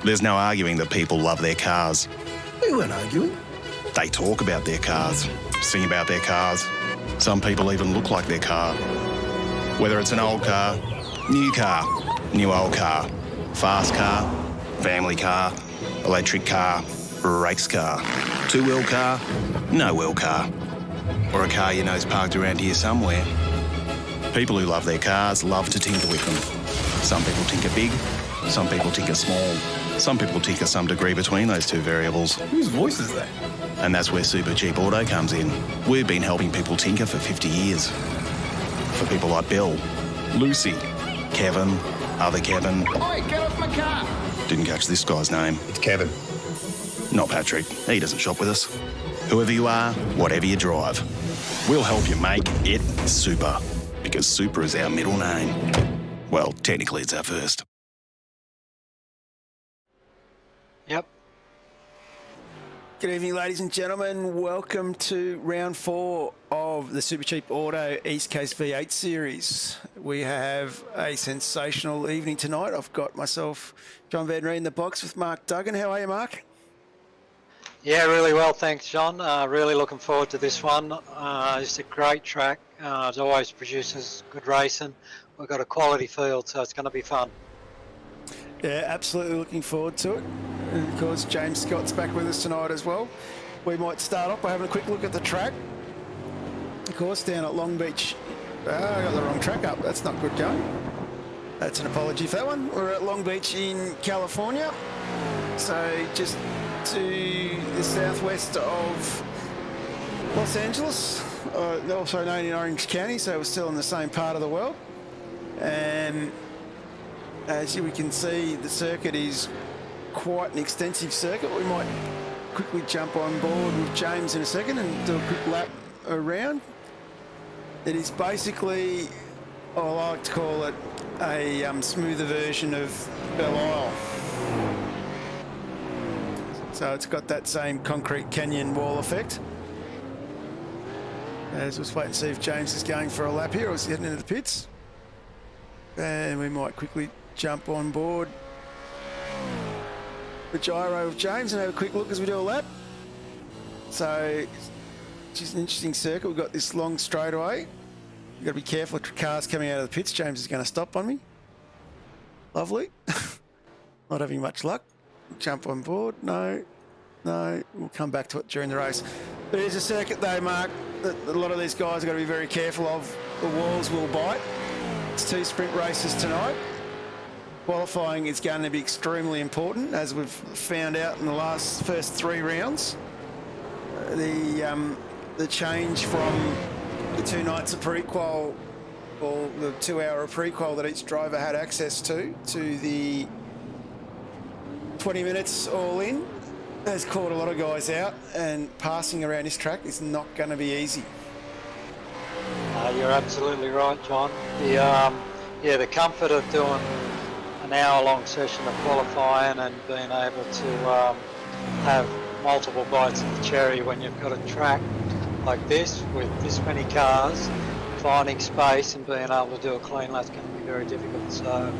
There's no arguing that people love their cars. We weren't arguing. They talk about their cars, sing about their cars. Some people even look like their car. Whether it's an old car, new old car, fast car, family car, electric car, race car, two-wheel car, no-wheel car, or a car you know's parked around here somewhere. People who love their cars love to tinker with them. Some people tinker big, some people tinker small, some people tinker some degree between those two variables. Whose voice is that? And that's where Supercheap Auto comes in. We've been helping people tinker for 50 years. For people like Bill, Lucy, Kevin, other Kevin. Oi, get off my car! Didn't catch this guy's name. It's Kevin. Not Patrick. He doesn't shop with us. Whoever you are, whatever you drive, we'll help you make it super. Because super is our middle name. Well, technically it's our first. Yep. Good evening, ladies and gentlemen. Welcome to round 4 of the Supercheap Auto East Coast V8 series. We have a sensational evening tonight. I've got myself, John Van Ree, in the box with Mark Duggan. How are you, Mark? Yeah, really well, thanks, John. Really looking forward to this one. It's a great track. It always produces good racing. We've got a quality field, so it's going to be fun. Yeah, absolutely looking forward to it. And of course, James Scott's back with us tonight as well. We might start off by having a quick look at the track. Of course, down at Long Beach. I got the wrong track up. That's not good going. That's an apology for that one. We're at Long Beach in California. So just to the southwest of Los Angeles, also known in Orange County, so we're still in the same part of the world. And as we can see, the circuit is quite an extensive circuit. We might quickly jump on board with James in a second and do a quick lap around. It is basically, I like to call it, a smoother version of Belle Isle. So it's got that same concrete canyon wall effect. As we'll wait and see if James is going for a lap here or is he heading into the pits. And we might quickly jump on board the gyro of James and have a quick look as we do a lap. So it's just an interesting circuit. We've got this long straightaway. You've got to be careful of cars coming out of the pits. James is going to stop on me. Lovely. Not having much luck. Jump on board. No. We'll come back to it during the race. But it is a circuit though, Mark, that a lot of these guys have got to be very careful of. The walls will bite. It's 2 sprint races tonight. Qualifying is going to be extremely important, as we've found out in the first 3 rounds. The change from the 2 nights of pre-qual, or the 2-hour of pre-qual that each driver had access to the 20 minutes all in, has caught a lot of guys out, and passing around this track is not going to be easy. You're absolutely right, John. The comfort of doing an hour-long session of qualifying and being able to have multiple bites of the cherry when you've got a track like this with this many cars, finding space and being able to do a clean lap's going to be very difficult. So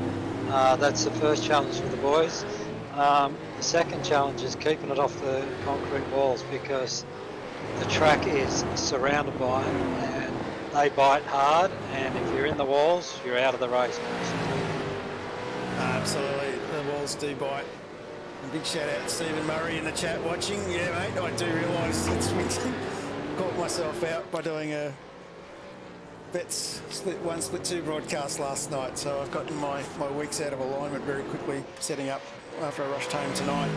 that's the first challenge for the boys. The second challenge is keeping it off the concrete walls, because the track is surrounded by them and they bite hard, and if you're in the walls, you're out of the race. Absolutely, the walls do bite. And big shout out to Stephen Murray in the chat watching. Yeah, mate, I do realise it's Winton. Caught myself out by doing a Vets split 1, split 2 broadcast last night, so I've gotten my weeks out of alignment very quickly, setting up after I rushed home tonight.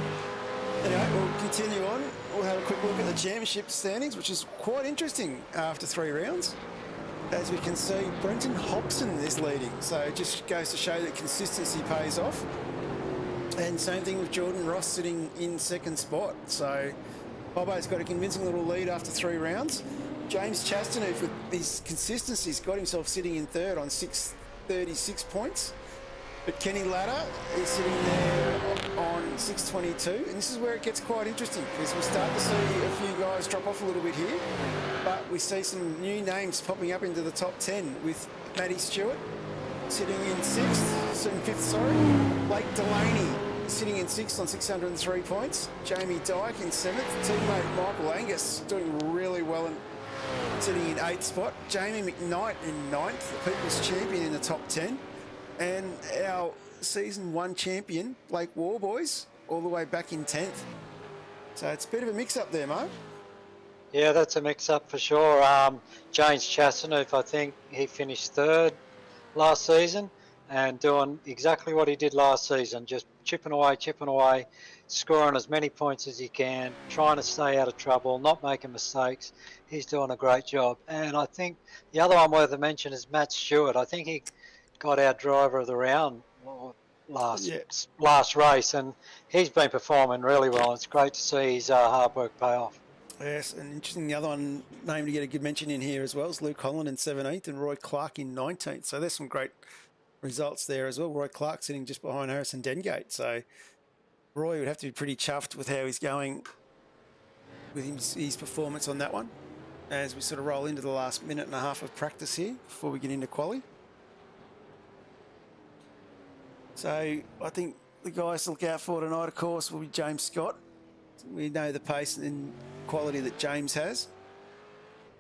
Anyway, we'll continue on. We'll have a quick look at the championship standings, which is quite interesting after 3 rounds. As we can see, Brenton Hobson is leading, so it just goes to show that consistency pays off. And same thing with Jordan Ross sitting in 2nd spot. So Bobo's got a convincing little lead after 3 rounds. James Chastaneuf, with his consistency, has got himself sitting in 3rd on 636 points. But Kenny Ladder is sitting there on 622, and this is where it gets quite interesting, because we start to see a few guys drop off a little bit here, but we see some new names popping up into the top 10, with Matty Stewart sitting in 5th, sorry. Blake Delaney sitting in 6th on 603 points. Jamie Dyke in 7th. Teammate Michael Angus doing really well and sitting in 8th spot. Jamie McKnight in 9th, the People's Champion in the top 10. And our Season 1 champion, Blake Warboys, all the way back in 10th. So it's a bit of a mix-up there, Mo. Yeah, that's a mix-up for sure. James Chastanoof, I think he finished 3rd last season and doing exactly what he did last season, just chipping away, scoring as many points as he can, trying to stay out of trouble, not making mistakes. He's doing a great job. And I think the other one worth a mention is Matt Stewart. I think he got our driver of the round last race, and he's been performing really well. It's great to see his hard work pay off. Yes, and interesting, the other one named to get a good mention in here as well is Luke Holland in 17th and Roy Clark in 19th. So there's some great results there as well. Roy Clark sitting just behind Harrison Dengate. So Roy would have to be pretty chuffed with how he's going with his performance on that one as we sort of roll into the last minute and a half of practice here before we get into quali. So I think the guys to look out for tonight, of course, will be James Scott. We know the pace and quality that James has.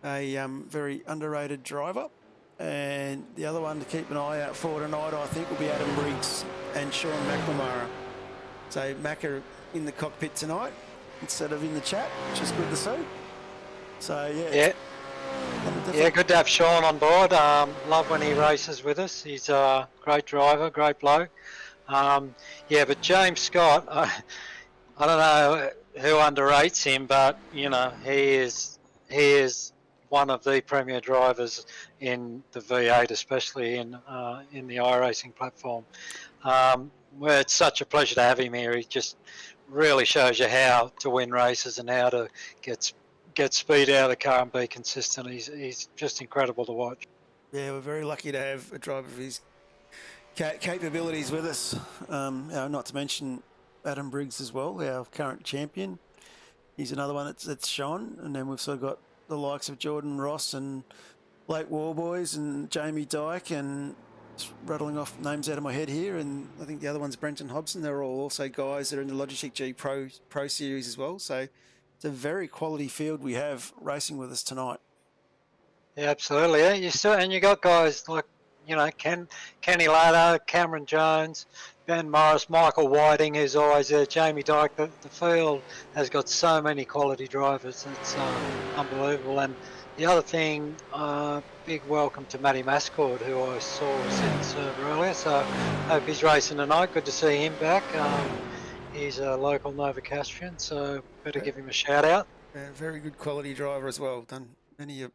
A very underrated driver. And the other one to keep an eye out for tonight, I think, will be Adam Briggs and Sean McNamara. So Macca in the cockpit tonight instead of in the chat, which is good to see. So, yeah. Yeah, good to have Sean on board. Love when he races with us. He's a great driver, great bloke. Yeah, but James Scott, I don't know who underrates him, but you know he is one of the premier drivers in the V8, especially in the iRacing platform. Well, it's such a pleasure to have him here. He just really shows you how to win races and how to get speed out of the car and be consistent. He's just incredible to watch. Yeah, we're very lucky to have a driver of his capabilities with us. Not to mention Adam Briggs as well, our current champion. He's another one that's shone. And then we've sort of got the likes of Jordan Ross and Blake Warboys and Jamie Dyke, and just rattling off names out of my head here. And I think the other one's Brenton Hobson. They're all also guys that are in the Logitech G Pro Series as well. So it's a very quality field we have racing with us tonight. Yeah, absolutely. Yeah, you got guys like, you know, Kenny Latta, Cameron Jones, Ben Morris, Michael Whiting, who's always there, Jamie Dyke. The field has got so many quality drivers. It's unbelievable. And the other thing, big welcome to Matty Mascord, who I saw was in the server earlier. So hope he's racing tonight. Good to see him back. He's a local Novocastrian, so better give him a shout out. Yeah, very good quality driver as well. Done many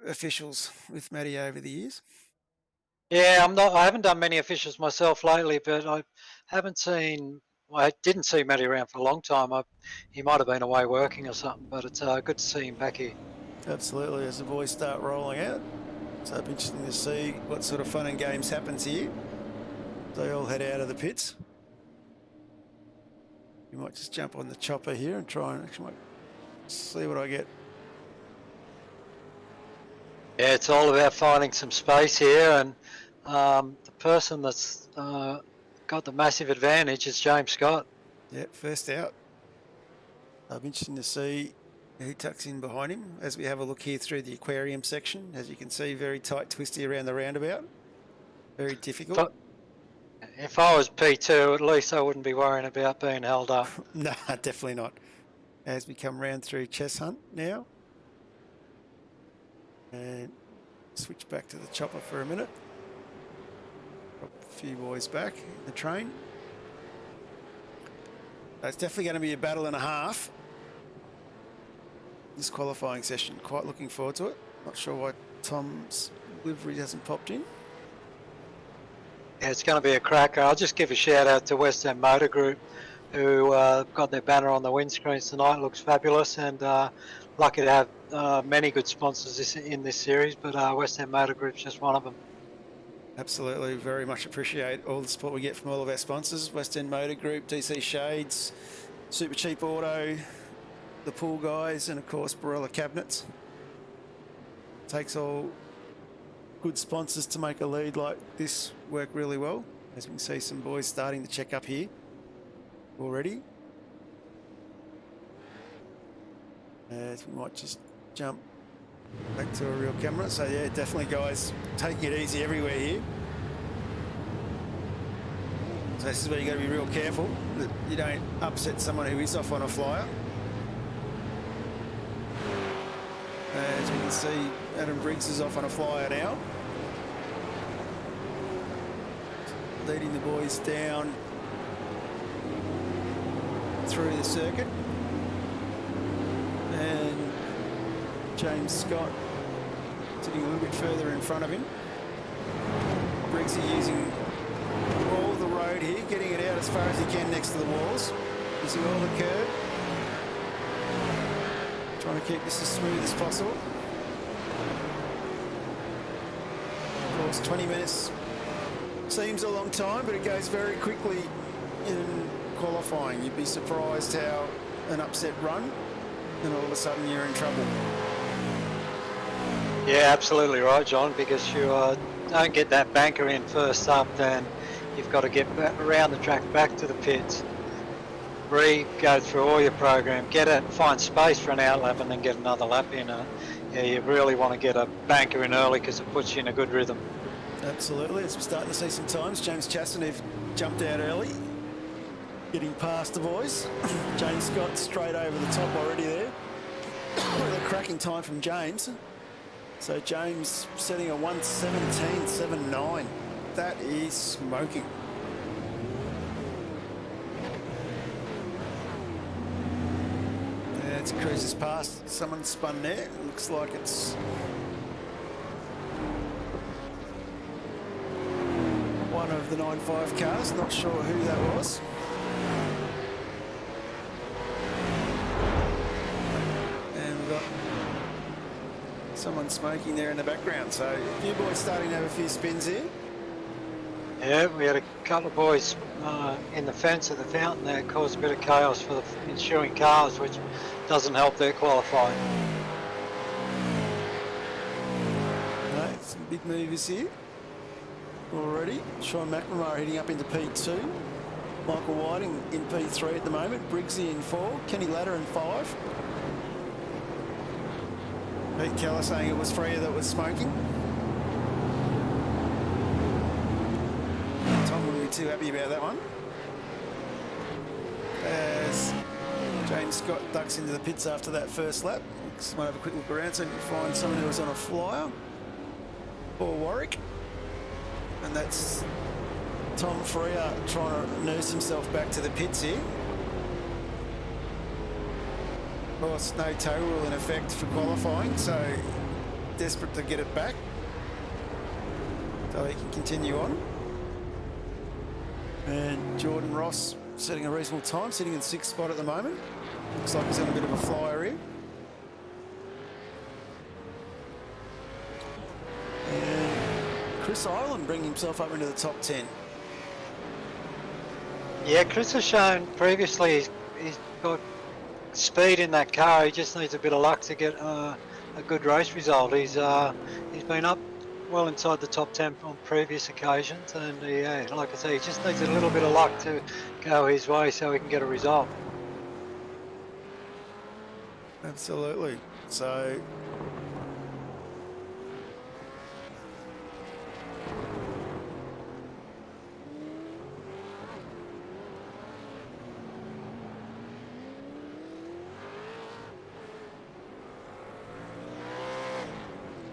officials with Matty over the years. Yeah, I haven't done many officials myself lately, but I didn't see Matty around for a long time. He might have been away working or something, but it's good to see him back here. Absolutely, as the boys start rolling out. So it'll be interesting to see what sort of fun and games happens here. They all head out of the pits. You might just jump on the chopper here and try and actually see what I get. Yeah, it's all about finding some space here, and the person that's got the massive advantage is James Scott. Yeah, first out. It'll be interesting to see who tucks in behind him as we have a look here through the aquarium section. As you can see, very tight, twisty around the roundabout. Very difficult. If I was P2, at least I wouldn't be worrying about being held up. No, definitely not. As we come round through Chess Hunt now. And switch back to the chopper for a minute. Drop a few boys back in the train. It's definitely going to be a battle and a half. This qualifying session, quite looking forward to it. Not sure why Tom's livery hasn't popped in. Yeah, it's going to be a cracker. I'll just give a shout out to West End Motor Group, who got their banner on the windscreens tonight. Looks fabulous, and lucky to have many good sponsors in this series, but West End Motor Group's just one of them. Absolutely, very much appreciate all the support we get from all of our sponsors. West End Motor Group, DC Shades, Supercheap Auto, the Pool Guys, and of course Barella Cabinets. Takes all good sponsors to make a lead like this work really well. As we can see some boys starting to check up here already. As we might just jump back to a real camera. So yeah, definitely guys taking it easy everywhere here. So this is where you got to be real careful that you don't upset someone who is off on a flyer. As you can see, Adam Briggs is off on a flyer now. Leading the boys down through the circuit. And James Scott sitting a little bit further in front of him. Briggs is using all the road here, getting it out as far as he can next to the walls. Using all the curb. Trying to keep this as smooth as possible. Of course, 20 minutes seems a long time, but it goes very quickly in qualifying. You'd be surprised how an upset run, and all of a sudden you're in trouble. Yeah, absolutely right, John, because you don't get that banker in first up, then you've got to get back around the track back to the pits. Go through all your program, get it, find space for an outlap and then get another lap in. Yeah, you really want to get a banker in early because it puts you in a good rhythm. Absolutely, as we're starting to see some times. James Chastanev jumped out early, getting past the boys. James Scott straight over the top already there. A cracking time from James. So James setting a 1:17.79. That is smoking. It's cruises past. Someone spun there. Looks like it's one of the 9.5 cars. Not sure who that was. And we've got someone smoking there in the background. So a few boys starting to have a few spins here. Yeah, we had a couple of boys in the fence at the fountain there, caused a bit of chaos for the ensuing cars, which doesn't help their qualifying. No, some big movers here already. Sean McNamara heading up into P2. Michael Whiting in P3 at the moment. Briggsy in 4. Kenny Ladder in 5. Pete Keller saying it was Freya that was smoking. Tom wouldn't be too happy about that one. As James Scott ducks into the pits after that first lap. Might have a quick look around so we can find someone who was on a flyer. Or Warwick. And that's Tom Freya trying to nurse himself back to the pits here. Of course, no tow rule in effect for qualifying, so desperate to get it back so he can continue on. And Jordan Ross setting a reasonable time, sitting in 6th spot at the moment. Looks like he's on a bit of a flyer here. And Chris Ireland bringing himself up into the top 10. Yeah, Chris has shown previously he's got speed in that car. He just needs a bit of luck to get a good race result. He's been up well inside the top 10 on previous occasions, and yeah, like I say, he just needs a little bit of luck to go his way so he can get a result. Absolutely. So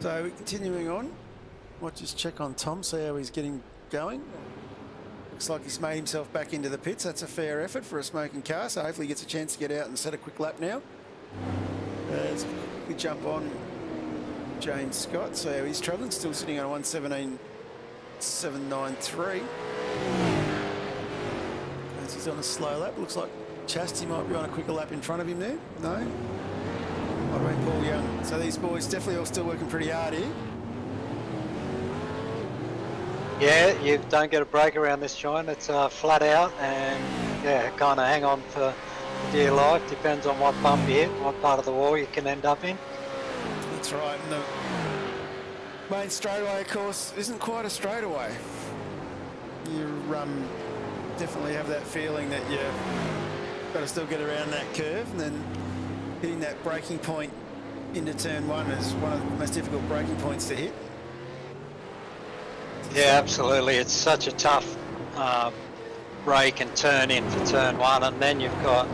we're continuing on. Might just check on Tom, see how he's getting going. Looks like he's made himself back into the pits. That's a fair effort for a smoking car, so hopefully he gets a chance to get out and set a quick lap now. As we jump on James Scott, so how he's travelling, still sitting on a 1:17.793. As he's on a slow lap. Looks like Chastity might be on a quicker lap in front of him there. No? Might have been Paul Young. So these boys definitely all still working pretty hard here. Yeah, you don't get a break around this joint. It's flat out, and yeah, kind of hang on for dear life. Depends on what bump you hit, what part of the wall you can end up in. That's right. And the main straightaway, of course, isn't quite a straightaway. You're definitely have that feeling that you got to still get around that curve, and then hitting that braking point into turn one is one of the most difficult braking points to hit. Yeah, absolutely. It's such a tough brake and turn in for turn one, and then you've got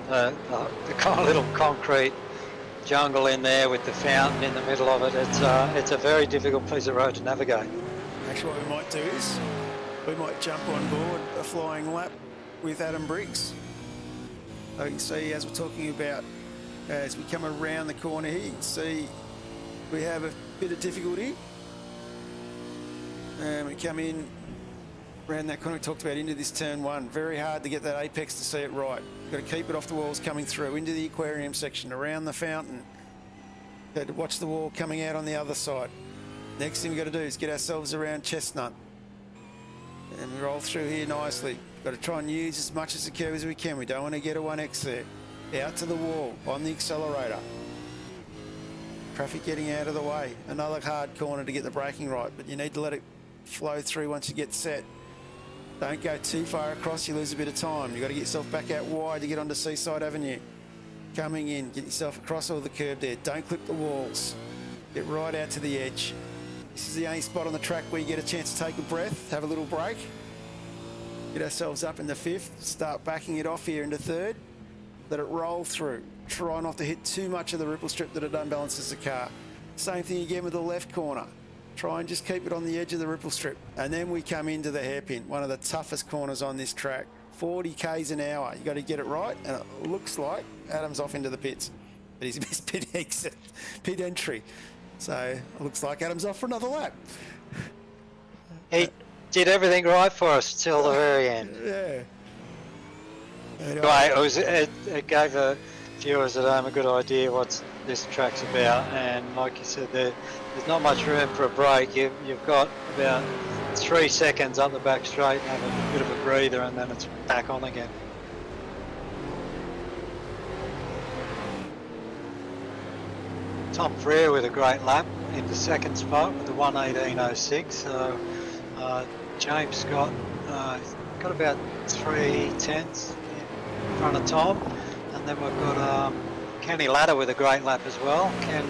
the kind of little concrete jungle in there with the fountain in the middle of it. It's a very difficult piece of road to navigate. Actually, what we might do is we might jump on board a flying lap with Adam Briggs. So you can see, as we're talking about, as we come around the corner here, you can see we have a bit of difficulty. And we come in around that corner we talked about into this turn one. Very hard to get that apex to see it right. You've got to keep it off the walls coming through, into the aquarium section, around the fountain. Got to watch the wall coming out on the other side. Next thing we've got to do is get ourselves around Chestnut. And we roll through here nicely. Got to try and use as much as the curve as we can. We don't want to get a 1X there. Out to the wall, on the accelerator. Traffic getting out of the way. Another hard corner to get the braking right, but you need to let it flow through once you get set. Don't go too far across, you lose a bit of time. You've got to get yourself back out wide to get onto Seaside Avenue. Coming in, get yourself across all the curb there. Don't clip the walls. Get right out to the edge. This is the only spot on the track where you get a chance to take a breath, have a little break. Get ourselves up in the fifth, start backing it off here into third. Let it roll through. Try not to hit too much of the ripple strip that it unbalances the car. Same thing again with the left corner. Try and just keep it on the edge of the ripple strip. And then we come into the hairpin, one of the toughest corners on this track. 40 k's an hour. You got to get it right, and it looks like Adam's off into the pits. But he's missed pit exit, pit entry. So it looks like Adam's off for another lap. He did everything right for us till the very end. Yeah. Right, it gave the viewers at home a good idea what this track's about, and like you said, there's not much room for a break. You've got about 3 seconds up the back straight and have a bit of a breather, and then it's back on again. Tom Freer with a great lap in the second spot with the 1:18.06. So James Scott got about 3/10 in front of Tom, and then we've got Kenny Ladder with a great lap as well. Ken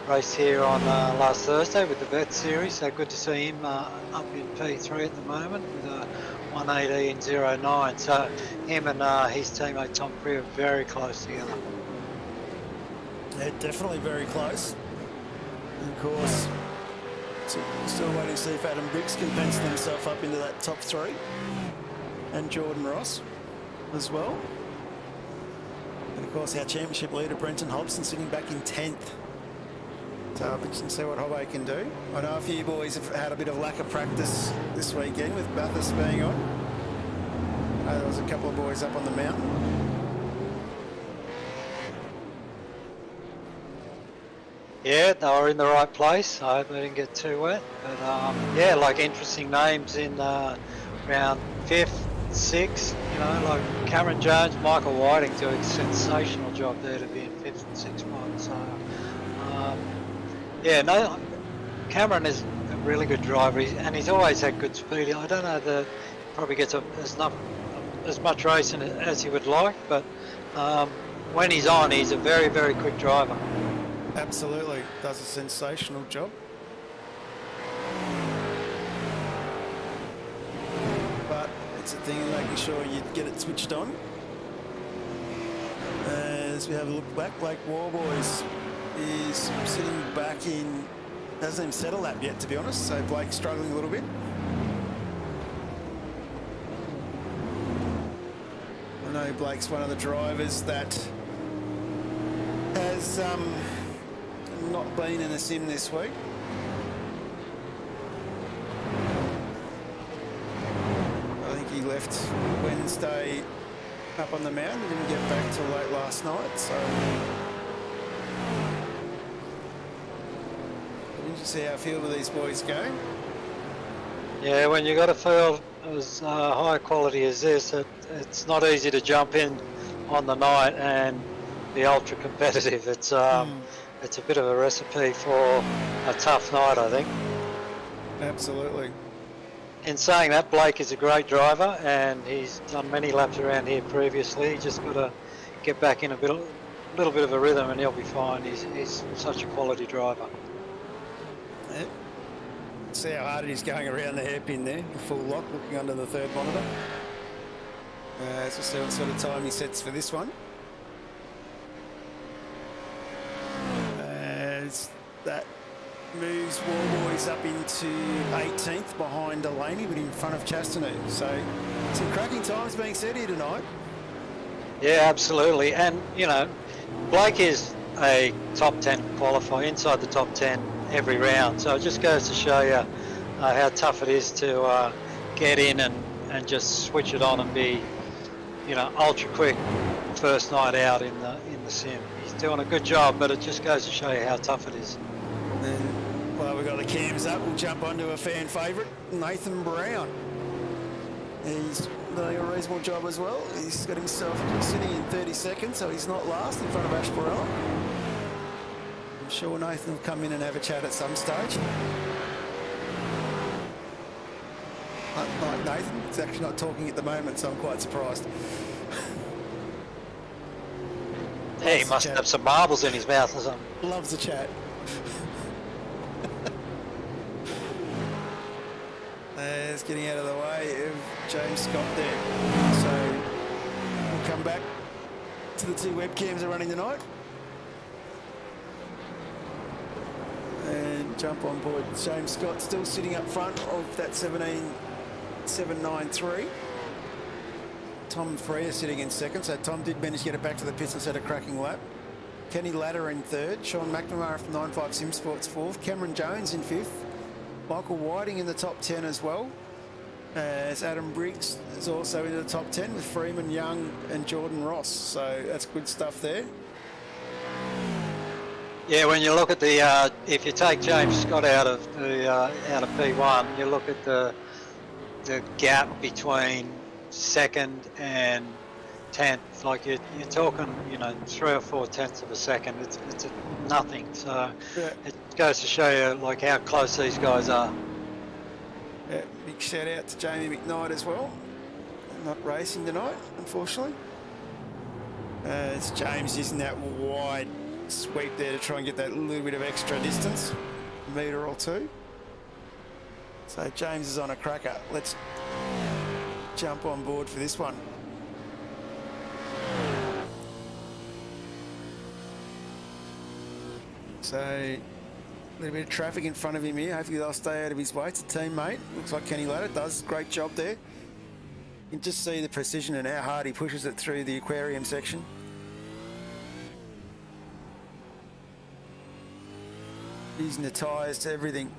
raced here on last Thursday with the Vet Series, so good to see him up in P3 at the moment with a 1:18.09. So him and his teammate Tom Freer are very close together. Yeah, definitely very close. And of course, still waiting to see if Adam Briggs can pencil himself up into that top three. And Jordan Ross as well. And of course, our championship leader, Brenton Hobson, sitting back in 10th. So I'll be interested to see what Hobbo can do. I know a few boys have had a bit of lack of practice this weekend with Bathurst being on. I know there was a couple of boys up on the mountain. Yeah, they were in the right place. I hope they didn't get too wet. But yeah, like interesting names in round 5th, 6th. You know, like Cameron Jones, Michael Whiting doing a sensational job there to be in 5th and 6th spot. So yeah, no, Cameron is a really good driver, and he's always had good speed. I don't know that he probably gets as much racing as he would like, but when he's on, he's a very, very quick driver. Absolutely, does a sensational job. But it's a thing of making sure you get it switched on. As we have a look back, Blake Warboys is sitting back in, hasn't even set a lap yet, to be honest, so Blake's struggling a little bit. I know Blake's one of the drivers that has not been in a sim this week. I think he left Wednesday up on the mountain, didn't get back till late last night, so did you see how a field of these boys go? Yeah, when you got a field as high quality as this, it's not easy to jump in on the night and be ultra competitive. It's a bit of a recipe for a tough night, I think. Absolutely. in saying that, Blake is a great driver, and he's done many laps around here previously. He just got to get back in a little bit of a rhythm, and he'll be fine. He's such a quality driver. Yeah. See how hard it is going around the hairpin there, the full lock, looking under the third monitor. As we'll see what sort of time he sets for this one. As that moves Warboys up into 18th behind Delaney, but in front of Chastanu. So some cracking times being set here tonight. Yeah, absolutely. And, you know, Blake is a top 10 qualifier, inside the top 10 every round. So it just goes to show you how tough it is to get in and just switch it on and be, you know, ultra quick first night out in the sim. He's doing a good job, but it just goes to show you how tough it is. And well, we've got the cams up. We'll jump onto a fan favourite, Nathan Brown. He's doing a reasonable job as well. He's got himself sitting in 32nd, so he's not last in front of Ash Barella. I'm sure Nathan will come in and have a chat at some stage. Like Nathan, he's actually not talking at the moment, so I'm quite surprised. He must have some marbles in his mouth or something. Loves the chat. There's getting out of the way of James Scott there. So we'll come back to the two webcams are running tonight. And jump on board. James Scott still sitting up front of that 17.793. Tom Freya sitting in second, so Tom did manage to get it back to the pits and set a cracking lap. Kenny Ladder in third, Sean McNamara from 9.5 Sim Sports fourth, Cameron Jones in fifth, Michael Whiting in the top 10 as well, as Adam Briggs is also in the top 10 with Freeman, Young and Jordan Ross, so that's good stuff there. Yeah, when you look at the, if you take James Scott out of P1, you look at the gap between second and 10th, like you're talking, you know, 3 or 4 tenths of a second. It's nothing. So yeah. It goes to show you like how close these guys are. Yeah, big shout out to Jamie McKnight as well. Not racing tonight, unfortunately. It's James using that wide sweep there to try and get that little bit of extra distance, a metre or two. So James is on a cracker. Let's jump on board for this one. So a little bit of traffic in front of him here. Hopefully they'll stay out of his way. It's a teammate. Looks like Kenny Ladder does a great job there. You can just see the precision and how hard he pushes it through the aquarium section. Using the tyres to everything.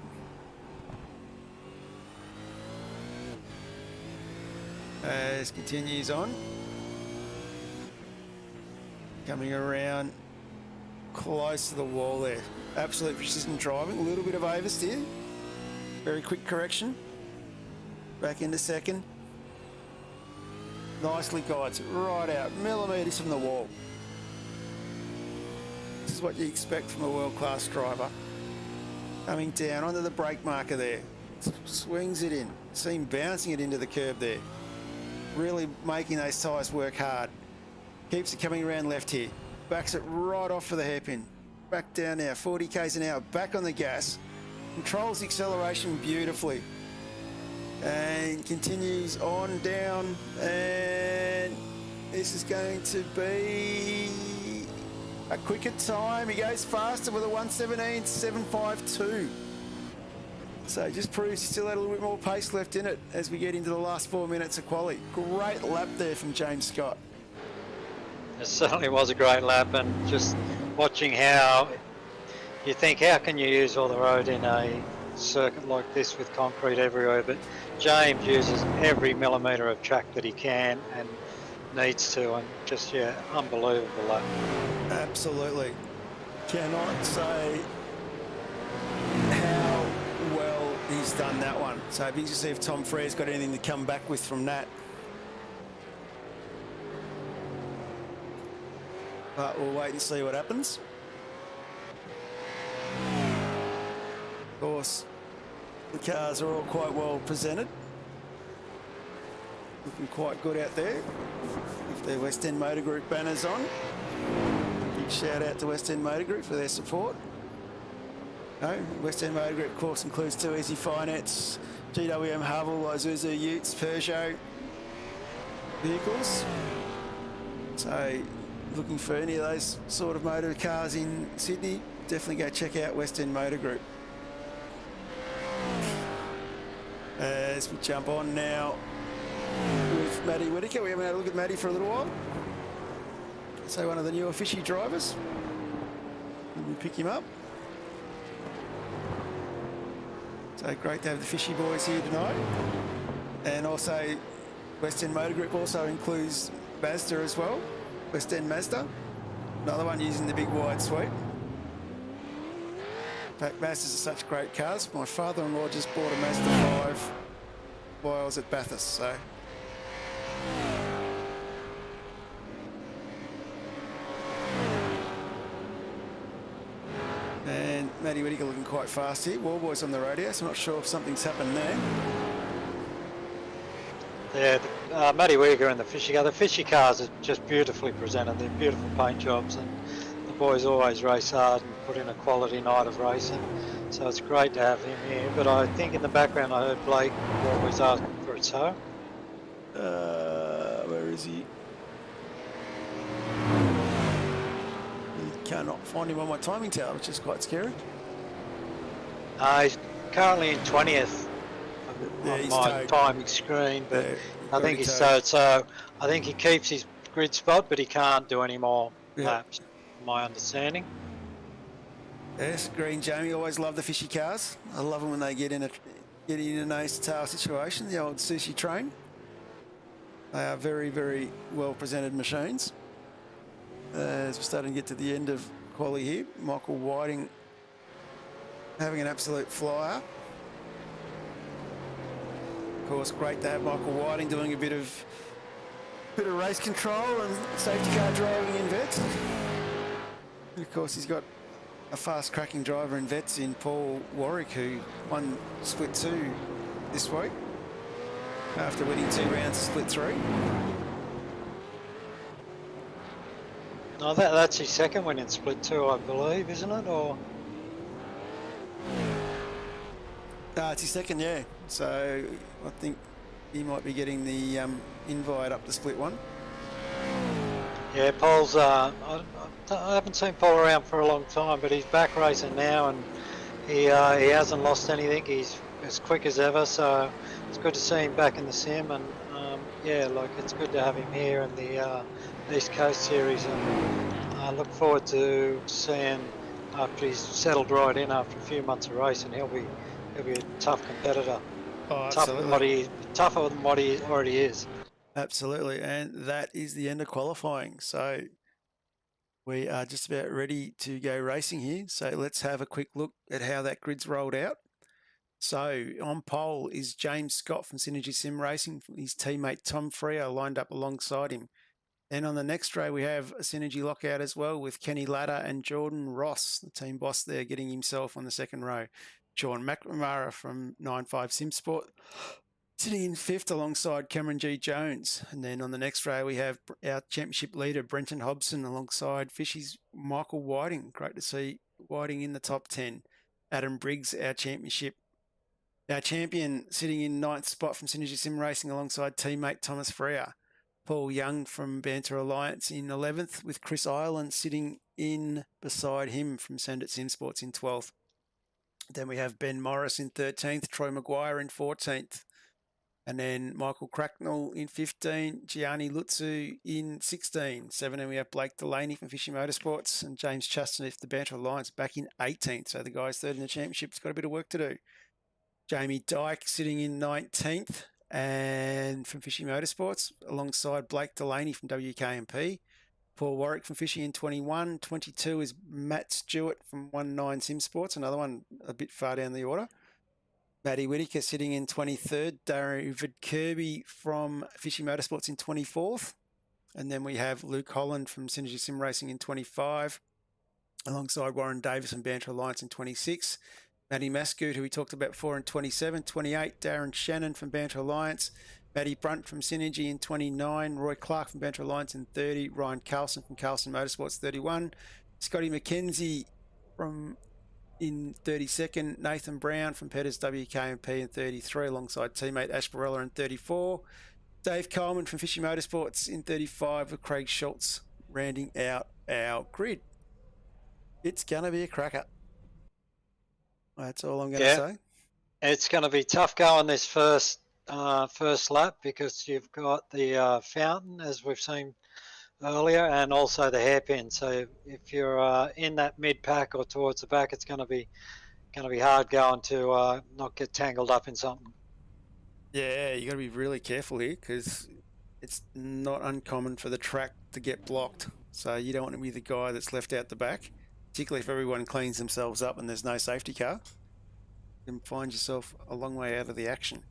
As continues on. Coming around close to the wall there. Absolute precision driving. A little bit of oversteer. Very quick correction. Back into second. Nicely guides right out. Millimetres from the wall. This is what you expect from a world-class driver. Coming down onto the brake marker there. Swings it in. See him bouncing it into the curb there. Really making those tyres work hard. Keeps it coming around left here. Backs it right off for the hairpin. Back down now, 40 k's an hour, back on the gas. Controls the acceleration beautifully. And continues on down. And this is going to be a quicker time. He goes faster with a 1:17.752. So just proves he still had a little bit more pace left in it as we get into the last 4 minutes of quali. Great lap there from James Scott. It certainly was a great lap, and just watching how you think, how can you use all the road in a circuit like this with concrete everywhere? But James uses every millimetre of track that he can and needs to, and just, yeah, unbelievable lap. Absolutely. Cannot say how well he's done that one. So it'd be interesting to see if Tom Frere's got anything to come back with from that. But we'll wait and see what happens. Of course, the cars are all quite well presented. looking quite good out there with their West End Motor Group banners on. Big shout out to West End Motor Group for their support. No, West End Motor Group, of course, includes Too Easy Finance, GWM Havel, Isuzu Utes, Peugeot vehicles. So looking for any of those sort of motor cars in Sydney, definitely go check out West End Motor Group. As we jump on now with Matty Whitaker. We haven't had a look at Matty for a little while. So one of the newer fishy drivers. We pick him up. So great to have the fishy boys here tonight. And also West End Motor Group also includes Mazda as well. West End Mazda. Another one using the big wide sweep. In fact, Mazdas are such great cars. My father-in-law just bought a Mazda 5 while I was at Bathurst, so. And Matty Whitaker looking quite fast here. Wallboy's on the radio, so I'm not sure if something's happened there. Yeah, Matty Whitaker and the fishy car. The fishy cars are just beautifully presented. They're beautiful paint jobs, and the boys always race hard and put in a quality night of racing. So it's great to have him here. But I think in the background I heard Blake always asking for a tow. Where is he? Cannot find him on my timing tower, which is quite scary. He's currently in 20th on my towed. timing screen, but Yeah, I think he's towed. towed. So I think he keeps his grid spot, but he can't do any more laps, my understanding. Yes, Green Jamie, always love the fishy cars. I love them when they get in a nose tail situation, the old sushi train. They are very, very well presented machines. As we're starting to get to the end of quali here, Michael Whiting having an absolute flyer. Of course, great to have Michael Whiting doing a bit of race control and safety car driving in vets. And of course, he's got a fast cracking driver in vets in Paul Warwick, who won split 2 this week after winning 2 rounds of split 3. No, that's his second win in split 2, I believe, isn't it? Or It's his second, yeah. So I think he might be getting the invite up to split 1. yeah, Paul's. I haven't seen Paul around for a long time, but he's back racing now, and he hasn't lost anything. He's as quick as ever, so it's good to see him back in the sim. And yeah, like it's good to have him here in the East Coast Series, and I look forward to seeing after he's settled right in after a few months of racing. He'll be a tough competitor. Oh, absolutely. Tougher than what he already is. Absolutely, and that is the end of qualifying. So we are just about ready to go racing here. So let's have a quick look at how that grid's rolled out. So on pole is James Scott from Synergy Sim Racing. His teammate Tom Freo lined up alongside him. Then on the next row, we have a Synergy lockout as well with Kenny Ladder and Jordan Ross, the team boss there, getting himself on the second row. Sean McNamara from 95 Sim Sport sitting in 5th alongside Cameron G. Jones. And then on the next row, we have our championship leader, Brenton Hobson, alongside Fishy's Michael Whiting. Great to see Whiting in the top 10. Adam Briggs, our champion, sitting in 9th spot from Synergy Sim Racing alongside teammate Thomas Freer. Paul Young from Banter Alliance in 11th, with Chris Ireland sitting in beside him from Sandit Sim Sports in 12th. Then we have Ben Morris in 13th, Troy Maguire in 14th. And then Michael Cracknell in 15, Gianni Lutzu in 16. 17, we have Blake Delaney from Fishy Motorsports and James Chastanet of the Banter Alliance back in 18th. So the guys third in the championship's got a bit of work to do. Jamie Dyke sitting in 19th and from Fishy Motorsports alongside Blake Delaney from WK&P. Paul Warwick from Fishy in 21. 22 is Matt Stewart from 19 Sim Sports, another one a bit far down the order. Matty Whitaker sitting in 23rd. David Kirby from Fishy Motorsports in 24th. And then we have Luke Holland from Synergy Sim Racing in 25, alongside Warren Davis and Banter Alliance in 26. Matty Mascoot, who we talked about before, in 27. 28, Darren Shannon from Banter Alliance. Matty Brunt from Synergy in 29, Roy Clark from Banter Alliance in 30, Ryan Carlson from Carlson Motorsports 31, Scotty McKenzie from in 32nd, Nathan Brown from Petters WK&P in 33, alongside teammate Ash Barella in 34, Dave Coleman from Fishy Motorsports in 35, with Craig Schultz rounding out our grid. It's going to be a cracker. That's all I'm going to say. It's going to be tough going this first lap, because you've got the fountain, as we've seen earlier, and also the hairpin. So if you're in that mid pack or towards the back, it's going to be hard going to not get tangled up in something. Yeah, you got to be really careful here, because it's not uncommon for the track to get blocked. So you don't want to be the guy that's left out the back, particularly if everyone cleans themselves up and there's no safety car. You can find yourself a long way out of the action.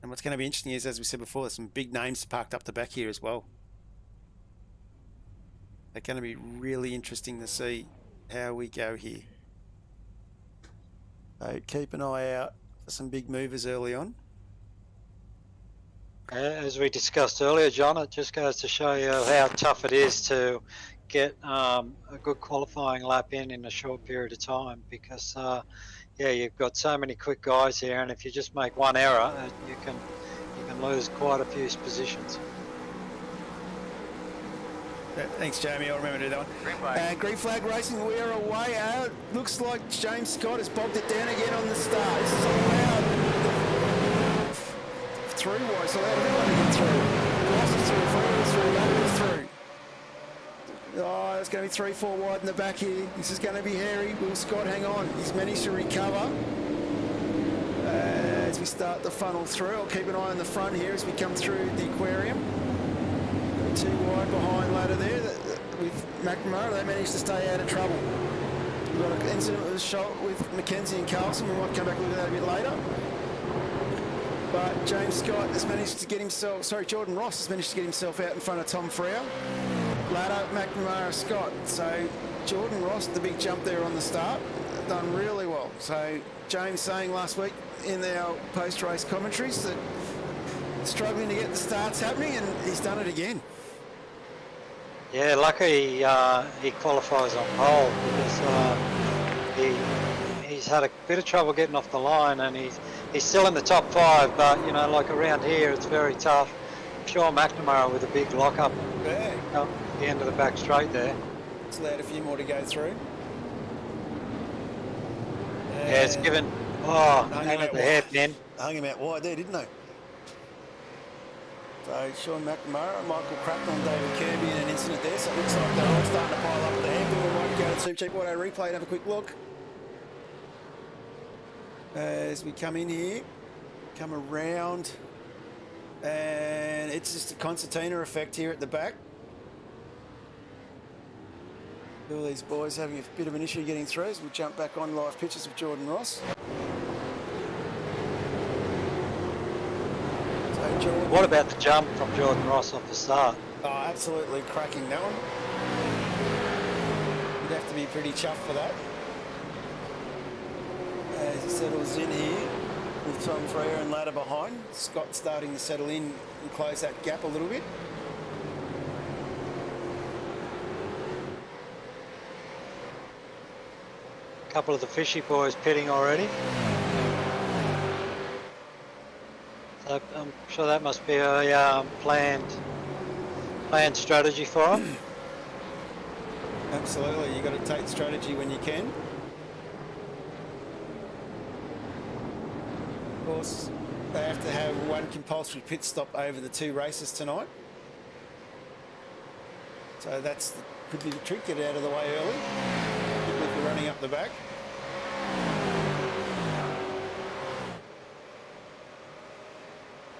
And what's going to be interesting is, as we said before, there's some big names parked up the back here as well. They're going to be really interesting to see how we go here. So keep an eye out for some big movers early on. As we discussed earlier, John, it just goes to show you how tough it is to get a good qualifying lap in a short period of time, because you've got so many quick guys here, and if you just make one error, you can lose quite a few positions. Thanks, Jamie. I'll remember to do that one. Green flag racing, we are away. Looks like James Scott has bogged it down again on the start. This is allowed through wide, so allowed everyone to get through. Ross is through, Frank is through, Matt is through. Oh, it's going to be 3-4 wide in the back here. This is going to be hairy. Will Scott hang on? He's managed to recover. As we start the funnel through, I'll keep an eye on the front here as we come through the aquarium. Too wide behind ladder there with McNamara. They managed to stay out of trouble. We've got an incident with shot with McKenzie and Carlson. We might come back and look at that a bit later. But James Scott has managed to get himself, Jordan Ross has managed to get himself out in front of Tom Frere. Ladder, McNamara, Scott. So Jordan Ross, the big jump there on the start, done really well. So James saying last week in our post-race commentaries that struggling to get the starts happening, and he's done it again. Yeah, lucky he qualifies on pole, because he's had a bit of trouble getting off the line, and he's still in the top 5, but like around here it's very tough. Sean McNamara with a big lock-up at the end of the back straight there. It's allowed a few more to go through. Yeah, it's given the hairpin. Hung him out wide there, didn't they? So Sean McNamara, Michael Cracknell, David Kirby in an incident there. So it looks like they're all starting to pile up at the hairpin. We might go to Supercheap Auto Replay and have a quick look. As we come in here, come around, and it's just a concertina effect here at the back. All these boys having a bit of an issue getting through as we jump back on live pictures of Jordan Ross. What about the jump from Jordan Ross off the start? Oh, absolutely cracking that one. You'd have to be pretty chuffed for that. As he settles in here with Tom Frere and ladder behind. Scott starting to settle in and close that gap a little bit. A couple of the fishy boys pitting already. So I'm sure that must be a planned strategy for them. Absolutely, you've got to take strategy when you can. Of course, they have to have one compulsory pit stop over the 2 races tonight. So that's could be the trick, get it out of the way early. If you're running up the back.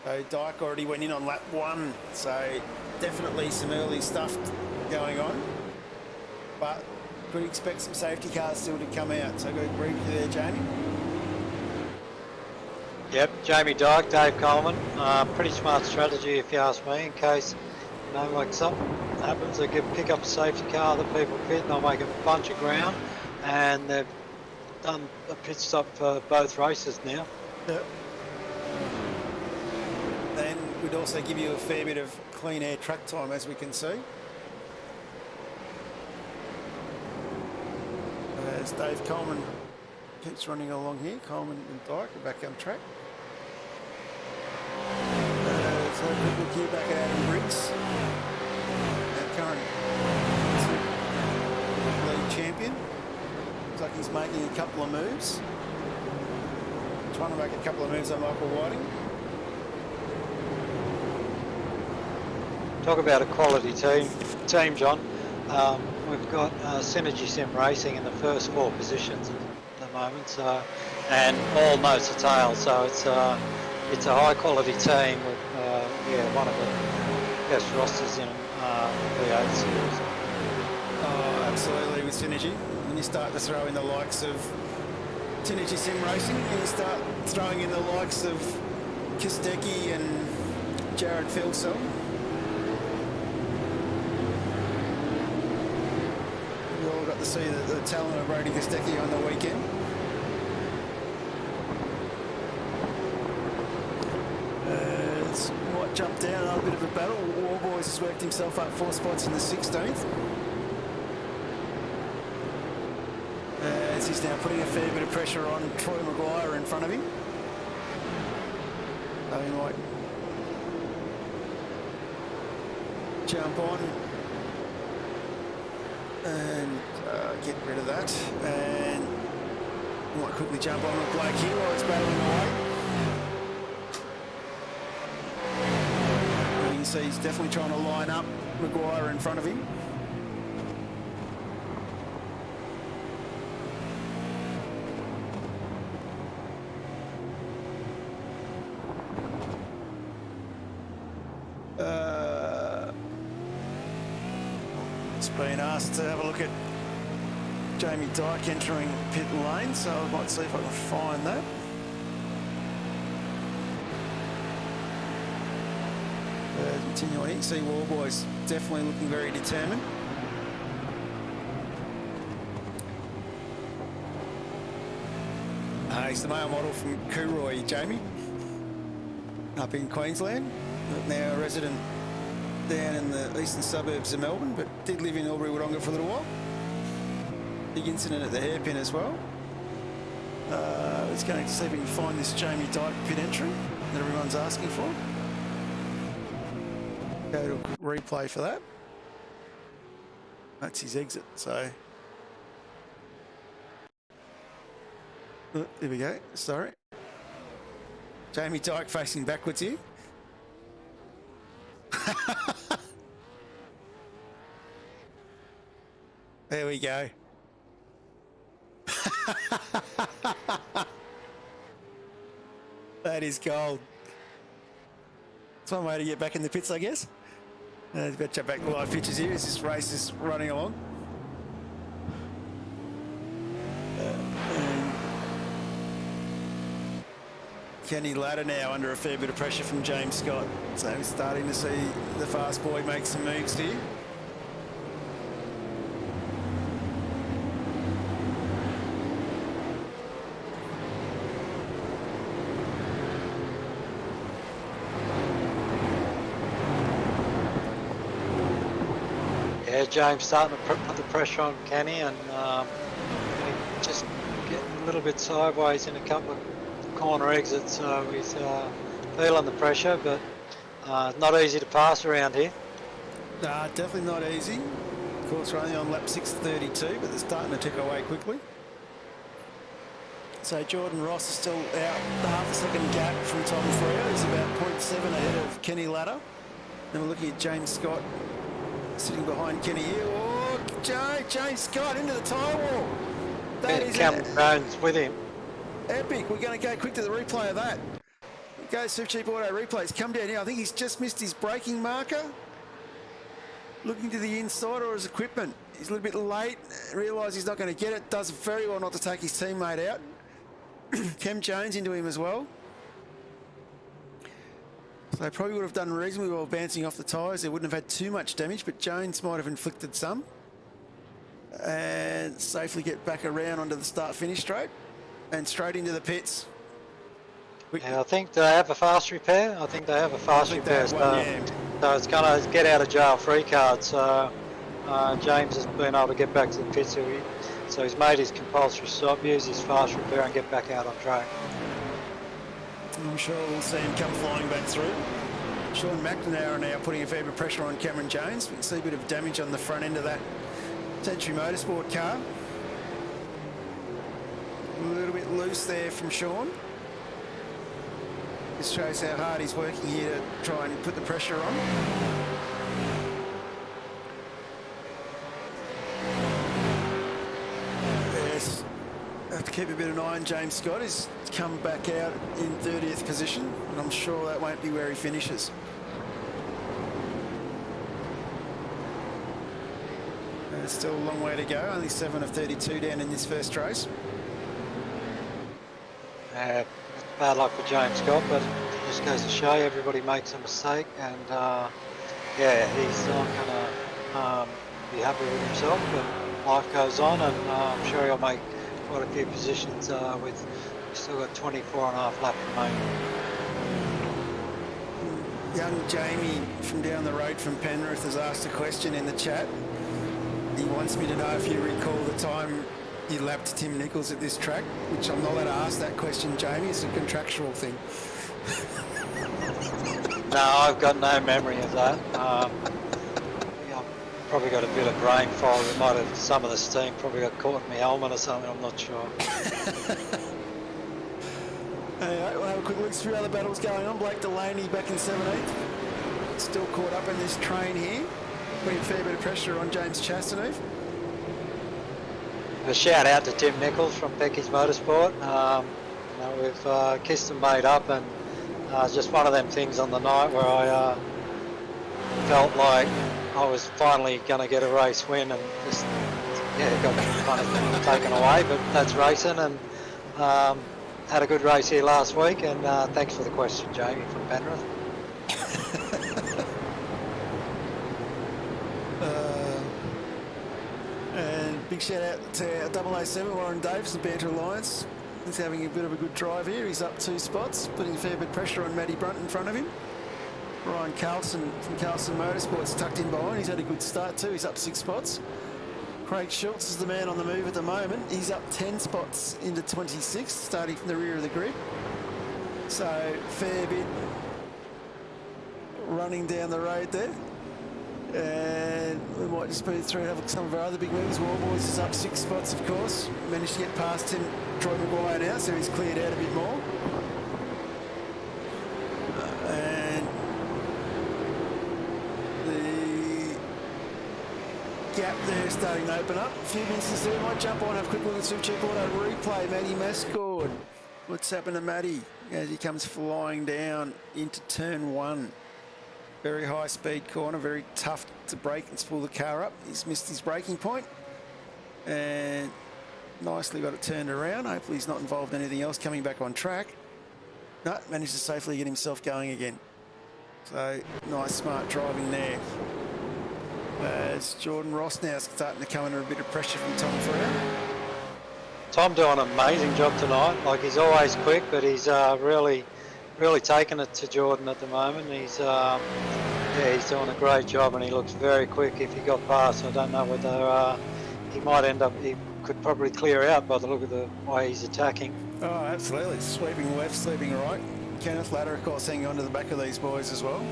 So Dyke already went in on lap 1, so definitely some early stuff going on. But could expect some safety cars still to come out. So I agree with you there, Jamie. Yep, Jamie Dyke, Dave Coleman. Pretty smart strategy if you ask me, in case like something happens, they pick up a safety car, the people pit, and they'll make a bunch of ground, and they've done a pit stop for both races now. Yep. would also give you a fair bit of clean air track time, as we can see. As Dave Coleman keeps running along here, Coleman and Dyke are back on track. So a quick look here back at Adam Briggs, our current league champion. Looks like he's making a couple of moves. Trying to make a couple of moves on Michael Whiting. Talk about a quality team, John. We've got Synergy Sim Racing in the first 4 positions at the moment, so, and all nose to tail. So it's a high quality team with one of the best rosters in V8 series. Oh, absolutely, with Synergy. When you start to throw in the likes of Synergy Sim Racing, and you start throwing in the likes of Kostecki and Jared Filsell. We all got to see the talent of Brody Kostecki on the weekend. Might jump down, another bit of a battle. Warboys has worked himself up 4 spots in the 16th. As he's now putting a fair bit of pressure on Troy Maguire in front of him. So he might jump on and get rid of that. And might quickly jump on with Blake here while he's battling away. And you can see he's definitely trying to line up Maguire in front of him. Been asked to have a look at Jamie Dyke entering pit lane, so I might see if I can find that. Continue on here. See Warboys definitely looking very determined. He's the male model from Cooroy, Jamie, up in Queensland, now a resident down in the eastern suburbs of Melbourne, but did live in Albury-Wodonga for a little while. Big incident at the hairpin as well. Let's go and see if we can find this Jamie Dyke pit entry that everyone's asking for. Go to a quick replay for that. That's his exit, so. Oh, there we go, sorry. Jamie Dyke facing backwards here. There we go. That is gold. It's one way to get back in the pits, I guess. Better check back the live pictures here as this race is running along. Kenny Ladder now under a fair bit of pressure from James Scott. So we're starting to see the fast boy make some moves here. Yeah, James starting to put the pressure on Kenny and just getting a little bit sideways in a couple of corner exits, so he's feeling the pressure, but not easy to pass around here. Nah, definitely not easy. Of course, we're only on lap 6:32, but they're starting to tick away quickly. So Jordan Ross is still out, half a second gap from Tom Freo. He's about 0.7 ahead of Kenny Ladder. Then we're looking at James Scott sitting behind Kenny here. Oh, James Scott into the tyre wall. That is Cameron Jones with him. Epic. We're going to go quick to the replay of that. Go Supercheap Auto replays. Come down here. I think he's just missed his braking marker. Looking to the inside or his equipment. He's a little bit late. Realised he's not going to get it. Does very well not to take his teammate out. Cam Jones into him as well. So they probably would have done reasonably well bouncing off the tyres. They wouldn't have had too much damage, but Jones might have inflicted some. And safely get back around onto the start-finish straight. And straight into the pits. Yeah, I think they have a fast repair. I think they have a fast think they repair. have one, yeah. So it's going to get out of jail free card. So James has been able to get back to the pit. So he's made his compulsory stop, use his fast repair and get back out on track. I'm sure we'll see him come flying back through. Sean McNamara now putting a fair bit of pressure on Cameron Jones. We can see a bit of damage on the front end of that Century Motorsport car. A little bit loose there from Sean. This shows how hard he's working here to try and put the pressure on. Yes, have to keep a bit of an eye on James Scott. He's come back out in 30th position, and I'm sure that won't be where he finishes. There's still a long way to go, only 7 of 32 down in this first race. Bad luck for James Scott, but it just goes to show you everybody makes a mistake, and yeah, he's not going to be happy with himself, but life goes on, and I'm sure he'll make quite a few positions with still got 24 and a half laps remaining. Young Jamie from down the road from Penrith has asked a question in the chat. He wants me to know if you recall the time you lapped Tim Nichols at this track, which I'm not allowed to ask that question, Jamie. It's a contractual thing. No, I've got no memory of that. I've probably got a bit of brain fog. It might have, some of the steam probably got caught in my helmet or something, I'm not sure. Anyway, we'll have a quick look through other battles going on. Blake Delaney back in 17th. Still caught up in this train here. Putting a fair bit of pressure on James Chastaneuf. A shout out to Tim Nichols from Becky's Motorsport. You know, we've kissed and made up, and just one of them things on the night where I felt like I was finally going to get a race win, and just got kind of taken away. But that's racing, and had a good race here last week. And thanks for the question, Jamie from Penrith. And big shout out to 007 Warren Davis, the Banter Alliance. He's having a bit of a good drive here. He's up 2 spots, putting a fair bit of pressure on Matty Brunt in front of him. Ryan Carlson from Carlson Motorsports tucked in behind. He's had a good start too. He's up 6 spots. Craig Schultz is the man on the move at the moment. He's up 10 spots into 26th, starting from the rear of the grid. So fair bit running down the road there. And we might just move through and have some of our other big winners. Warboys is up 6 spots, of course. Managed to get past him, Troy Maguire now, so he's cleared out a bit more. And the gap there is starting to open up. A few minutes there, might jump on, have a quick look at Supercheap Auto replay. Matty Mascord. What's happened to Matty as he comes flying down into turn 1? Very high speed corner, very tough to brake and pull the car up. He's missed his braking point and nicely got it turned around. Hopefully he's not involved in anything else coming back on track. No, managed to safely get himself going again. So nice smart driving there. As Jordan Ross now starting to come under a bit of pressure from Tom Frere. Tom doing an amazing job tonight. Like, he's always quick, but he's really taking it to Jordan at the moment. He's he's doing a great job, and he looks very quick. If he got past, I don't know whether he might end up, he could probably clear out by the look of the way he's attacking. Oh, absolutely. Sweeping left, sweeping right. Kenneth Latter, of course, hanging on to the back of these boys as well.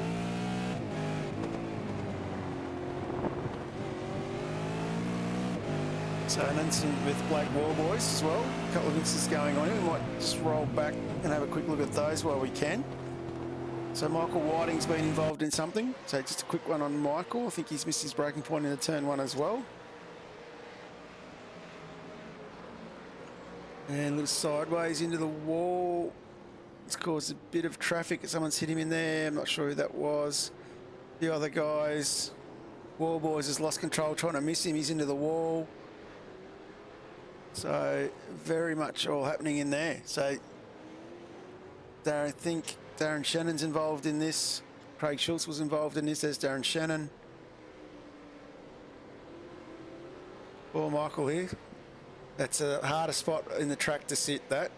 So an incident with Black War Boys as well. A couple of incidents going on here. We might just roll back and have a quick look at those while we can. So Michael Whiting's been involved in something. So just a quick one on Michael. I think he's missed his braking point in the turn 1 as well. And a little sideways into the wall. It's caused a bit of traffic. Someone's hit him in there. I'm not sure who that was. The other guys. War Boys has lost control, trying to miss him. He's into the wall. So very much all happening in there. So I think Darren Shannon's involved in this. Craig Schultz was involved in this. There's Darren Shannon. Poor Michael here. That's a harder spot in the track to sit, that.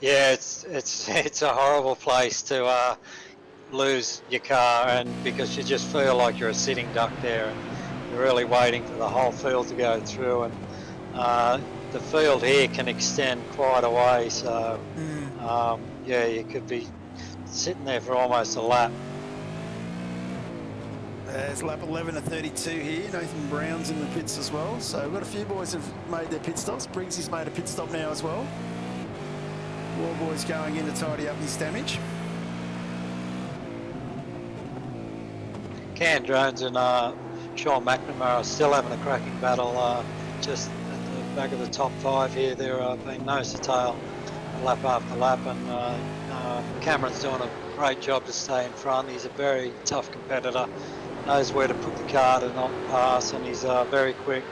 Yeah, it's a horrible place to lose your car, and because you just feel like you're a sitting duck there, and you're really waiting for the whole field to go through, and the field here can extend quite a way, so yeah, you could be sitting there for almost a lap. There's lap 11 to 32 here. Nathan Brown's in the pits as well. So we've got a few boys have made their pit stops. Briggsy's made a pit stop now as well. Warboy's going in to tidy up his damage. Cam Jones and Sean McNamara are still having a cracking battle just at the back of the top 5 here. They're being nose to tail lap after lap, and Cameron's doing a great job to stay in front. He's a very tough competitor, knows where to put the car to not pass, and he's very quick.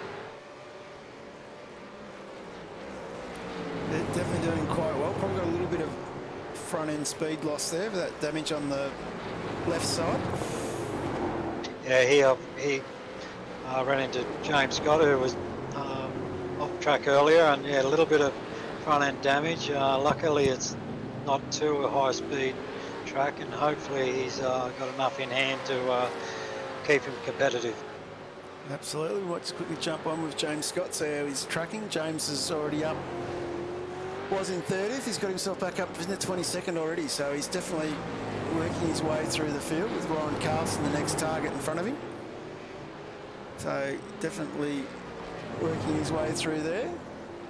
They're definitely doing quite well. Probably got a little bit of front end speed loss there with that damage on the left side. Yeah, he ran into James Scott, who was off track earlier, and yeah, a little bit of front end damage. Luckily, it's not too a high speed track, and hopefully he's got enough in hand to keep him competitive. Absolutely. Let's quickly jump on with James Scott, see how he's tracking. James is already up. Was in 30th. He's got himself back up in the 22nd already, so he's definitely working his way through the field with Ryan Carlson, the next target in front of him. So definitely working his way through there.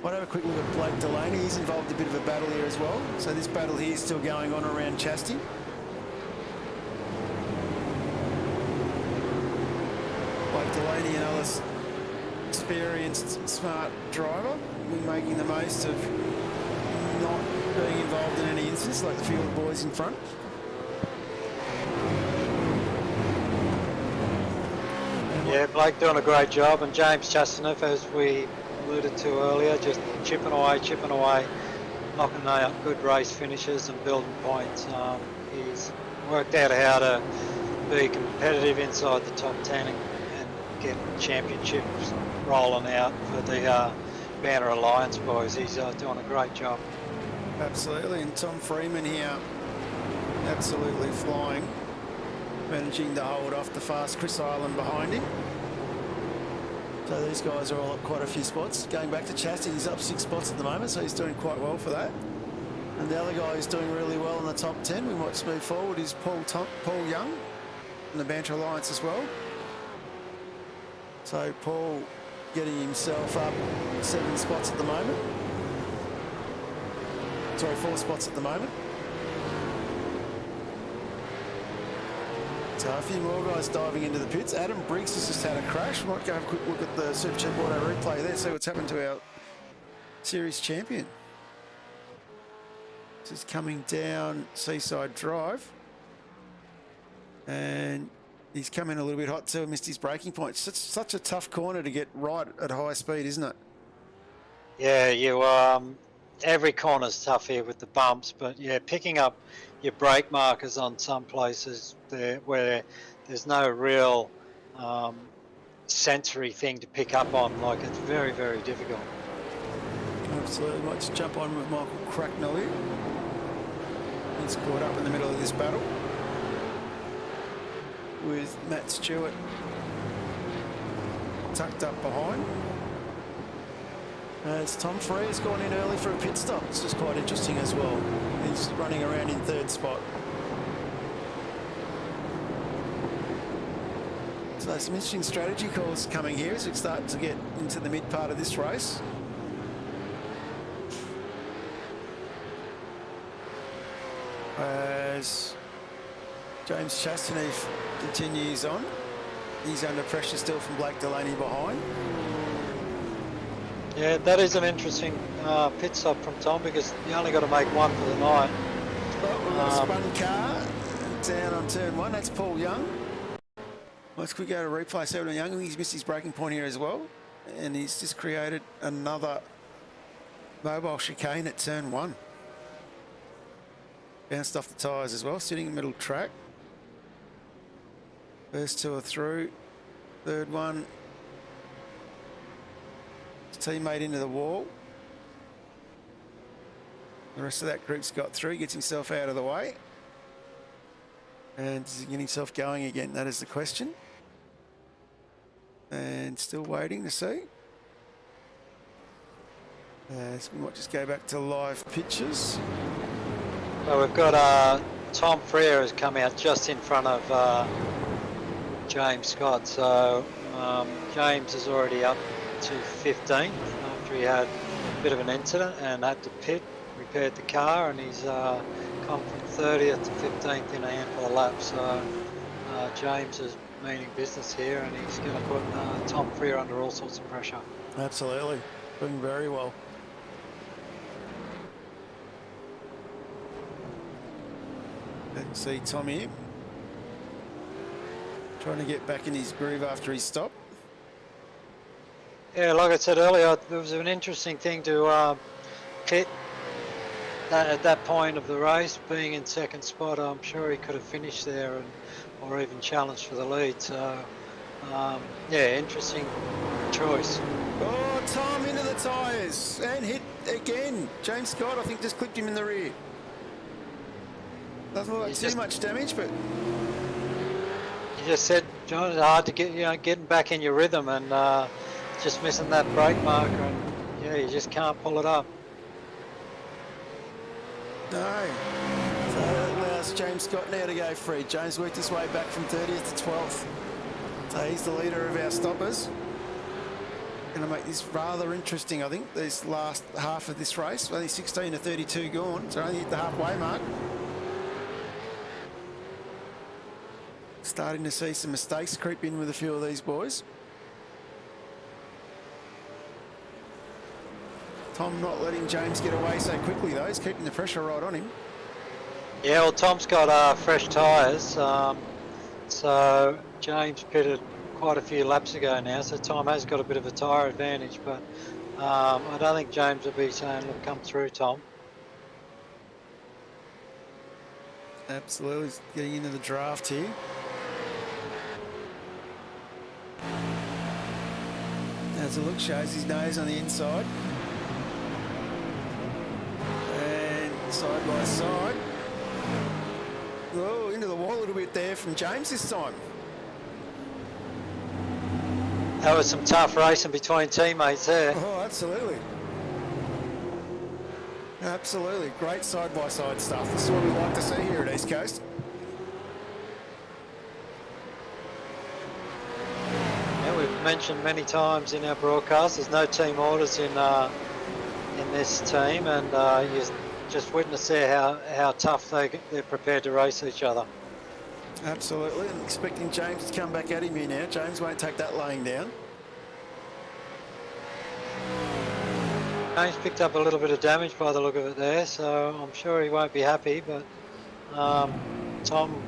I'll have a quick look at Blake Delaney. He's involved in a bit of a battle here as well. So this battle here is still going on around Chastity. Blake Delaney, another experienced, smart driver, making the most of not being involved in any incidents like the field boys in front. Yeah, Blake doing a great job, and James Chastaneuf, as we alluded to earlier, just chipping away, knocking out good race finishes and building points. He's worked out how to be competitive inside the top 10 and get championships rolling out for the Banner Alliance boys. He's doing a great job. Absolutely, and Tom Freeman here, absolutely flying, managing to hold off the fast Chris Island behind him. So these guys are all up quite a few spots. Going back to Chastity, he's up 6 spots at the moment, so he's doing quite well for that. And the other guy who's doing really well in the top 10, we might move forward, is Paul Young in the Banter Alliance as well. So Paul getting himself up 7 spots at the moment. Sorry, 4 spots at the moment. So a few more guys diving into the pits. Adam Briggs has just had a crash. We might go have a quick look at the Supercheap Auto replay there, see what's happened to our series champion. This is coming down Seaside Drive. And he's come in a little bit hot too and missed his braking point. It's such a tough corner to get right at high speed, isn't it? Yeah, you every corner's tough here with the bumps, but yeah, picking up your brake markers on some places there where there's no real sensory thing to pick up on, like it's very, very difficult. Absolutely. Let's jump on with Michael Cracknell here. He's caught up in the middle of this battle with Matt Stewart tucked up behind. As Tom Free has gone in early for a pit stop. It's just quite interesting as well. He's running around in 3rd spot. So some interesting strategy calls coming here as we start to get into the mid part of this race. As James Chastaneuf continues on. He's under pressure still from Blake Delaney behind. Yeah, that is an interesting pit stop from Tom, because you only got to make one for the night. Well, we've lost one car down on turn 1. That's Paul Young. Let's quickly go to replay. Paul Young, he's missed his braking point here as well. And he's just created another mobile chicane at turn 1. Bounced off the tyres as well, sitting in middle track. First 2 are through. 3rd one. His teammate into the wall. The rest of that group's got through, gets himself out of the way. And does he get himself going again? That is the question. And still waiting to see. So we might just go back to live pictures. So we've got Tom Freer has come out just in front of James Scott. So James is already up to 15th after he had a bit of an incident and had to pit, repaired the car, and he's come from 30th to 15th in a handful of laps. So James is meaning business here, and he's going to put Tom Freer under all sorts of pressure. Absolutely, doing very well. You can see Tom here trying to get back in his groove after his stop. Yeah, like I said earlier, it was an interesting thing to pit at that point of the race, being in second spot. I'm sure he could have finished there or even challenged for the lead. So, yeah, interesting choice. Oh, Tom into the tyres and hit again. James Scott, I think, just clipped him in the rear. Doesn't look like too much damage, but you just said, John, it's hard to get, getting back in your rhythm and just missing that brake marker, and yeah, you just can't pull it up. no. So that allows James Scott now to go free. James worked his way back from 30th to 12th. So he's the leader of our stoppers. Going to make this rather interesting, I think, this last half of this race. Only 16 to 32 gone, so only hit the halfway mark. Starting to see some mistakes creep in with a few of these boys. Tom not letting James get away so quickly, though. He's keeping the pressure right on him. Yeah, well, Tom's got fresh tyres, so James pitted quite a few laps ago now, so Tom has got a bit of a tyre advantage, but I don't think James will be saying, look, come through, Tom. Absolutely, he's getting into the draft here. As a look, shows his nose on the inside. And side by side. Oh, into the wall a little bit there from James this time. That was some tough racing between teammates there. Oh, absolutely. Absolutely. Great side-by-side stuff. This is what we like to see here at East Coast. Yeah, we've mentioned many times in our broadcast, there's no team orders in this team, and you just witness there how tough they're prepared to race each other. Absolutely, and expecting James to come back at him here now. James won't take that laying down. James picked up a little bit of damage by the look of it there, so I'm sure he won't be happy, but Tom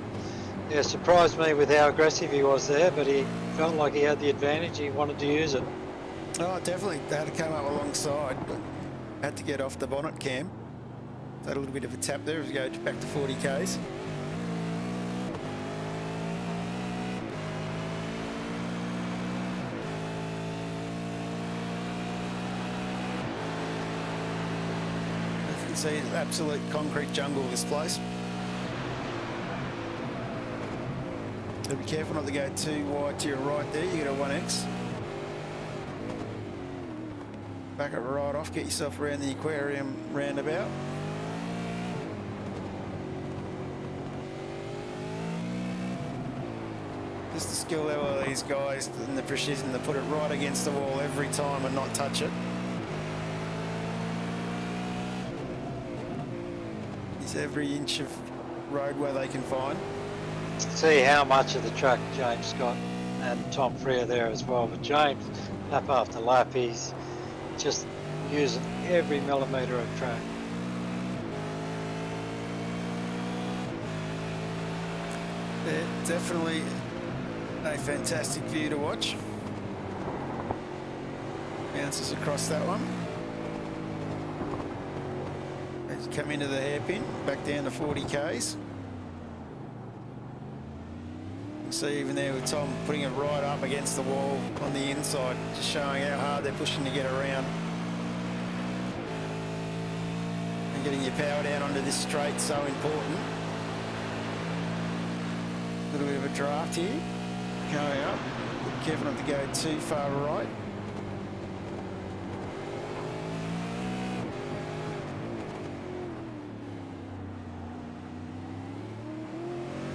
surprised me with how aggressive he was there, but he felt like he had the advantage. He wanted to use it. Oh, definitely. They had to come up alongside, but had to get off the bonnet cam. Had a little bit of a tap there as we go back to 40 Ks. As you can see, it's an absolute concrete jungle, this place. So be careful not to go too wide to your right there. You get a 1X. Back it right off, get yourself around the aquarium roundabout. Just the skill level of these guys and the precision to put it right against the wall every time and not touch it. It's every inch of roadway they can find. See how much of the track James Scott and Tom Freer there as well, but James, lap after lap, he's just using every millimetre of track. Yeah, definitely a fantastic view to watch. Bounces across that one. As you come into the hairpin, back down to 40 Ks. You can see even there with Tom putting it right up against the wall on the inside, just showing how hard they're pushing to get around. And getting your power down onto this straight, so important. A little bit of a draft here. Going up. Be careful not to go too far right.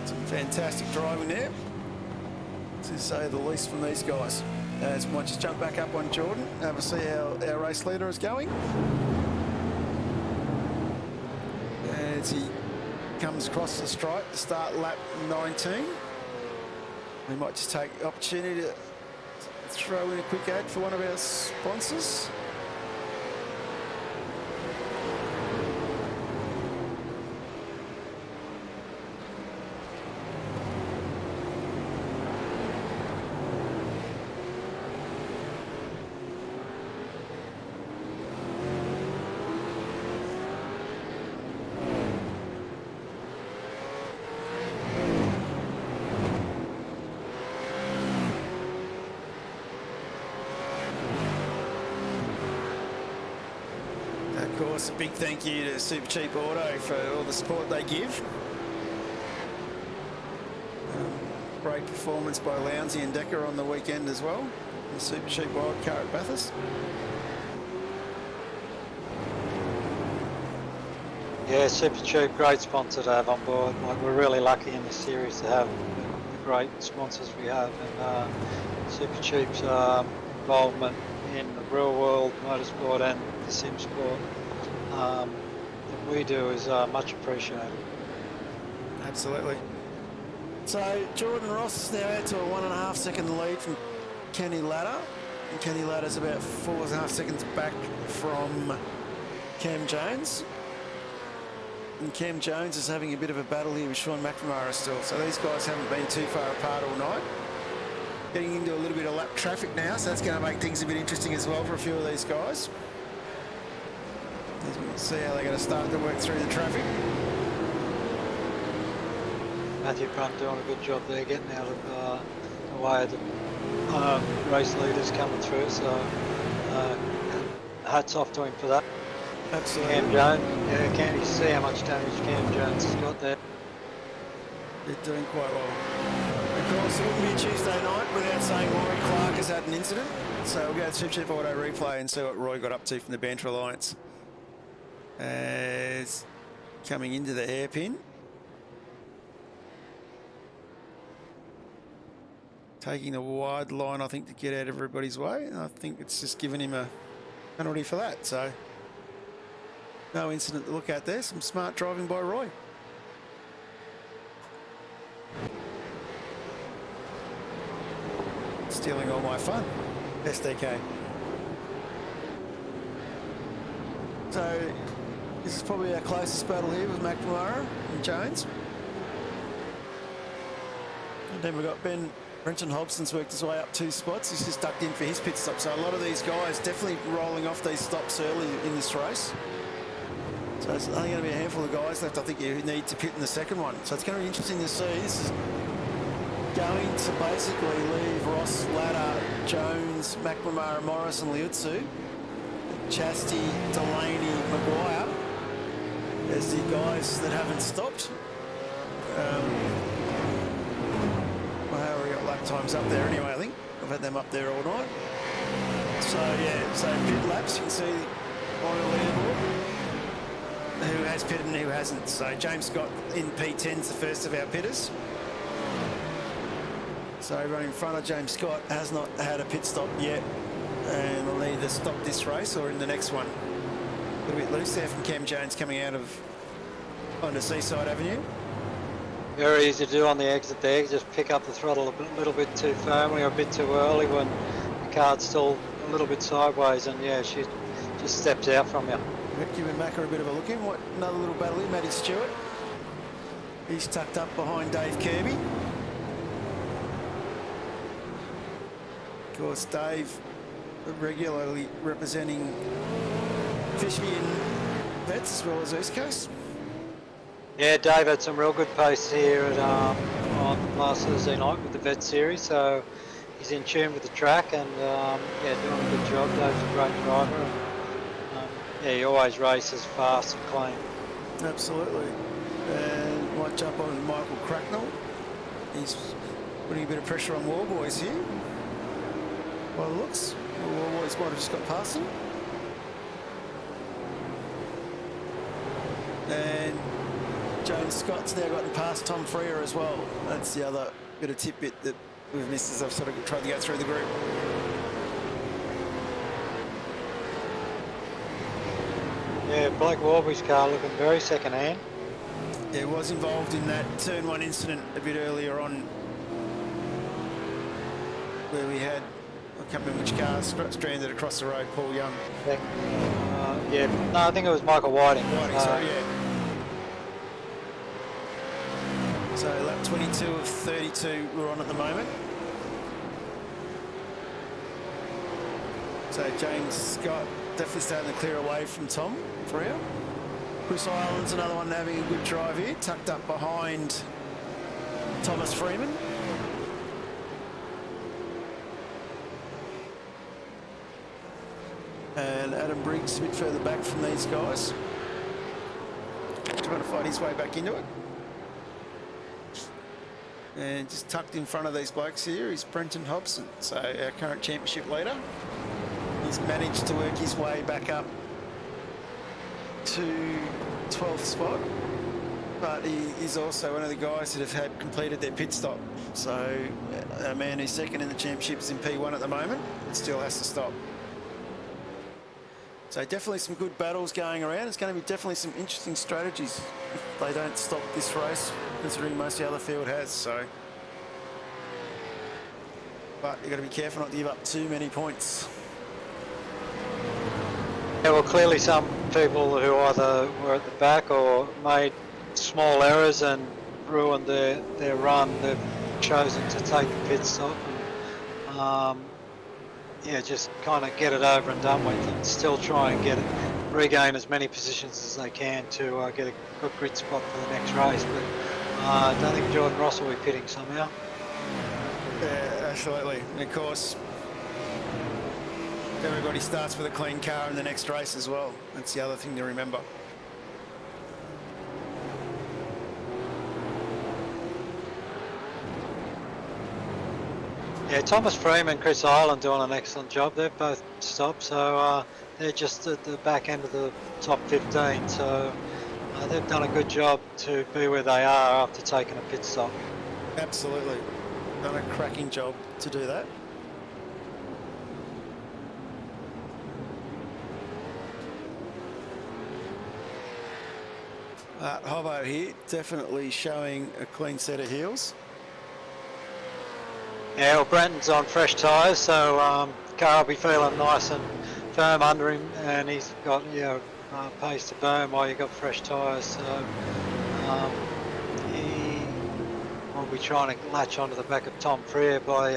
Some fantastic driving there, to say the least, from these guys. As we might just jump back up on Jordan, have a see how our race leader is going. As he comes across the stripe to start lap 19. We might just take the opportunity to throw in a quick ad for one of our sponsors. Of course, a big thank you to Supercheap Auto for all the support they give. Great performance by Lowndesy and Decker on the weekend as well. The Supercheap wild car at Bathurst. Yeah, Supercheap, great sponsor to have on board. Like, we're really lucky in this series to have the great sponsors we have, and Supercheap's involvement in the real world motorsport and the sim sport that we do is much appreciated. Absolutely. So Jordan Ross is now out to a 1.5 second lead from Kenny Ladder, and Kenny Ladder's about 4.5 seconds back from Cam Jones. And Cam Jones is having a bit of a battle here with Sean McNamara still, so these guys haven't been too far apart all night. Getting into a little bit of lap traffic now, so that's going to make things a bit interesting as well for a few of these guys. As we can see how they're going to start to work through the traffic. Matthew Brunt doing a good job there, getting out of the way of the race leaders coming through, so hats off to him for that. Absolutely. Cam Jones, yeah, can you see how much damage Cam Jones has got there? They're doing quite well. Of course, it wouldn't be a Tuesday night without saying Roy Clark has had an incident. So we'll go to Supercheap Auto replay and see what Roy got up to from the Banter Alliance. As coming into the hairpin. Taking the wide line, I think, to get out of everybody's way. And I think it's just given him a penalty for that. So no incident to look at there. Some smart driving by Roy. Stealing all my fun. SDK. So this is probably our closest battle here with McNamara and Jones. And then we've got Brenton Hobson's worked his way up 2 spots. He's just ducked in for his pit stop. So a lot of these guys definitely rolling off these stops early in this race. So it's only going to be a handful of guys left, I think, who need to pit in the second one. So it's going to be interesting to see. This is going to basically leave Ross, Ladder, Jones, McNamara, Morris and Liuzzi, Chastity, Delaney, Maguire as the guys that haven't stopped. Well, we got lap times up there anyway, I think. I've had them up there all night. So yeah, so pit laps, you can see on the leaderboard who has pitted and who hasn't. So James Scott in P10's the first of our pitters. So everyone in front of James Scott has not had a pit stop yet, and will either stop this race or in the next one. A little bit loose there from Cam Jones coming out of onto Seaside Avenue. Very easy to do on the exit there. Just pick up the throttle a little bit too firmly or a bit too early when the car's still a little bit sideways, and yeah, she just steps out from you. Giving Macca a bit of a look in. What, another little battle here, Matty Stewart. He's tucked up behind Dave Kirby. Of course, Dave regularly representing Fishby and Vets as well as East Coast. Yeah, Dave had some real good pace here at, on last Thursday night with the Vet Series, so he's in tune with the track and yeah, doing a good job. Dave's a great driver. And, yeah, he always races fast and clean. Absolutely. And might jump on Michael Cracknell. He's putting a bit of pressure on Warboys here. By the looks, Warboys might have just got past him. And James Scott's now gotten past Tom Freer as well. That's the other bit of tidbit that we've missed as I've sort of tried to go through the group. Yeah, Blake Warby's car looking very second-hand. Yeah, was involved in that turn 1 incident a bit earlier on where we had, I can't remember which car stranded across the road, Paul Young. Yeah, no, I think it was Michael Whiting. Sorry, yeah. So lap 22 of 32 we're on at the moment. So James Scott definitely starting to clear away from Tom Freer. Chris Ireland's another one having a good drive here, tucked up behind Thomas Freeman. And Adam Briggs a bit further back from these guys. Trying to fight his way back into it. And just tucked in front of these blokes here is Brenton Hobson, so our current championship leader. He's managed to work his way back up to 12th spot, but he is also one of the guys that have completed their pit stop. So a man who's second in the championship is in P1 at the moment, but still has to stop. So definitely some good battles going around. It's going to be definitely some interesting strategies if they don't stop this race, considering most of the other field has. So, but you've got to be careful not to give up too many points. Yeah, well, clearly some people who either were at the back or made small errors and ruined their run, they've chosen to take the pit stop and yeah, just kind of get it over and done with and still try and regain as many positions as they can to get a good grid spot for the next race. But I don't think Jordan Ross will be pitting somehow. Yeah, absolutely. And of course, everybody starts with a clean car in the next race as well. That's the other thing to remember. Yeah, Thomas Freeman and Chris Ireland doing an excellent job. They've both stopped, so they're just at the back end of the top 15. So they've done a good job to be where they are after taking a pit stop. Absolutely. Done a cracking job to do that. Hobbo here, definitely showing a clean set of heels. Yeah, well, Brenton's on fresh tyres, so car will be feeling nice and firm under him, and he's got pace to burn while you've got fresh tyres. So he will be trying to latch onto the back of Tom Freer by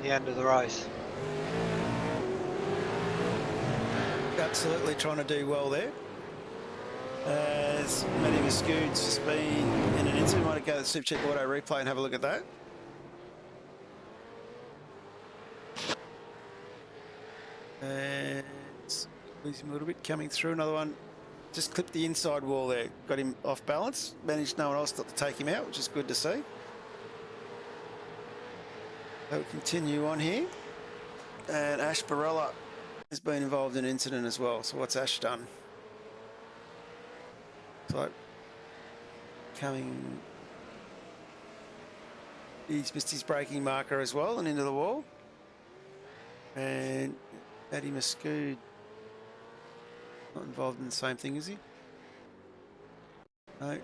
the end of the race. Absolutely trying to do well there. As Matty Mascoud's just been in an incident, might go to the Supercheap Auto replay and have a look at that. And lose him a little bit, coming through. Another one, just clipped the inside wall there, got him off balance, managed no one else not to take him out, which is good to see. We'll continue on here. And Ash Barella has been involved in an incident as well. So what's Ash done? So coming, he's missed his braking marker as well and into the wall. And Matty Mascoud not involved in the same thing, is he? No.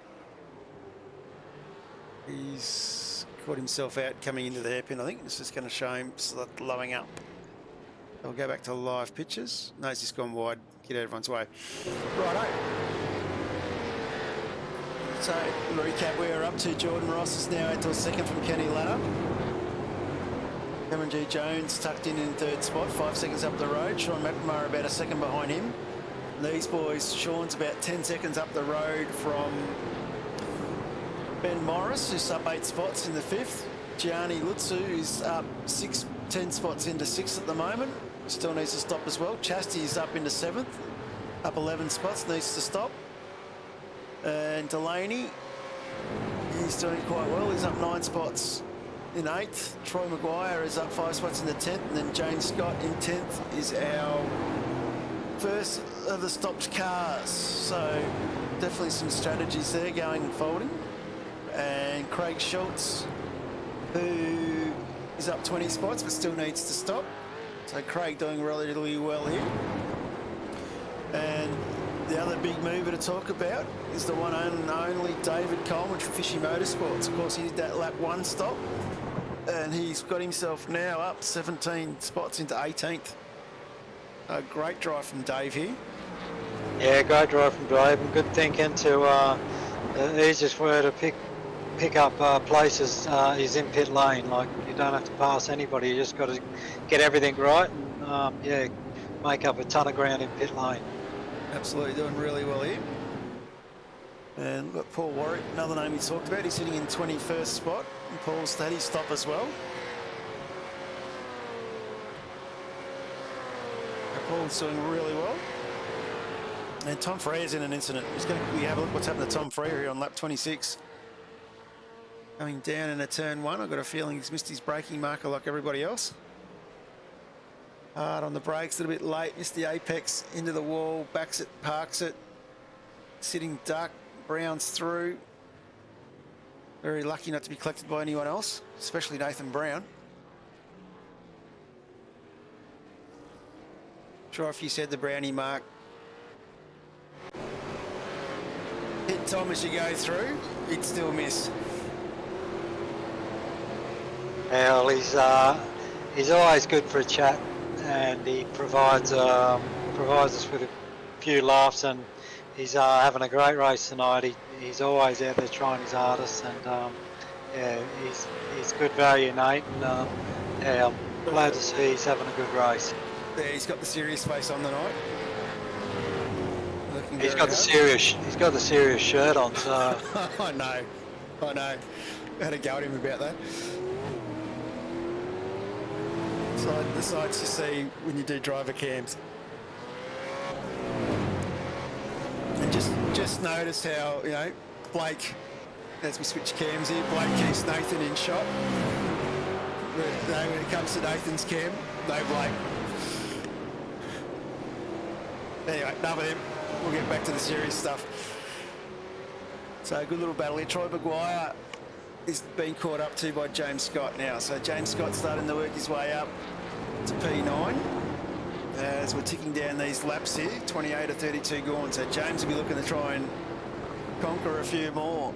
He's caught himself out coming into the hairpin, I think. It's just going to show him slowing up. We'll go back to live pictures. No, it's just gone wide. Get out of everyone's way. Righto. So, recap where we're up to. Jordan Ross is now out to a second from Kenny Ladder. Cameron G. Jones tucked in third spot, 5 seconds up the road. Sean McNamara about a second behind him. And these boys, Sean's about 10 seconds up the road from Ben Morris, who's up 8 spots in the 5th. Gianni Lutzu, who's up 10 spots into 6th at the moment. Still needs to stop as well. Chastity's up into 7th. up 11 spots, needs to stop. And Delaney, he's doing quite well. He's up 9 spots in 8th. Troy Maguire is up 5 spots in the 10th. And then James Scott in 10th is our first of the stopped cars. So definitely some strategies there going and folding. And Craig Schultz, who is up 20 spots but still needs to stop. So Craig doing relatively well here. And the other big mover to talk about is the one and only David Coleman from Fishy Motorsports. Of course, he did that lap 1 stop, and he's got himself now up 17 spots into 18th. A great drive from Dave here. Yeah, great drive from Dave, and good thinking to the easiest way to pick up places is in pit lane. Like, you don't have to pass anybody, you just got to get everything right and yeah, make up a ton of ground in pit lane. Absolutely doing really well here. And we've got Paul Warwick, another name we talked about. He's sitting in 21st spot, and Paul's had his stop as well. And Paul's doing really well. And Tom Freya's in an incident. Just going to quickly have a look what's happened to Tom Freya here on lap 26. Coming down in a turn 1, I've got a feeling he's missed his braking marker like everybody else. Hard on the brakes, a little bit late, missed the apex, into the wall, backs it, parks it, sitting duck, Brown's through. Very lucky not to be collected by anyone else, especially Nathan Brown. Sure, if you said the Brownie mark. Hit Tom as you go through, he'd still miss. Well, he's always good for a chat, and he provides us with a few laughs, and he's having a great race tonight. He's always out there trying his hardest, and yeah, he's good value, Nate, and yeah, I'm glad to see he's having a good race. Yeah, he's got the serious face on tonight. He's got the serious shirt on, so. I know. I had a go at him about that. The sights you see when you do driver cams. And just notice how, you know, Blake, as we switch cams here, Blake keeps Nathan in shot. But when it comes to Nathan's cam, no Blake. Anyway, enough of him. We'll get back to the serious stuff. So a good little battle here. Troy Maguire is being caught up to by James Scott now. So James Scott's starting to work his way up to P9 as we're ticking down these laps here, 28 to 32 gone. So James will be looking to try and conquer a few more.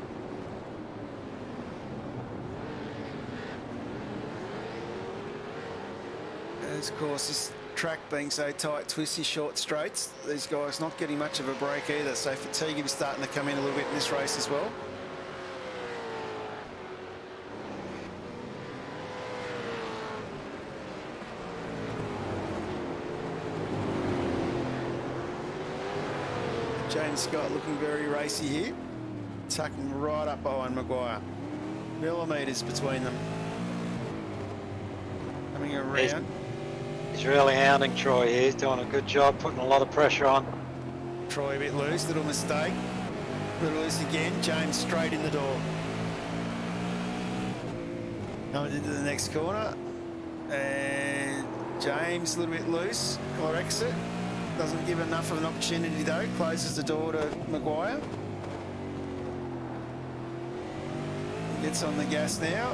As of course this track being so tight, twisty, short straights, these guys not getting much of a break either, so fatigue is starting to come in a little bit in this race as well. James Scott looking very racy here, tucking right up behind Maguire. Millimetres between them. Coming around. He's really hounding Troy here. He's doing a good job, putting a lot of pressure on. Troy a bit loose, little mistake. Little loose again, James straight in the door. Comes into the next corner. And James a little bit loose, corrects it. Doesn't give enough of an opportunity though, closes the door to Maguire. Gets on the gas now.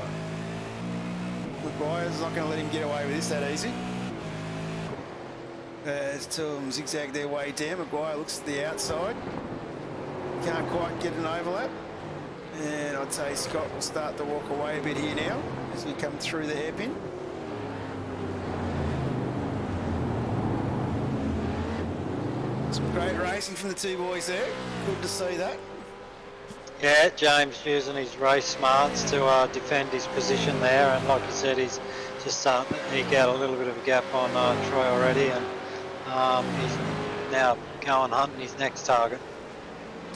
Maguire's not going to let him get away with this that easy. As two of them zigzag their way down, Maguire looks at the outside. Can't quite get an overlap. And I'd say Scott will start to walk away a bit here now as we come through the hairpin. Some great racing from the two boys there. Good to see that. Yeah, James using his race smarts to defend his position there, and like you said, he's just starting to eke out a little bit of a gap on Troy already, and he's now going hunting his next target.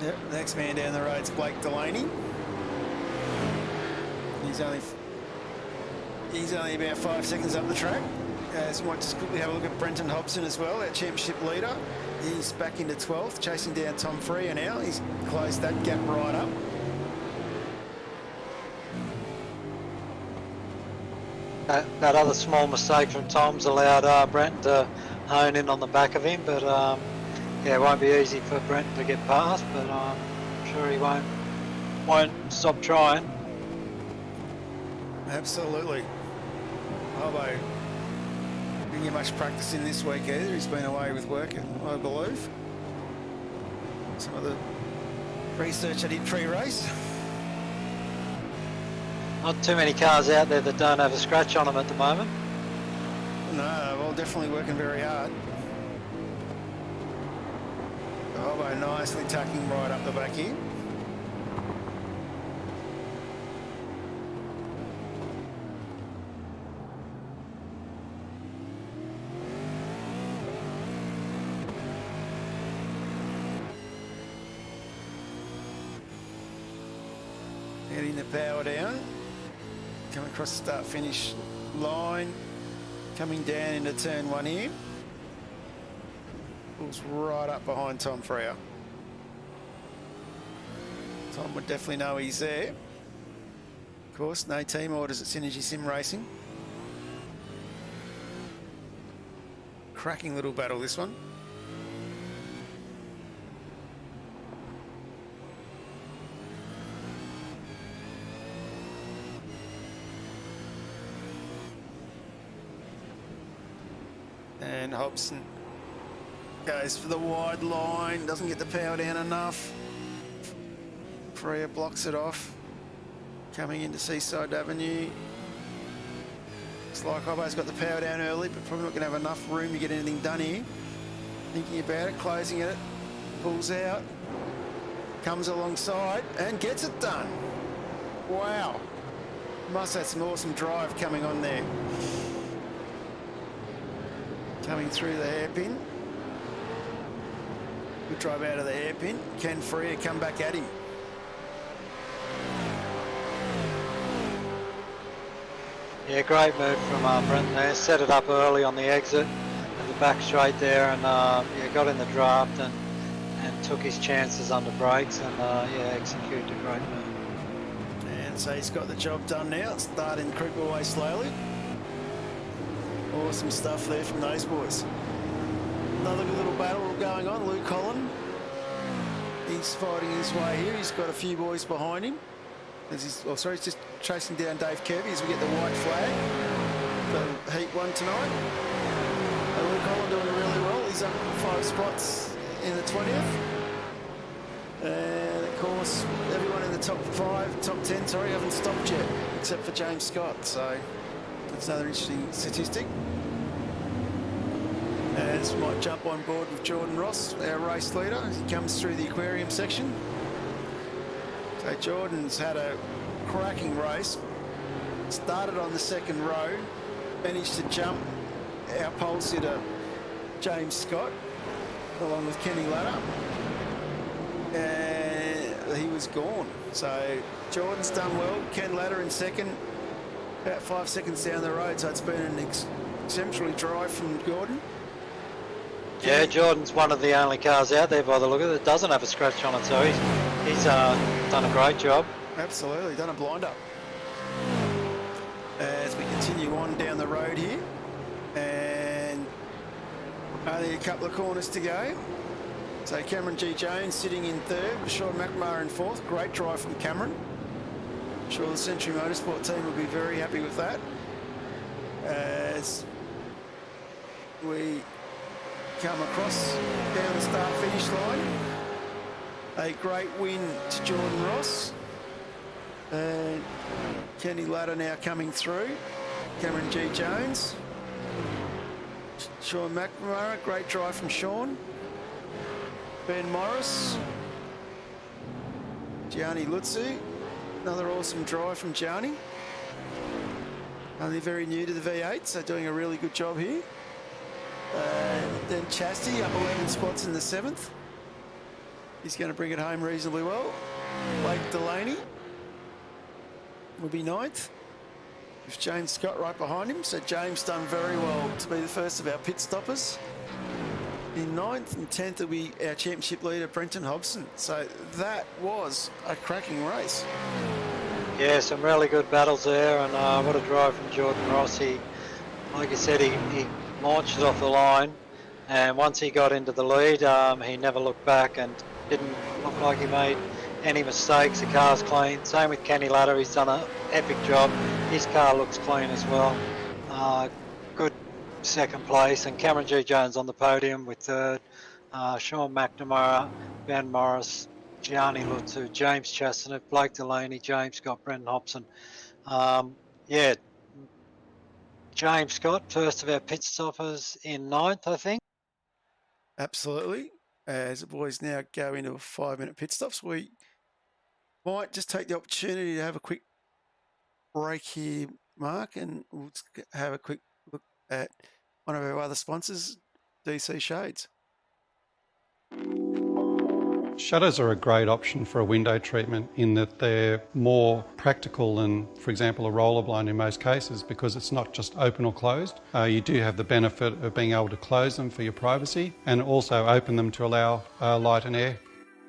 Yep, next man down the road's Blake Delaney. He's only about 5 seconds up the track. As we might just quickly have a look at Brenton Hobson as well, our championship leader. He's back into 12th, chasing down Tom Freer now. He's closed that gap right up. That other small mistake from Tom's allowed Brenton to hone in on the back of him, but yeah, it won't be easy for Brenton to get past, but I'm sure he won't stop trying. Absolutely. Hobo didn't get much practice in this week either. He's been away with work, I believe. Some of the research I did pre-race. Not too many cars out there that don't have a scratch on them at the moment. No, well, definitely working very hard. Hobo nicely tucking right up the back here. Getting the power down. Coming across the start-finish line. Coming down into turn 1 here. Pulls right up behind Tom Freer. Tom would definitely know he's there. Of course, no team orders at Synergy Sim Racing. Cracking little battle, this one. And Hobson goes for the wide line, doesn't get the power down enough. Freer blocks it off. Coming into Seaside Avenue. Looks like Hobbo's got the power down early, but probably not going to have enough room to get anything done here. Thinking about it, closing it, pulls out, comes alongside and gets it done. Wow. Must have some awesome drive coming on there. Coming through the hairpin. Good drive out of the hairpin. Can Freer come back at him? Yeah, great move from Brenton there. Set it up early on the exit at the back straight there, and yeah, got in the draft and took his chances under brakes, and yeah, executed a great move. And so he's got the job done now. Starting to creep away slowly. Awesome stuff there from those boys. Another good little battle going on. Luke Holland, he's fighting his way here. He's got a few boys behind him. As he's just chasing down Dave Kirby as we get the white flag for Heat 1 tonight. Luke Holland doing really well. He's up 5 spots in the 20th. And of course, everyone in the top 10, sorry, haven't stopped yet, except for James Scott. So that's another interesting statistic. As we might jump on board with Jordan Ross, our race leader, as he comes through the aquarium section. So Jordan's had a cracking race. Started on the second row, managed to jump our pole sitter James Scott, along with Kenny Ladder. And he was gone. So Jordan's done well. Ken Ladder in second, about 5 seconds down the road. So it's been an exceptionally drive from Gordon. Yeah, Jordan's one of the only cars out there by the look of it that doesn't have a scratch on it, so he's done a great job. Absolutely, done a blind up. As we continue on down the road here, and only a couple of corners to go. So Cameron G. Jones sitting in third, Sean McNamara in fourth. Great drive from Cameron. I'm sure the Century Motorsport team will be very happy with that. As we come across down the start-finish line. A great win to Jordan Ross. And Kenny Ladder now coming through. Cameron G. Jones. Sean McNamara, great drive from Sean. Ben Morris. Gianni Lutzu, another awesome drive from Gianni. Only very new to the V8, so doing a really good job here. Then Chasty up 11 spots in the 7th. He's going to bring it home reasonably well. Blake Delaney will be 9th. With James Scott right behind him. So James done very well to be the first of our pit stoppers. In 9th and 10th will be our championship leader, Brenton Hobson. So that was a cracking race. Yeah, some really good battles there, and what a drive from Jordan Rossi. Like you said, he launched it off the line, and once he got into the lead, he never looked back and didn't look like he made any mistakes. The car's clean. Same with Kenny Ladder, he's done an epic job. His car looks clean as well. Good second place, and Cameron G. Jones on the podium with third. Sean McNamara, Ben Morris, Gianni Lutzu, James Chestnut, Blake Delaney, James Scott, Brendan Hobson. Yeah, James Scott, first of our pit stoppers in 9th, I think. Absolutely. As the boys now go into a 5-minute pit stops, we might just take the opportunity to have a quick break here, Mark, and we'll have a quick look at one of our other sponsors, DC Shades. Shutters are a great option for a window treatment in that they're more practical than, for example, a roller blind in most cases, because it's not just open or closed. You do have the benefit of being able to close them for your privacy and also open them to allow light and air.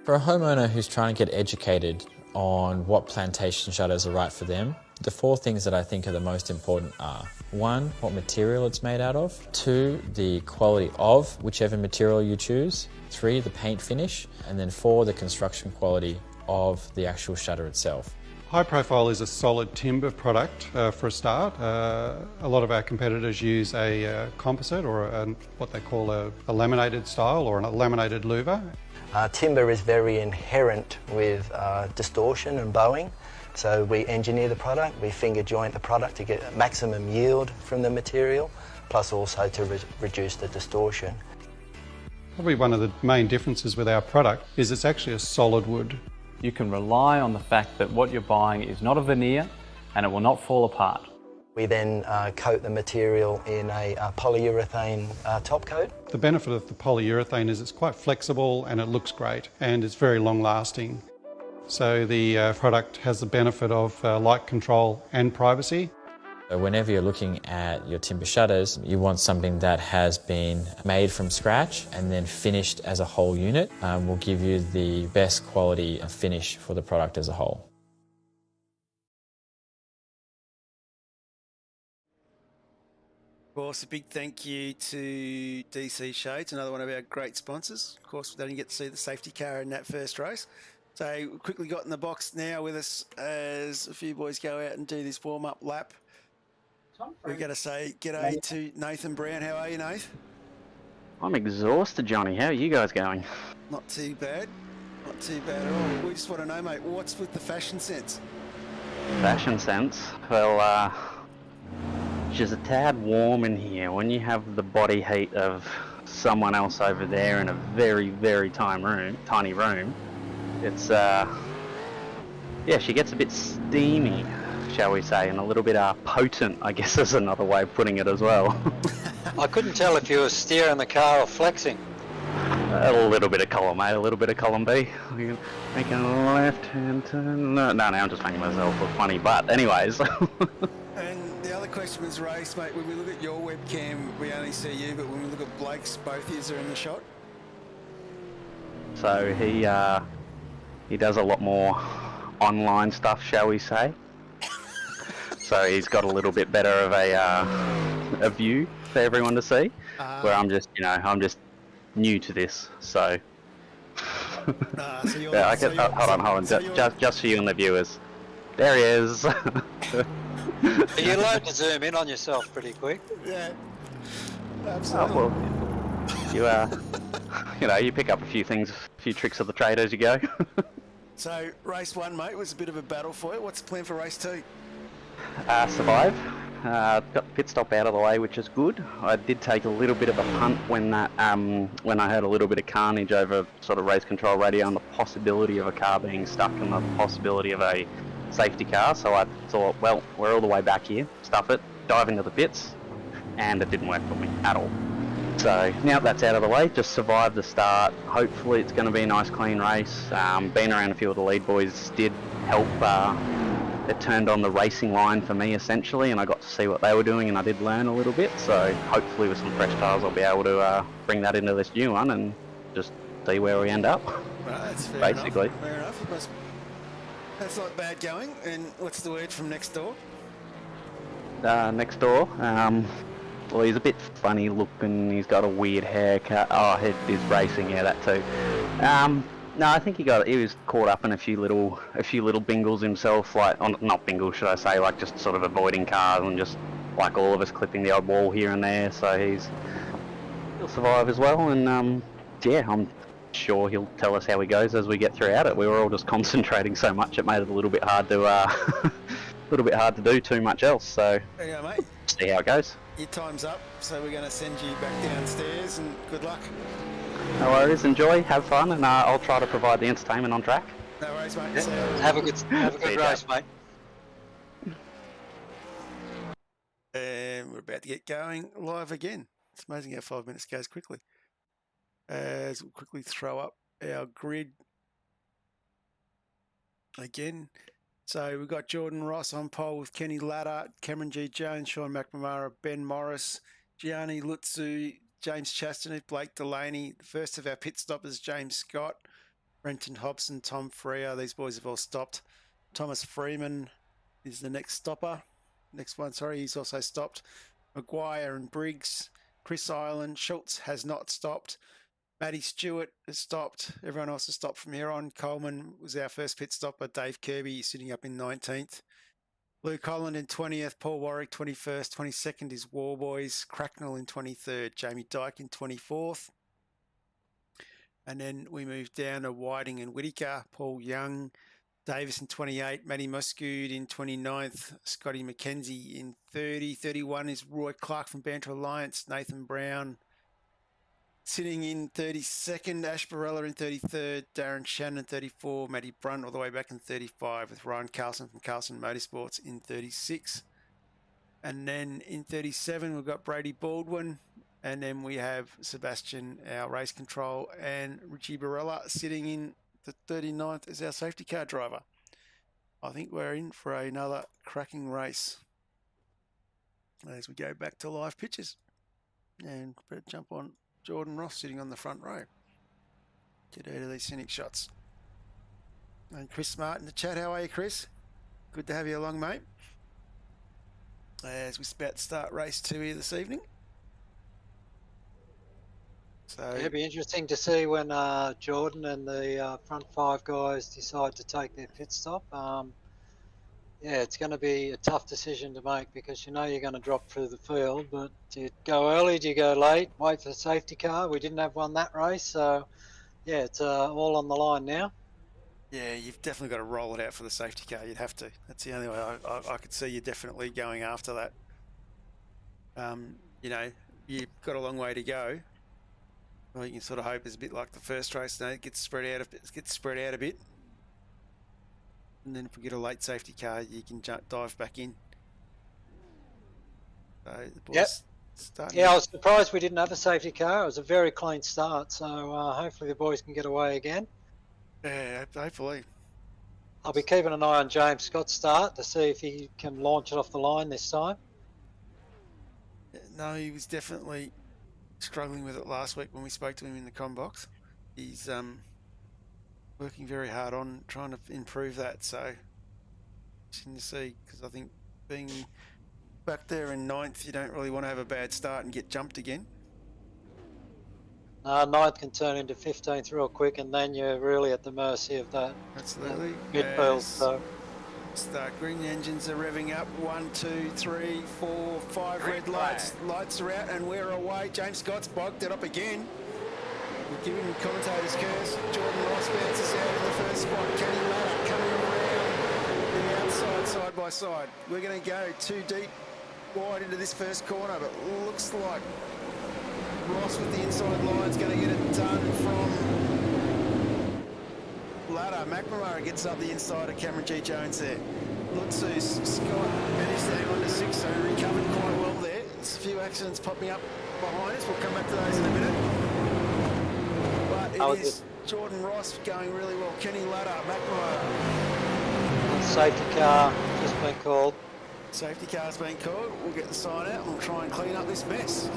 For a homeowner who's trying to get educated on what plantation shutters are right for them, the 4 things that I think are the most important are: 1, what material it's made out of; 2, the quality of whichever material you choose; 3, the paint finish; and then 4, the construction quality of the actual shutter itself. High Profile is a solid timber product for a start. A lot of our competitors use a composite or what they call a laminated style or a laminated louver. Timber is very inherent with distortion and bowing, so we engineer the product, we finger joint the product to get maximum yield from the material, plus also to reduce the distortion. Probably one of the main differences with our product is it's actually a solid wood. You can rely on the fact that what you're buying is not a veneer and it will not fall apart. We then coat the material in a polyurethane top coat. The benefit of the polyurethane is it's quite flexible and it looks great and it's very long lasting. So the product has the benefit of light control and privacy. Whenever you're looking at your timber shutters, you want something that has been made from scratch and then finished as a whole unit. Will give you the best quality finish for the product as a whole. Of course, a big thank you to DC Shades, another one of our great sponsors. Of course, they didn't get to see the safety car in that first race. So we quickly got in the box now with us as a few boys go out and do this warm-up lap. We're going to say g'day to Nathan Brown. How are you, Nath? I'm exhausted, Johnny. How are you guys going? Not too bad. Not too bad at all. We just want to know, mate, what's with the fashion sense? Fashion sense? Well, just a tad warm in here. When you have the body heat of someone else over there in a very, very tiny room, it's, yeah, she gets a bit steamy, shall we say, and a little bit potent, I guess is another way of putting it as well. I couldn't tell if you were steering the car or flexing. A little bit of column A, a little bit of column B. Making a left-hand turn. No, I'm just making myself look funny, but anyways. And the other question was, Race, mate, when we look at your webcam, we only see you, but when we look at Blake's, both of you are in the shot. So he does a lot more online stuff, shall we say. So he's got a little bit better of a view for everyone to see, where I'm just, I'm just new to this, so. So yeah, hold on, just for you and the viewers. There he is. You learn to zoom in on yourself pretty quick. Yeah, absolutely. Oh, well, you pick up a few things, a few tricks of the trade as you go. So race 1, mate, was a bit of a battle for you. What's the plan for race 2? Survive. Got the pit stop out of the way, which is good. I did take a little bit of a punt when that when I heard a little bit of carnage over sort of race control radio and the possibility of a car being stuck and the possibility of a safety car. So I thought, well, we're all the way back here. Stuff it, dive into the pits, and it didn't work for me at all. So now that's out of the way, just survive the start. Hopefully it's going to be a nice clean race. Being around a few of the lead boys did help it turned on the racing line for me essentially, and I got to see what they were doing, and I did learn a little bit. So hopefully with some fresh tyres I'll be able to bring that into this new one and just see where we end up. Right, that's fair basically. enough. Fair enough. That's not bad going. And what's the word from next door? Next door, well, he's a bit funny looking. He's got a weird haircut. Oh, he is racing, yeah, that too. No, I think he was caught up in a few little bingles himself, like not bingles, should I say, like just sort of avoiding cars and just like all of us clipping the odd wall here and there. So he'll survive as well, and yeah, I'm sure he'll tell us how he goes as we get throughout it. We were all just concentrating so much, it made it a little bit hard to do too much else. So There you go, mate. see how it goes. Your time's up, so we're going to send you back downstairs, and good luck. No worries, enjoy, have fun, and I'll try to provide the entertainment on track. No worries, mate. Yeah. See you. Have a good See you, race, mate. And we're about to get going live again. It's amazing how 5 minutes goes quickly. As we'll quickly throw up our grid again. So we've got Jordan Ross on pole with Kenny Latta, Cameron G. Jones, Sean McNamara, Ben Morris, Gianni Lutzu, James Chastanet, Blake Delaney. The first of our pit stoppers, James Scott, Brenton Hobson, Tom Freo. These boys have all stopped. Thomas Freeman is the next stopper. Next one, sorry, he's also stopped. Maguire and Briggs, Chris Ireland, Schultz has not stopped. Matty Stewart has stopped. Everyone else has stopped from here on. Coleman was our first pit stopper. Dave Kirby sitting up in 19th. Luke Holland in 20th. Paul Warwick 21st. 22nd is Warboys. Cracknell in 23rd. Jamie Dyke in 24th. And then we move down to Whiting and Whittaker. Paul Young, Davis in 28. Matty Muscood in 29th. Scotty McKenzie in 30. 31 is Roy Clark from Banter Alliance. Nathan Brown sitting in 32nd, Ash Barella in 33rd, Darren Shannon 34, Matty Brunt all the way back in 35 with Ryan Carlson from Carlson Motorsports in 36. And then in 37, we've got Brady Baldwin. And then we have Sebastian, our race control, and Richie Barella sitting in the 39th as our safety car driver. I think we're in for another cracking race as we go back to live pictures. And better jump on Jordan Ross sitting on the front row. Get out of these scenic shots. And Chris Smart in the chat. How are you, Chris? Good to have you along, mate. As we about to start race 2 here this evening. So It'll be interesting to see when Jordan and the front 5 guys decide to take their pit stop. Yeah, it's going to be a tough decision to make because you know you're going to drop through the field, but do you go early, do you go late, wait for the safety car? We didn't have one that race, so yeah, it's all on the line now. yeah, you've definitely got to roll it out for the safety car. You'd have to. That's the only way I could see you definitely going after that. You know, you've got a long way to go. Well, you can sort of hope it's a bit like the first race. No, it gets spread out a bit. And then if we get a late safety car, you can dive back in. So the boys starting. Yeah, I was surprised we didn't have a safety car. It was a very clean start, so hopefully the boys can get away again. Yeah, hopefully. I'll be keeping an eye on James Scott's start to see if he can launch it off the line this time. No, he was definitely struggling with it last week when we spoke to him in the comm box. He's working very hard on trying to improve that. So interesting to see, because I think being back there in 9th, you don't really want to have a bad start and get jumped again. 9th can turn into 15th real quick, and then you're really at the mercy of that Absolutely. midfield. So Start. Green engines are revving up. 1, 2, 3, 4, 5 red lights. Lights are out and we're away. James Scott's bogged it up again. We're giving commentators curse. Jordan Ross bounces out in the first spot. Kenny Latta coming around the outside, side by side. We're going to go 2 deep wide into this first corner, but looks like Ross with the inside line's going to get it done from Latta. McNamara gets up the inside of Cameron G. Jones there. Lutzu, Scott managed to hang on to 6, so recovered quite well there. There's a few accidents popping up behind us. We'll come back to those in a minute. But it is Jordan Ross going really well. Kenny Latta, McNamara. safety car just been called. Safety car's been called. We'll get the sign out and we'll try and clean up this mess.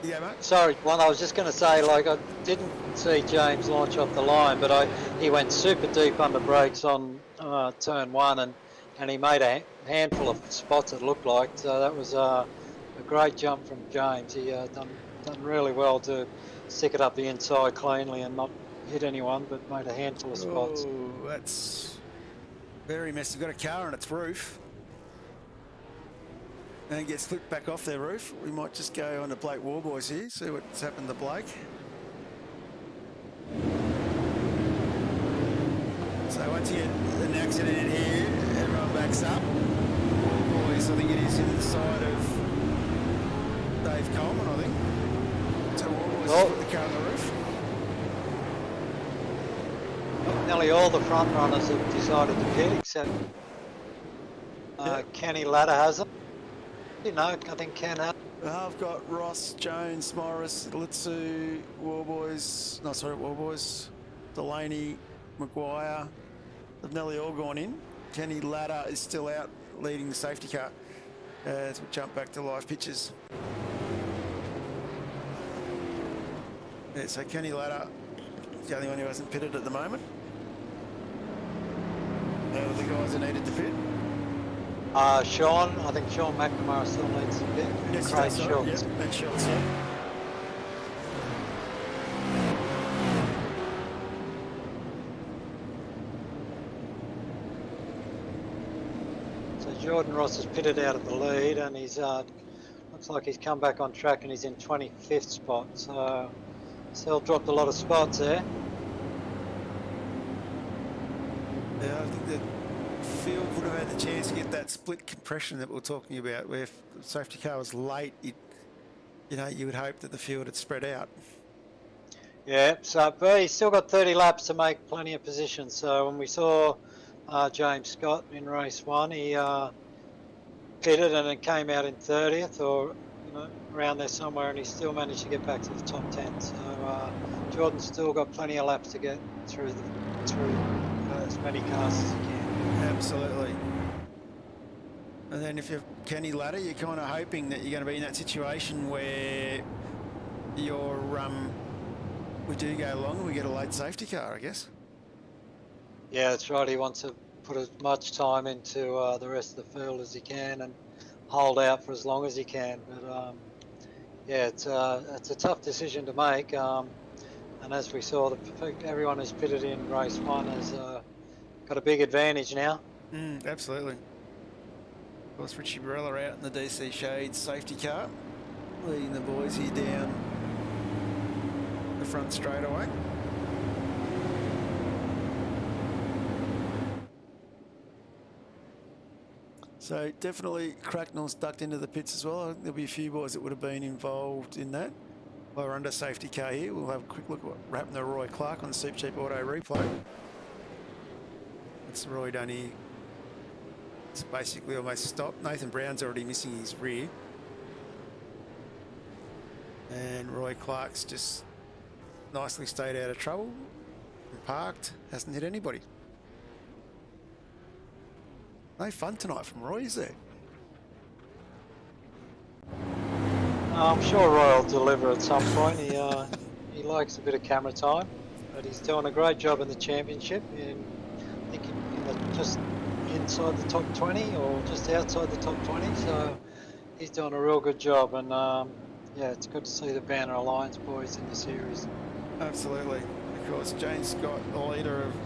Yeah, mate. Sorry, one. I was just going to say, like, I didn't see James launch off the line, but he went super deep under brakes on turn 1, and he made a handful of spots, it looked like. So that was a great jump from James. He done really well to stick it up the inside cleanly and not hit anyone, but made a handful of spots. Oh, that's very messy. Got a car on its roof. And it gets flipped back off their roof. We might just go on to Blake Warboys here, see what's happened to Blake. So once you get an accident in here, everyone backs up. Warboys, I think it is inside of Dave Coleman, I think. So Warboys put the car on the roof. Nearly all the front runners have decided to pit, except Kenny Ladder hasn't. You know, I think Ken has. I've got Ross, Jones, Morris, Litsu, Warboys, Delaney, Maguire. They've nearly all gone in. Kenny Ladder is still out leading the safety car as we jump back to live pictures. Yeah, so Kenny Ladder is the only one who hasn't pitted at the moment. Out of the guys who needed to pit. Sean, I think Sean McNamara still needs to pit. Yes, Craig that's right. Schultz. Yep, and Schultz, yeah. So Jordan Ross has pitted out of the lead, and he's looks like he's come back on track, and he's in 25th spot. So still dropped a lot of spots there. Yeah, I think the field would have had the chance to get that split compression that we're talking about, where if the safety car was late, you would hope that the field had spread out. Yeah, so but he's still got 30 laps to make plenty of positions. So when we saw James Scott in race 1, he pitted and it came out in 30th, or around there somewhere, and he still managed to get back to the top 10. So Jordan's still got plenty of laps to get through as many cars as he can. Absolutely. And then if you're Kenny Ladder, you're kind of hoping that you're going to be in that situation where we do go long and we get a late safety car, I guess. Yeah, that's right. He wants to put as much time into the rest of the field as he can and hold out for as long as he can. But yeah, it's a tough decision to make. And as we saw, everyone who's pitted in race 1 has got a big advantage now. Absolutely. Of course, Richie Barella out in the DC Shades safety car, leading the boys here down the front straightaway. So definitely Cracknell's ducked into the pits as well. I think there'll be a few boys that would have been involved in that. While we're under safety car here, we'll have a quick look at what happened to Roy Clark on the Supercheap Auto replay. That's Roy done here. It's basically almost stopped. Nathan Brown's already missing his rear. And Roy Clark's just nicely stayed out of trouble and parked, hasn't hit anybody. No fun tonight from Roy, is there? I'm sure Roy will deliver at some point. He likes a bit of camera time, but he's doing a great job in the championship. I think just inside the top 20 or just outside the top 20. So he's doing a real good job, and yeah, it's good to see the Banner Alliance boys in the series. Absolutely. Of course, James Scott, the leader of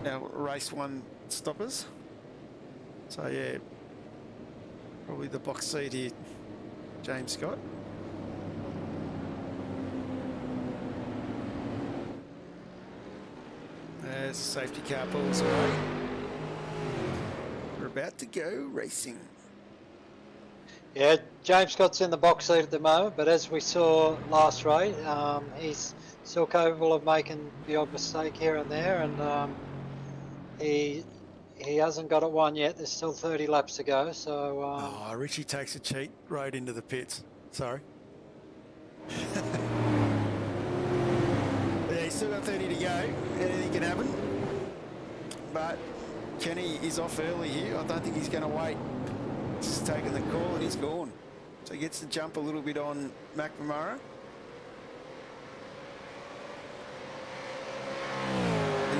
our race 1 stoppers. So yeah, probably the box seat here, James Scott. As the safety car pulls away, we're about to go racing. Yeah, James Scott's in the box seat at the moment, but as we saw last race, he's still capable of making the odd mistake here and there, and he hasn't got it won yet. There's still 30 laps to go, so... Richie takes a cheat right into the pits. Sorry. Yeah, still got 30 to go. Anything can happen. But Kenny is off early here. I don't think he's going to wait. Just taking the call and he's gone. So he gets to jump a little bit on McNamara.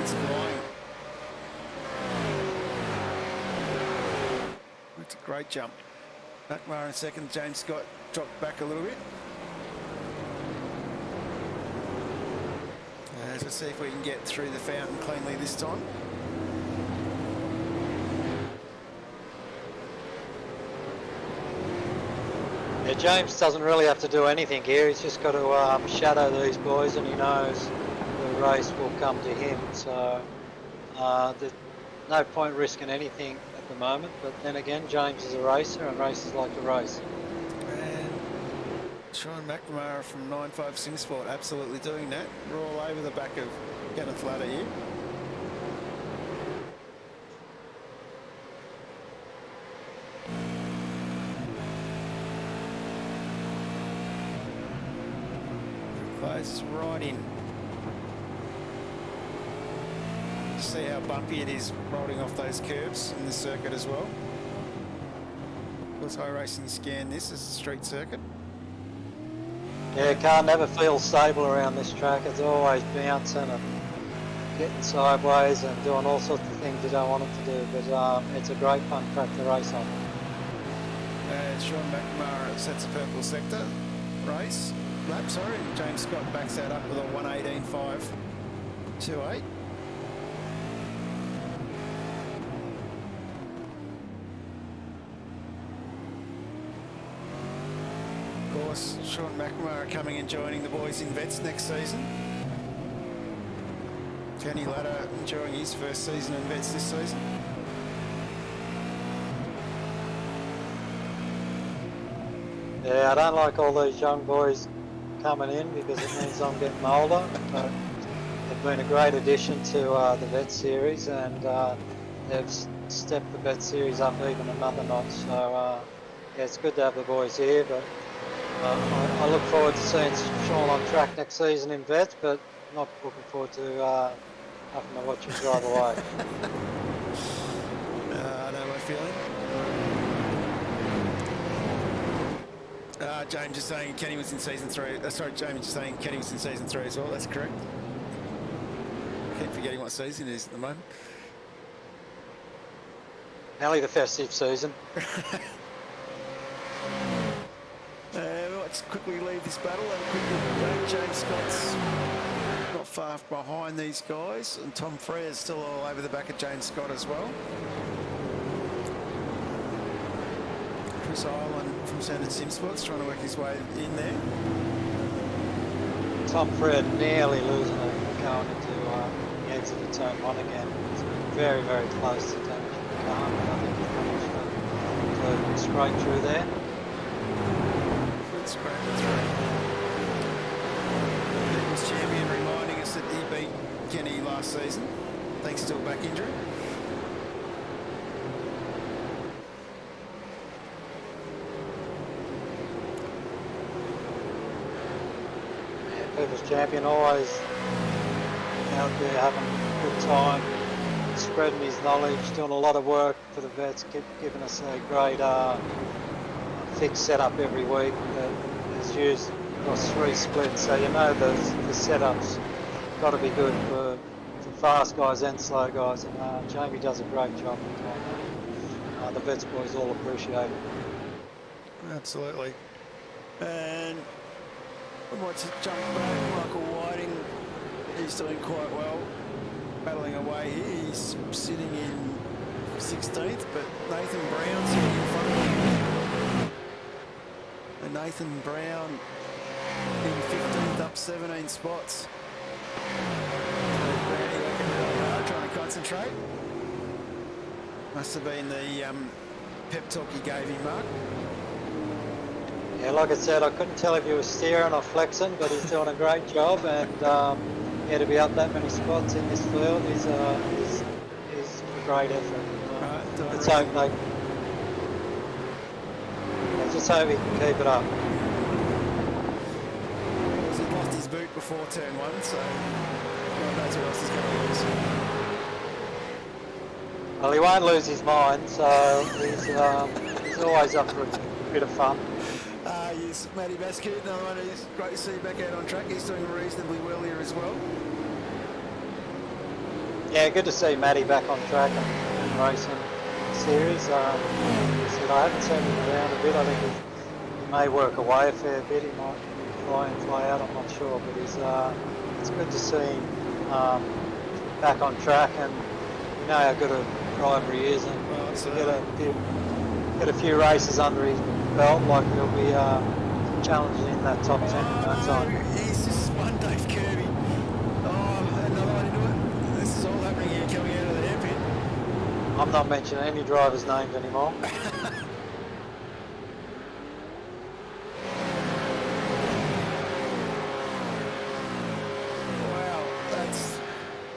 He's flying. That's a great jump. McNamara in second. James Scott dropped back a little bit. Let's see if we can get through the fountain cleanly this time. Yeah, James doesn't really have to do anything here. He's just got to shadow these boys, and he knows the race will come to him. So there's no point risking anything at the moment. But then again, James is a racer, and racers like to race. And Sean McNamara from 9.5 Singsport absolutely doing that. We're all over the back of Kenneth Ladder here. Close right in. See how bumpy it is rolling off those curbs in the circuit as well. Of course, High Racing scan this as a street circuit. Yeah, car never feels stable around this track. It's always bouncing and getting sideways and doing all sorts of things you don't want it to do. But it's a great fun track to race on. Sean McNamara sets a purple sector race lap. Sorry, James Scott backs that up with a 1:18.528. Of course, Sean McNamara coming and joining the boys in vets next season. Kenny Ladder enjoying his first season in vets this season. Yeah, I don't like all these young boys coming in because it means I'm getting older. But they've been a great addition to the vet series, and they've stepped the vet series up even another notch. So yeah, it's good to have the boys here, but I look forward to seeing Sean on track next season in vets, but not looking forward to having to watch him drive away. I know my feeling. James is saying Kenny was in season 3. Sorry, James is saying Kenny was in season 3 as well. That's correct. I keep forgetting what season it is at the moment. Nearly the festive season. Let's quickly leave this battle and quickly go. James Scott's not far behind these guys, and Tom Frere's still all over the back of James Scott as well. Chris Island from Standard Sim Sports trying to work his way in there. Tom Frere nearly losing it going into the exit of turn 1 again. It's very, very close to damaging the car, but I think he managed to scrape through there. Good scrape through. People's champion reminding us that he beat Kenny last season, thanks to a back injury. People's champion always out there having a good time, spreading his knowledge, doing a lot of work for the vets, giving us a great fixed setup every week that is used across 3 splits, so you know the setup's got to be good for fast guys and slow guys, and Jamie does a great job of doing that. The vets boys all appreciate it. Absolutely. And we might just jump back. Michael Whiting, he's doing quite well, battling away here. He's sitting in 16th, but Nathan Brown's sitting in front of him. And Nathan Brown in 15th, up 17 spots. Brownie working really hard, trying to concentrate. Must have been the pep talk he gave him, Mark. Yeah, like I said, I couldn't tell if he was steering or flexing, but he's doing a great job, and yeah, to be up that many spots in this field is a great effort. Let's hope they. I just hope he can keep it up. He lost his boot before turn 1, so God knows who else is going to lose. Well, he won't lose his mind, so he's always up for a bit of fun. Yes, Matty Basket, another one. He's great to see you back out on track. He's doing reasonably well here as well. Yeah, good to see Matty back on track and racing series. I haven't seen him around a bit. I think he may work away a fair bit. He might fly in, fly out. I'm not sure, but it's good to see him back on track, and you know how good a driver he is, and get a few races under his belt, like he'll be challenging in that top 10 zone. He's just one Dave Kirby. Oh, another one into it. This is all happening here coming out of the hairpin. I'm not mentioning any drivers' names anymore. Wow, that's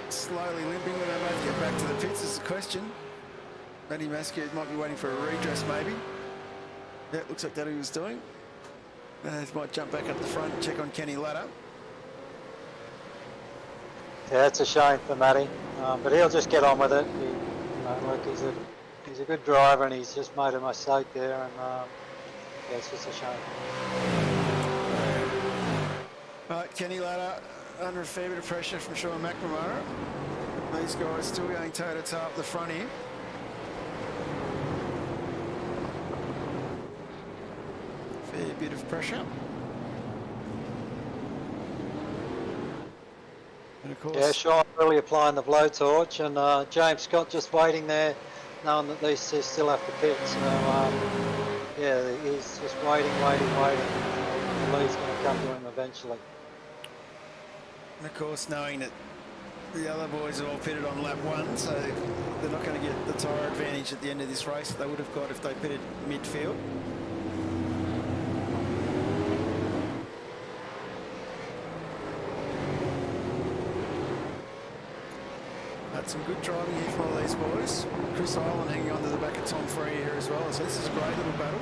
slowly limping. When they both get back to the pits is the question. Matty Masquez might be waiting for a redress, maybe. Yeah, looks like that's what he was doing. Might jump back up the front and check on Kenny Ladder. Yeah, it's a shame for Matty, but he'll just get on with it. Look, he's a good driver, and he's just made a mistake there, and yeah, it's just a shame. Right, Kenny Ladder under a fair bit of pressure from Sean McNamara. These guys still going toe-to-toe up the front here. Fair bit of pressure. And of course, Yeah, Sean really applying the blowtorch, and James Scott just waiting there, knowing that these two still have to pit. So yeah, he's just waiting. The lead's going to come to him eventually. and of course knowing that the other boys are all pitted on lap 1, so they're not going to get the tyre advantage at the end of this race that they would have got if they pitted midfield. Had some good driving here from all these boys. Chris Island hanging on to the back of Tom Free here as well, so this is a great little battle.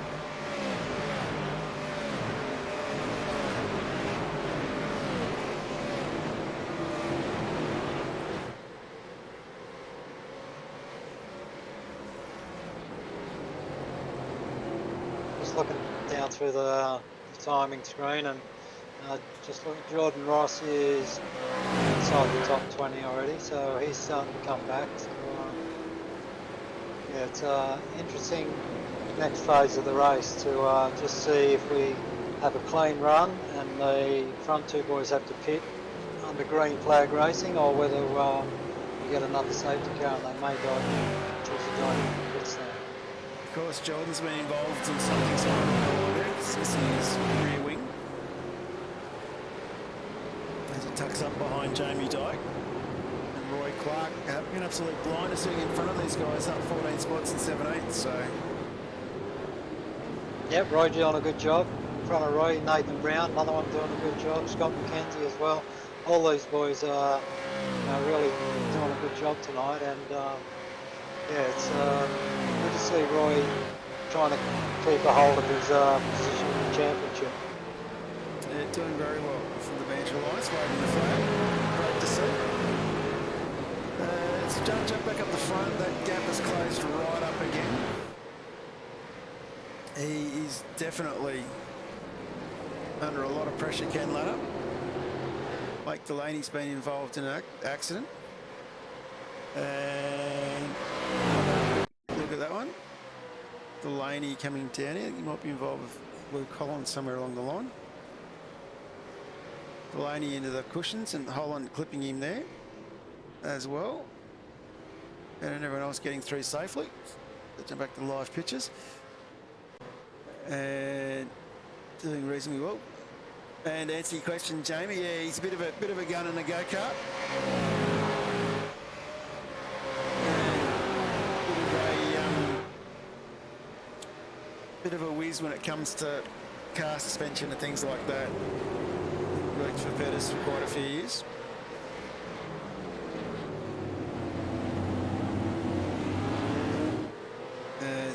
Just looking down through the timing screen, and just looking, Jordan Ross is inside the top 20 already, so he's starting to come back. So, yeah, it's interesting next phase of the race to just see if we have a clean run and the front two boys have to pit under green flag racing, or whether we get another safety car and they may choose to dive in the pits there. Of course, Jordan's been involved in something similar there. It's missing his rear wing as he tucks up behind Jamie Dyke. And Roy Clark having an absolute blinder sitting in front of these guys, up 14 spots and 7/8. So, yep, Roy doing a good job. In front of Roy, Nathan Brown, another one doing a good job. Scott McKenzie as well. All these boys are really doing a good job tonight, and yeah, it's good to see Roy trying to keep a hold of his position in the championship. yeah, doing very well from the Banter Alliance, waving the flag. Great to see. So jump back up the front. That gap is closed right up again. He is definitely under a lot of pressure, Ken Ladder. Blake Delaney's been involved in an accident. And look at that one. Delaney coming down here. He might be involved with Luke Holland somewhere along the line. Delaney into the cushions and Holland clipping him there as well. And everyone else getting through safely. Let's jump back to the live pictures. And doing reasonably well. And answer your question, Jamie. Yeah, he's a bit of a gun in the go-kart. Bit of a whiz when it comes to car suspension and things like that. Worked for Pettis for quite a few years.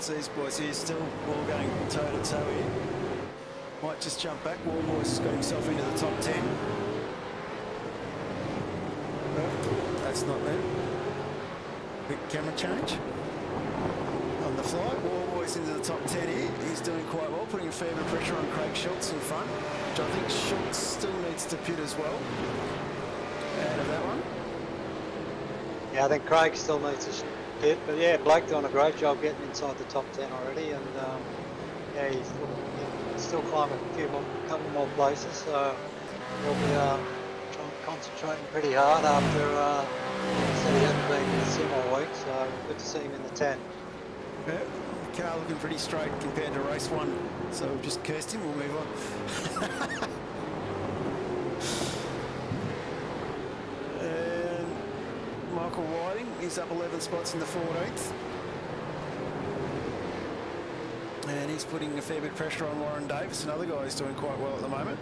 So these boys here still all going toe-to-toe here. Might just jump back. Warboys has got himself into the top 10. it's not there. Quick camera change. On the fly, Wallboy's into the top 10 here. He's doing quite well, putting a fair bit of pressure on Craig Schultz in front, which I think Schultz still needs to pit as well. Out of that one. Yeah, I think Craig still needs to pit, but yeah, Blake doing a great job getting inside the top 10 already, and yeah, he's still climbing a couple more places, so he'll be concentrating pretty hard after said he hadn't been in the sim all week, so good to see him in the 10. Yeah, the car looking pretty straight compared to race 1, so we've just cursed him, we'll move on. And Michael Whiting, he's up 11 spots in the 14th. And he's putting a fair bit of pressure on Warren Davis, another guy who's doing quite well at the moment.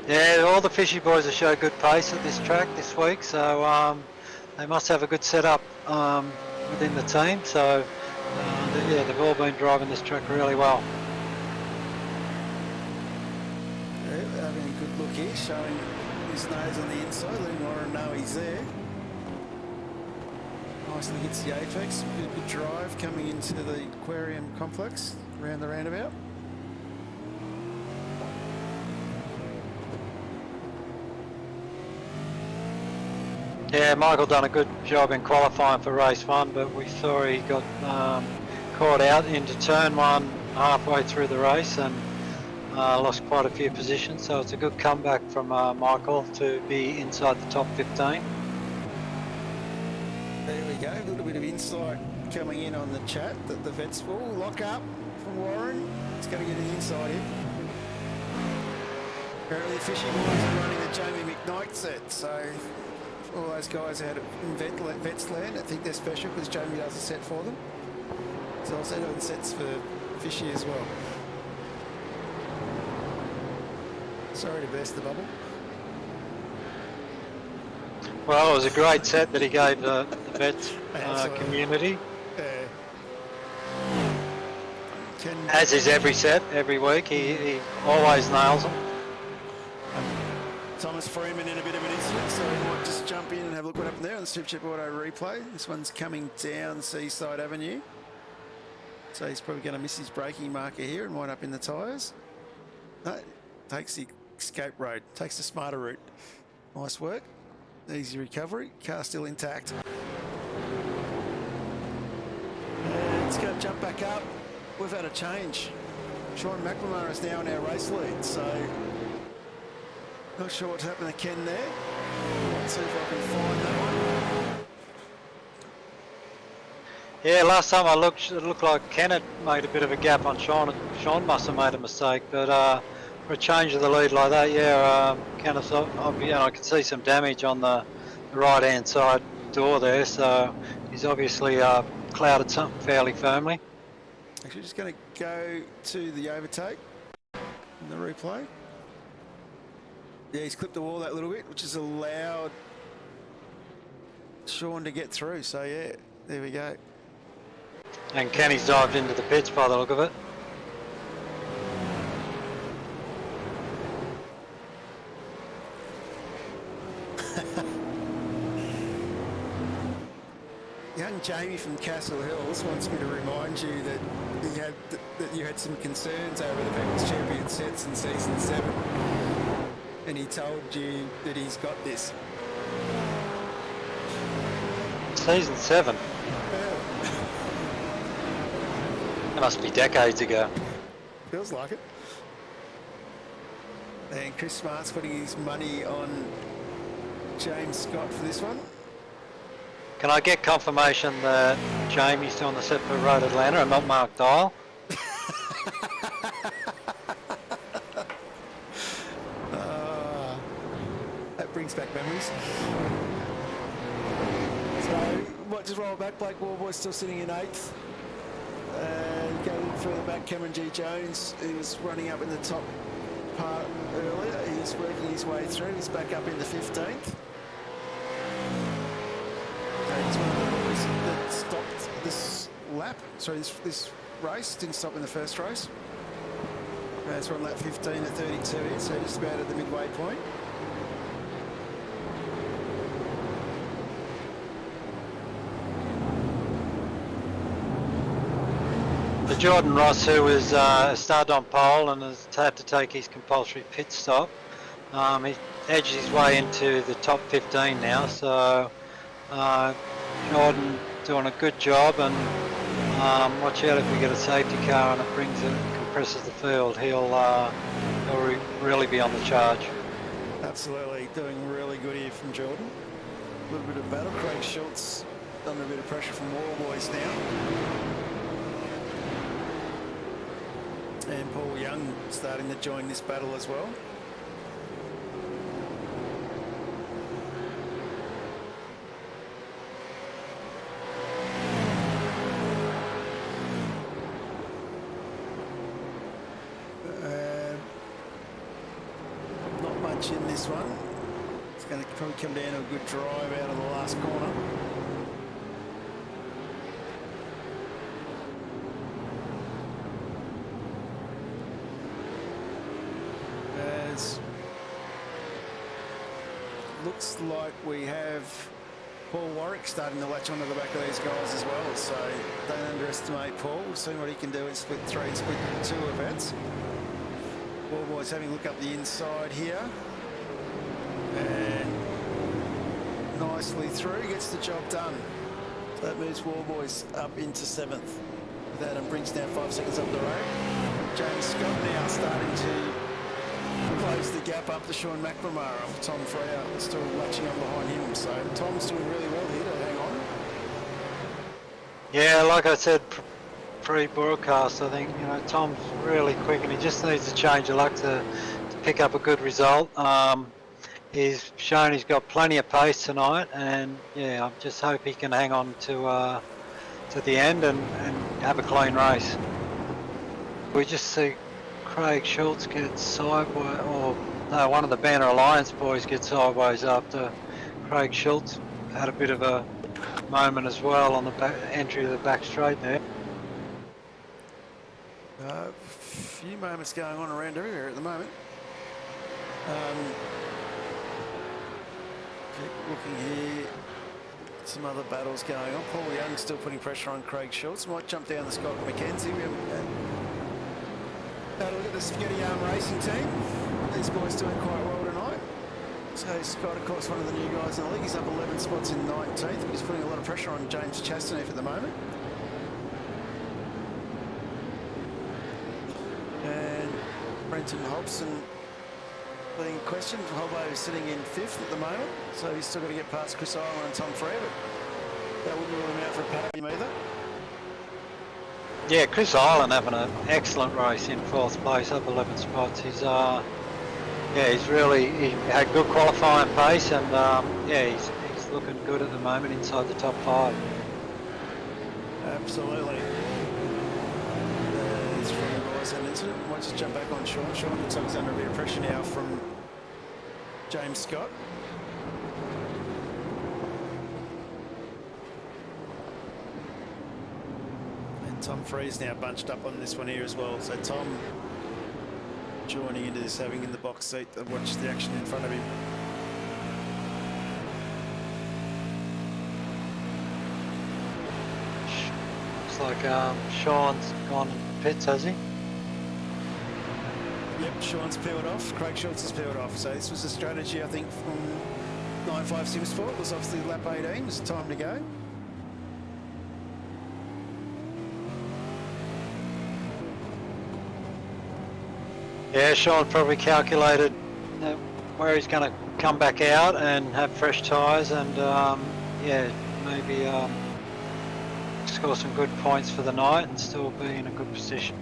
Yeah, all the Fishy boys have showed good pace at this track this week, so they must have a good setup within the team. So yeah, they've all been driving this track really well. Yeah, having a good look here, showing his nose on the inside, letting Warren know he's there. Nicely hits the apex, good drive coming into the aquarium complex around the roundabout. Yeah, Michael done a good job in qualifying for race 1, but we saw he got caught out into turn 1 halfway through the race and lost quite a few positions, so it's a good comeback from Michael to be inside the top 15. There we go, a little bit of insight coming in on the chat that the vets will lock up from Warren. He's going to get an inside here. Apparently the Fishy boys are running the Jamie McKnight set, so all those guys out in Vets land, I think they're special because Jamie does a set for them. So also doing sets for Fishy as well. Sorry to burst the bubble. Well, it was a great set that he gave the Vets community. As is every set, every week, he always nails them. Thomas Freeman in a bit of an incident, so we might just jump in and have a look what happened there on the Supercheap Auto replay. This one's coming down Seaside Avenue. So he's probably going to miss his braking marker here and wind up in the tyres. No, takes the escape road, takes the smarter route. Nice work. Easy recovery, car still intact. And it's going to jump back up. We've had a change. Sean McNamara is now in our race lead, so not sure what's happened to Ken there. Let's see if I can find that one. Yeah, last time I looked, it looked like Ken had made a bit of a gap on Sean. Sean must have made a mistake, but for a change of the lead like that, yeah, Ken, I can see some damage on the right-hand side door there, so he's obviously clouded something fairly firmly. Actually, just going to go to the overtake in the replay. Yeah, he's clipped the wall that little bit, which has allowed Sean to get through. So, yeah, there we go. And Kenny's dived into the pits by the look of it. Young Jamie from Castle Hills wants me to remind you that you had some concerns over the People's Champion sets in Season 7. And he told you that he's got this. Season 7? That must be decades ago. Feels like it. And Chris Smart's putting his money on James Scott for this one. Can I get confirmation that Jamie's doing the set for Road Atlanta and not Mark Dial? That brings back memories. So, what, just roll back. Blake Wallboy's still sitting in 8th. Going further back, Cameron G. Jones, who was running up in the top part earlier. He's working his way through. He's back up in the 15th. He's one of the boys that stopped this lap. Sorry, this race. Didn't stop in the first race. So we're on lap 15 at 32 here, so just about at the midway point. Jordan Ross, who was started on pole and has had to take his compulsory pit stop. He edged his way into the top 15 now, so Jordan doing a good job, and watch out if we get a safety car and it compresses the field. He'll really be on the charge. Absolutely, doing really good here from Jordan. A little bit of battle. Craig Schultz under a bit of pressure from Wall Boys now. And Paul Young starting to join this battle as well. Not much in this one. It's going to probably come down to a good drive out of the last corner. Looks like we have Paul Warwick starting to latch onto the back of these guys as well, so don't underestimate Paul. We'll see what he can do in split 3 and split 2 events. Wallboy's having a look up the inside here, and nicely through, gets the job done. So that moves Wallboys up into 7th. With Adam Brinks now 5 seconds up the road. James Scott now starting to close the gap up to Sean McNamara. Tom Fryer still latching on behind him, so Tom's doing really well here to hang on. Yeah, like I said pre-broadcast, I think Tom's really quick, and he just needs a change of luck to pick up a good result. He's shown he's got plenty of pace tonight, and yeah, I just hope he can hang on to the end and have a clean race. We just see Craig Schultz gets sideways, or no, one of the Banner Alliance boys gets sideways after Craig Schultz had a bit of a moment as well on the entry of the back straight there. A few moments going on around everywhere at the moment. Keep looking here. Some other battles going on. Paul Young still putting pressure on Craig Schultz. Might jump down the Scott McKenzie. We haven't had a look at the Spaghetti Arm Racing team. These boys doing quite well tonight. So Scott, of course, one of the new guys in the league. He's up 11 spots in 19th, but he's putting a lot of pressure on James Chastaneef at the moment. And Brenton Hobson being questioned. Hobbo is sitting in 5th at the moment, so he's still got to get past Chris Island and Tom Frere, but that wouldn't rule him out for a podium either. Yeah, Chris Island having an excellent race in 4th place, up 11 spots. He's he had good qualifying pace, and he's looking good at the moment inside the top 5. Absolutely. There's 3 guys had an incident. Might just jump back on Sean. Sean looks like he's under a bit of pressure now from James Scott. Tom Free's now bunched up on this one here as well. So Tom joining into this, having in the box seat to watch the action in front of him. Looks like Sean's gone pits, has he? Yep, Sean's peeled off. Craig Schultz has peeled off. So this was a strategy, I think, from 9.5 Simsport. It was obviously lap 18. It was time to go. Yeah, Sean probably calculated where he's going to come back out and have fresh tyres, and maybe score some good points for the night and still be in a good position.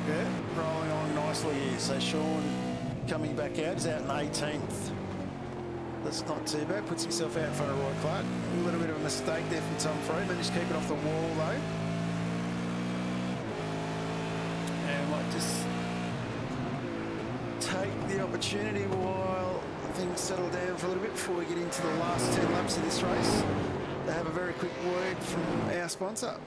Yeah, rolling on nicely here. So Sean coming back out, he's out in 18th. That's not too bad. Puts himself out in front of Roy Clark. A little bit of a mistake there from Tom Free. Managed to keep it off the wall though. And might just take the opportunity while things settle down for a little bit before we get into the last 10 laps of this race to have a very quick word from our sponsor.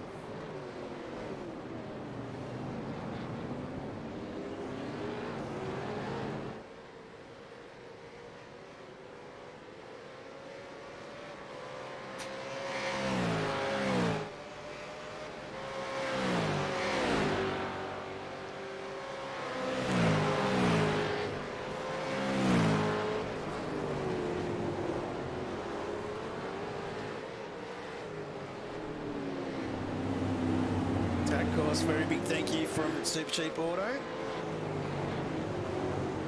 of course, very big thank you from Supercheap Auto.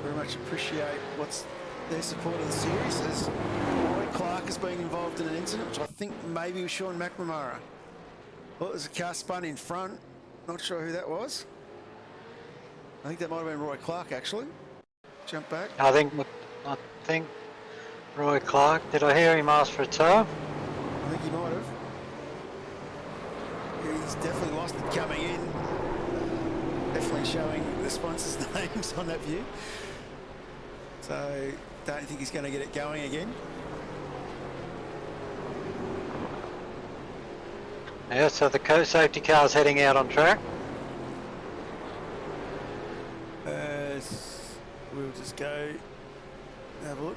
Very much appreciate what's their support of the series, as Roy Clark is being involved in an incident, which I think maybe was Sean McNamara. Well, there's a car spun in front. Not sure who that was. I think that might have been Roy Clark, actually. Jump back. I think Roy Clark. Did I hear him ask for a tow? I think he might have. He's definitely lost it coming in. Definitely showing the sponsors' names on that view. So, don't think he's going to get it going again. Yeah, so the safety car's heading out on track. We'll just go have a look.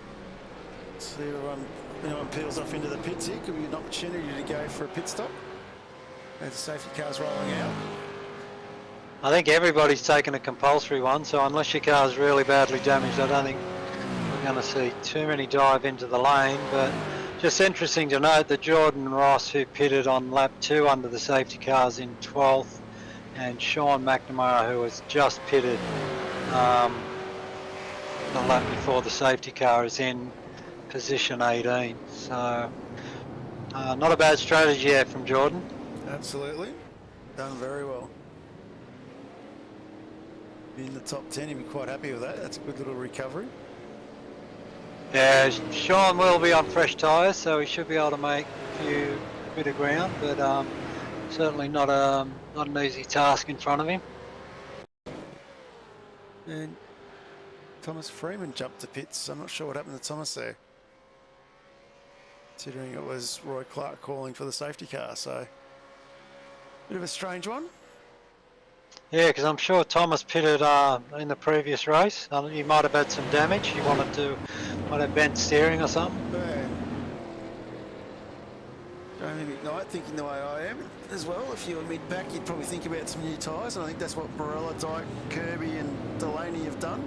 See if anyone peels off into the pits here. Could be an opportunity to go for a pit stop as the safety car's rolling out. I think everybody's taken a compulsory one, so unless your car's really badly damaged, I don't think we're going to see too many dive into the lane. But just interesting to note that Jordan Ross, who pitted on lap 2 under the safety cars in 12th, and Sean McNamara, who was just pitted the lap before the safety car, is in position 18. So not a bad strategy there from Jordan. Absolutely. Done very well. Be in the top 10, he'd be quite happy with that. That's a good little recovery. Yeah, Sean will be on fresh tyres, so he should be able to make a bit of ground, but certainly not an easy task in front of him. And Thomas Freeman jumped to pits. I'm not sure what happened to Thomas there, considering it was Roy Clark calling for the safety car. So, bit of a strange one. Yeah, because I'm sure Thomas pitted in the previous race. He might have had some damage. He might have bent steering or something. Yeah. Jamie McKnight thinking the way I am as well. If you were mid-pack, you'd probably think about some new tyres, and I think that's what Barella, Dyke, Kirby and Delaney have done.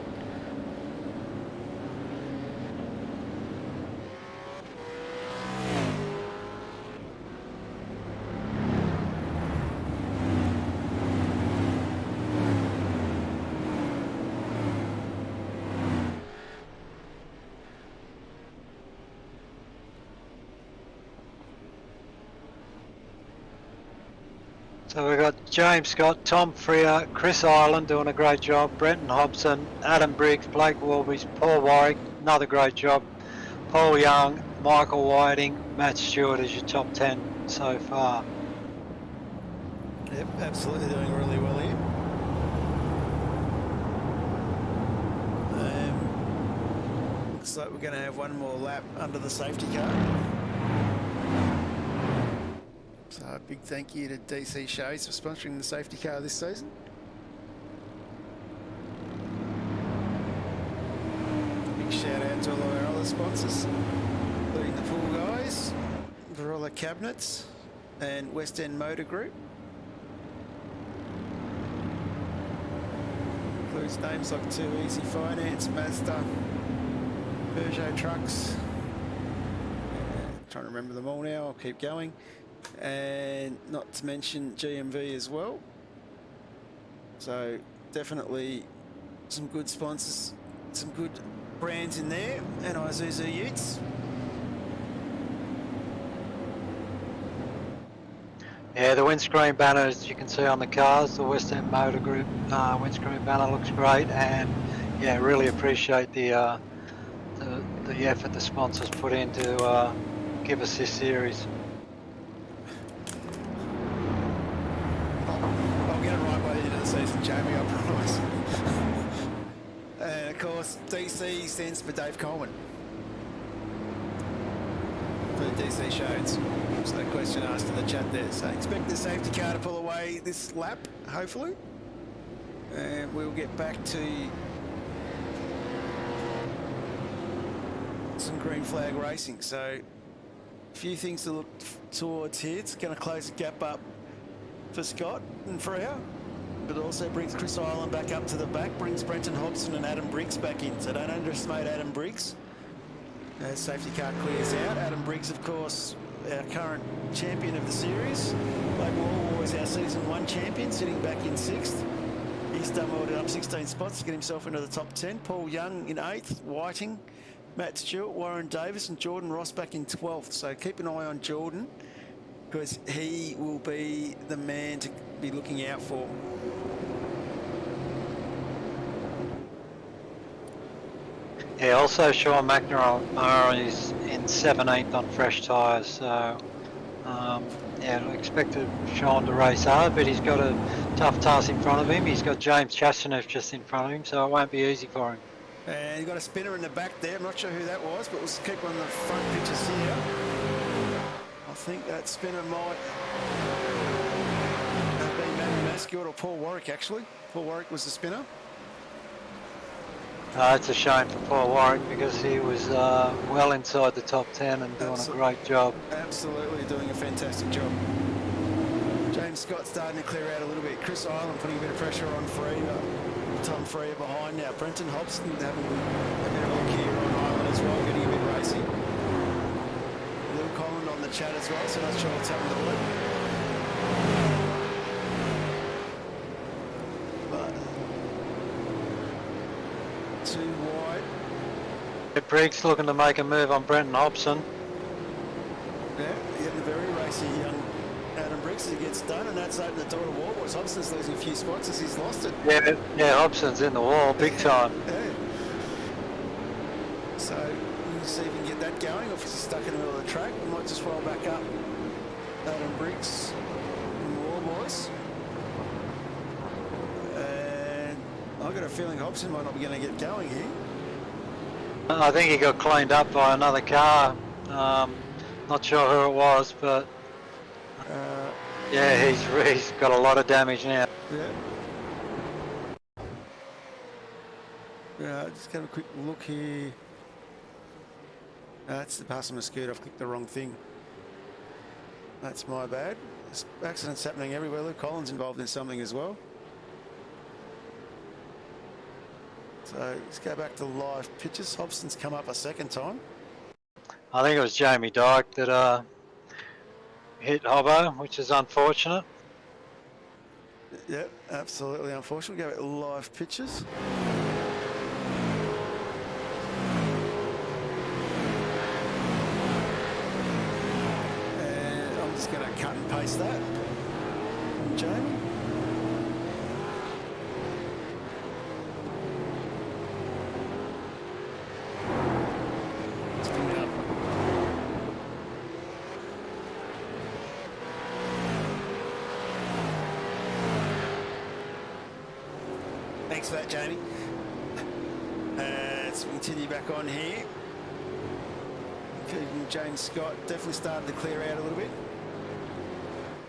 So we've got James Scott, Tom Freer, Chris Ireland doing a great job, Brenton Hobson, Adam Briggs, Blake Warbies, Paul Warwick, another great job, Paul Young, Michael Whiting, Matt Stewart as your top 10 so far. Yep, absolutely doing really well here. Looks like we're going to have one more lap under the safety car. So a big thank you to DC Shows for sponsoring the safety car this season. Big shout out to all of our other sponsors, including the Pool Guys, Varela Cabinets and West End Motor Group. Includes names like Too Easy Finance, Mazda, Peugeot Trucks. Trying to remember them all now, I'll keep going. And not to mention GMV as well. So definitely some good sponsors, some good brands in there, and Isuzu Utes. Yeah, the windscreen banner, as you can see on the cars, the West End Motor Group windscreen banner looks great, and yeah, really appreciate the effort the sponsors put in to give us this series. I'll get it right by the end of the season, Jamie, I promise. And of course, DC stands for Dave Coleman for the DC Shows. There's no question asked in the chat there. So expect the safety car to pull away this lap, hopefully. And we'll get back to some green flag racing. So a few things to look towards here. It's going to close the gap up for Scott and Freya, but also brings Chris Ireland back up to the back, brings Brenton Hobson and Adam Briggs back in. So don't underestimate Adam Briggs. As safety car clears out, Adam Briggs, of course, our current champion of the series. Blake Wall was our season 1 champion, sitting back in 6th. He's done well to up 16 spots to get himself into the top 10. Paul Young in 8th, Whiting, Matt Stewart, Warren Davis and Jordan Ross back in 12th. So keep an eye on Jordan because he will be the man to be looking out for. Yeah, also Sean McNamara is in 17th on fresh tyres, so yeah, I expected Sean to race hard, but he's got a tough task in front of him. He's got James Chastaneuf just in front of him, so it won't be easy for him. And you've got a spinner in the back there. I'm not sure who that was, but we'll keep on the front pictures here. I think that spinner might have been Matthew Mascot or Paul Warwick, actually. Paul Warwick was the spinner. It's a shame for Paul Warwick because he was well inside the top 10 and doing a great job. Absolutely doing a fantastic job. James Scott starting to clear out a little bit. Chris Island putting a bit of pressure on Freer. Tom Freer behind now. Brenton Hobson having a bit of a look here on Island as well, getting a bit racy. Luke Holland on the chat as well, so not sure what's happened to Luke. Too wide. Briggs looking to make a move on Brenton Hobson. Yeah, getting a very racy young Adam Briggs as he gets done, and that's opened the door to Warboys. Hobson's losing a few spots as he's lost it. Yeah, Hobson's in the wall, big time. Yeah. So, we'll see if we can get that going, or if he's stuck in the middle of the track. We might just roll back up Adam Briggs and Warboys. I've got a feeling Hobson might not be going to get going here. I think he got cleaned up by another car. Not sure who it was, but yeah, he's got a lot of damage now. Yeah. Yeah, just have a quick look here. That's the pass on the skirt. I've clicked the wrong thing. That's my bad. There's accidents happening everywhere. Luke Collins involved in something as well. So let's go back to live pictures. Hobson's come up a second time. I think it was Jamie Dyke that hit Hobbo, which is unfortunate. Yeah, absolutely unfortunate. We'll go back to live pictures. And I'm just going to cut and paste that from Jamie. Thanks for that, Jamie. Let's continue back on here. James Scott definitely started to clear out a little bit.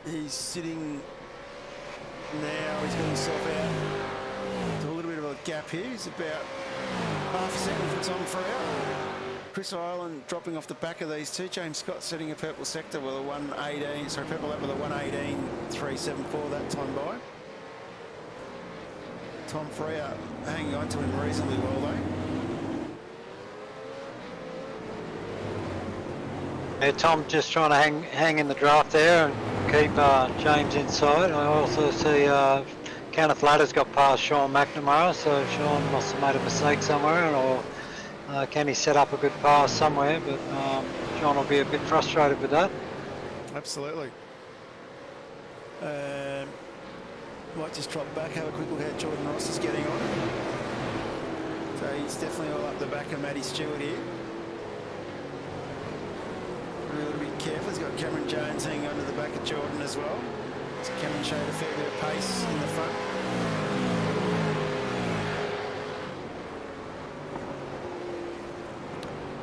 He's sitting now. He's got himself out to a little bit of a gap here. He's about half a second from Tom Freer. Chris Island dropping off the back of these two. James Scott setting a purple sector with a 1:18. Sorry, purple lap with a 1:18.374 that time by. Tom Freer hanging on to him reasonably well though. Yeah, Tom just trying to hang in the draft there and keep James inside. I also see Kenneth Ladder's got past Sean McNamara, so Sean must have made a mistake somewhere, or can he set up a good pass somewhere, but Sean will be a bit frustrated with that. Absolutely. Might just drop back, have a quick look at how Jordan Ross is getting on. So he's definitely all up the back of Matty Stewart here. A little bit careful. He's got Cameron Jones hanging onto the back of Jordan as well. So Cameron showed a fair bit of pace in the front.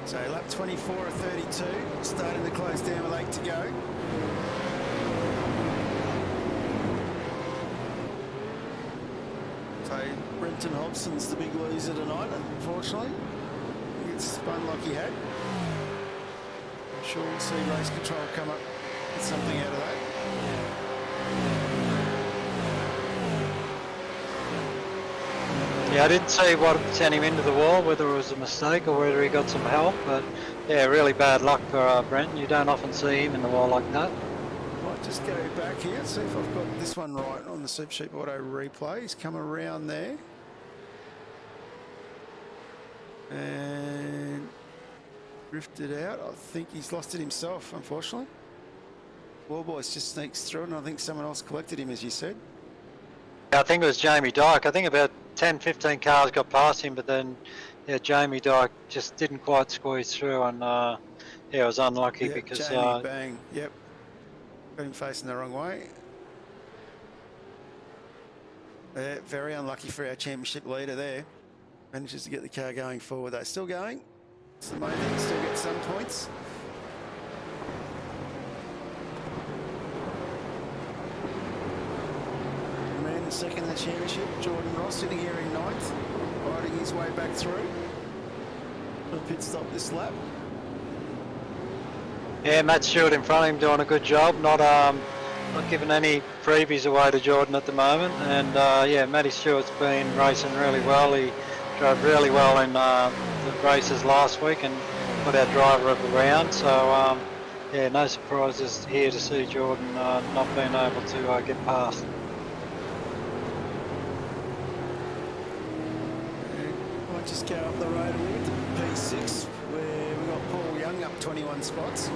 So lap 24 of 32, starting to close down with 8 to go. So Brenton Hobson's the big loser tonight, unfortunately. He gets spun like he had. I'm sure we'll see race control come up with something out of that. Yeah, I didn't see what sent him into the wall, whether it was a mistake or whether he got some help, but yeah, really bad luck for Brenton. You don't often see him in the wall like that. Might just go back here, see if I've got this one right on the Supercheap Auto replay. He's come around there. And drifted out. I think he's lost it himself, unfortunately. Wallboys just sneaks through, and I think someone else collected him, as you said. I think it was Jamie Dyke. I think about 10, 15 cars got past him, but then yeah, Jamie Dyke just didn't quite squeeze through, and yeah, it was unlucky because Jamie bang. Yep, got him facing the wrong way. Very unlucky for our championship leader there. Manages to get the car going forward. They're still going. It's the main thing. Still get some points. Man second in the championship. Jordan Ross sitting here in ninth, riding his way back through. A pit stop this lap. Yeah, Matt Stewart in front of him doing a good job. Not giving any freebies away to Jordan at the moment. And yeah, Matty Stewart's been racing really well. He drove really well in the races last week and put our driver of the round. So yeah, no surprises here to see Jordan not being able to get past. Might just go up the road a little bit to P6, where we've got Paul Young up 21 spots.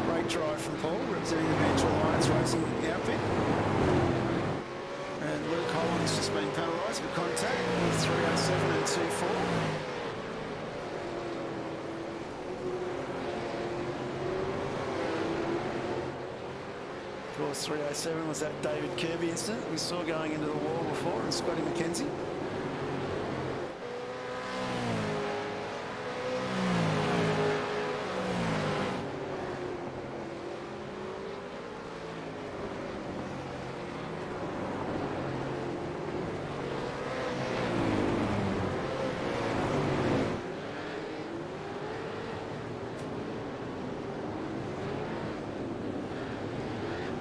Great drive from Paul, representing the Bench Alliance Racing outfit. And Luke Holland's just been penalised with contact with 307 and 24. Of course, 307 was that David Kirby incident we saw going into the wall before, and Scotty McKenzie.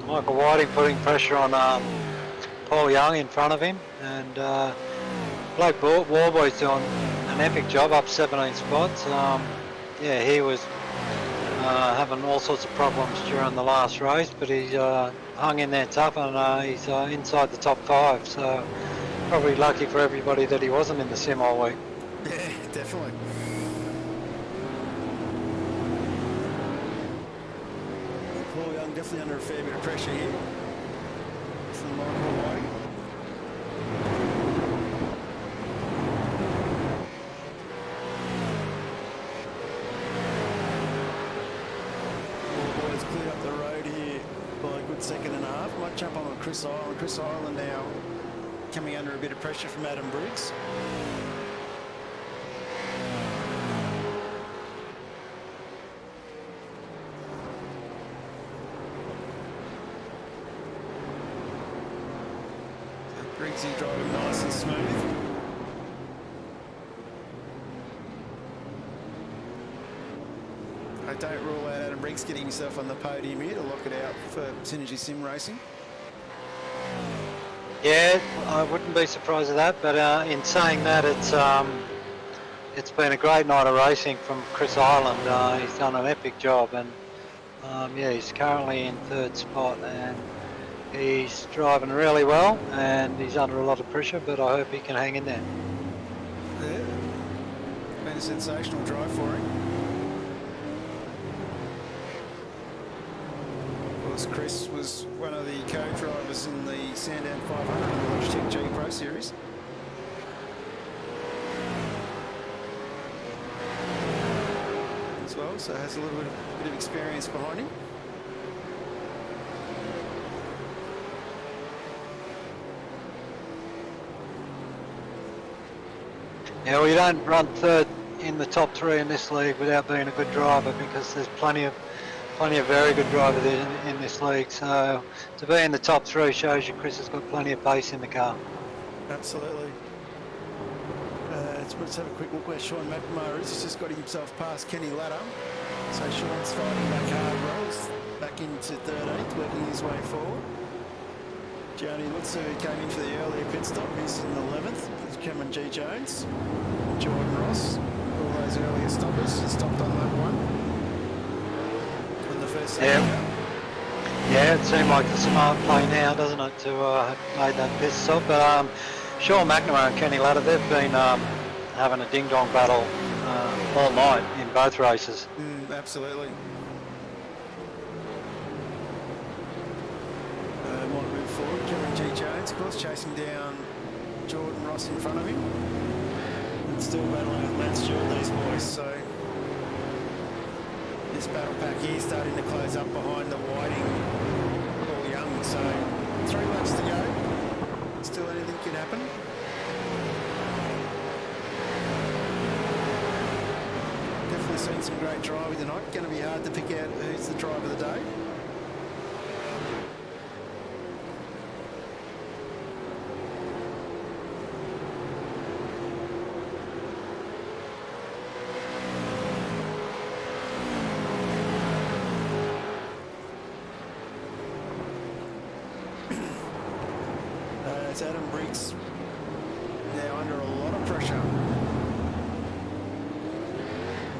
Michael Whiting putting pressure on Paul Young in front of him, and Blake Warboy's doing an epic job, up 17 spots. Yeah, he was having all sorts of problems during the last race, but he's hung in there tough, and he's inside the top 5, so probably lucky for everybody that he wasn't in the sim all week. Yeah, definitely. Paul Young definitely under a fair bit of pressure here from Michael Whiting. Boys cleared up the road here by a good second and a half. Might jump on with Chris Island. Chris Island now coming under a bit of pressure from Adam Briggs. Briggsy driving nice and smooth. I don't rule out Adam Briggs getting himself on the podium here to lock it out for Synergy Sim Racing. Yeah, I wouldn't be surprised at that, but in saying that, it's been a great night of racing from Chris Island. He's done an epic job, and yeah, he's currently in 3rd spot, and he's driving really well, and he's under a lot of pressure, but I hope he can hang in there. Yeah, been a sensational drive for him. Of course, Chris was one of the co-drivers in the Sandown 500 in the Logitech G Pro Series. As well, so has a little bit of experience behind him. Yeah, well, you don't run 3rd in the top 3 in this league without being a good driver, because there's plenty of very good drivers in this league. So to be in the top 3 shows you Chris has got plenty of pace in the car. Absolutely. Let's have a quick look where Sean McNamara is. He's just got himself past Kenny Ladder. So Sean's fighting back hard, rolls back into 13th, working his way forward. Johnny Lutzer, who came in for the earlier pit stop, is in 11th. There's Cameron G. Jones, Jordan Ross, all those earlier stoppers stopped on lap 1. And the first Yeah, it seemed like the smart play now, doesn't it, to have made that pit stop. But Sean McNamara and Kenny Latta, they've been having a ding-dong battle all night in both races. Absolutely. Want to move forward. Cameron G. Jones, of course, chasing down Jordan Ross in front of him. And still battling with Matt Stewart, these boys. So this battle pack here starting to close up behind the Whiting, Paul Young. So 3 laps to go. Still anything can happen. Definitely seen some great driving tonight. Going to be hard to pick out who's the driver of the day. Adam Briggs now under a lot of pressure.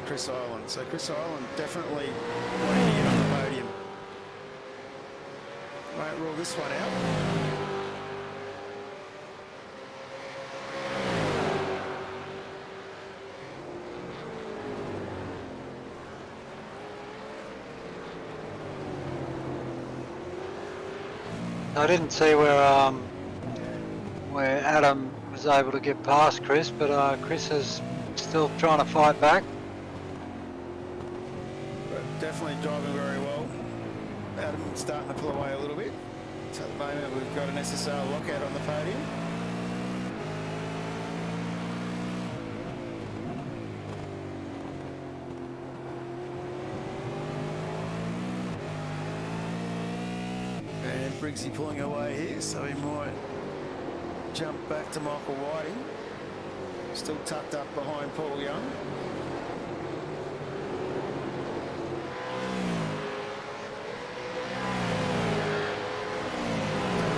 Chris Island. So Chris Island definitely wanting to get on the podium. Won't rule this one out. I didn't see where Adam was able to get past Chris, but Chris is still trying to fight back. But definitely driving very well. Adam starting to pull away a little bit. So at the moment we've got an SSR lockout on the podium. And Briggsy pulling away here, so he might jump back to Michael Whiting. Still tucked up behind Paul Young.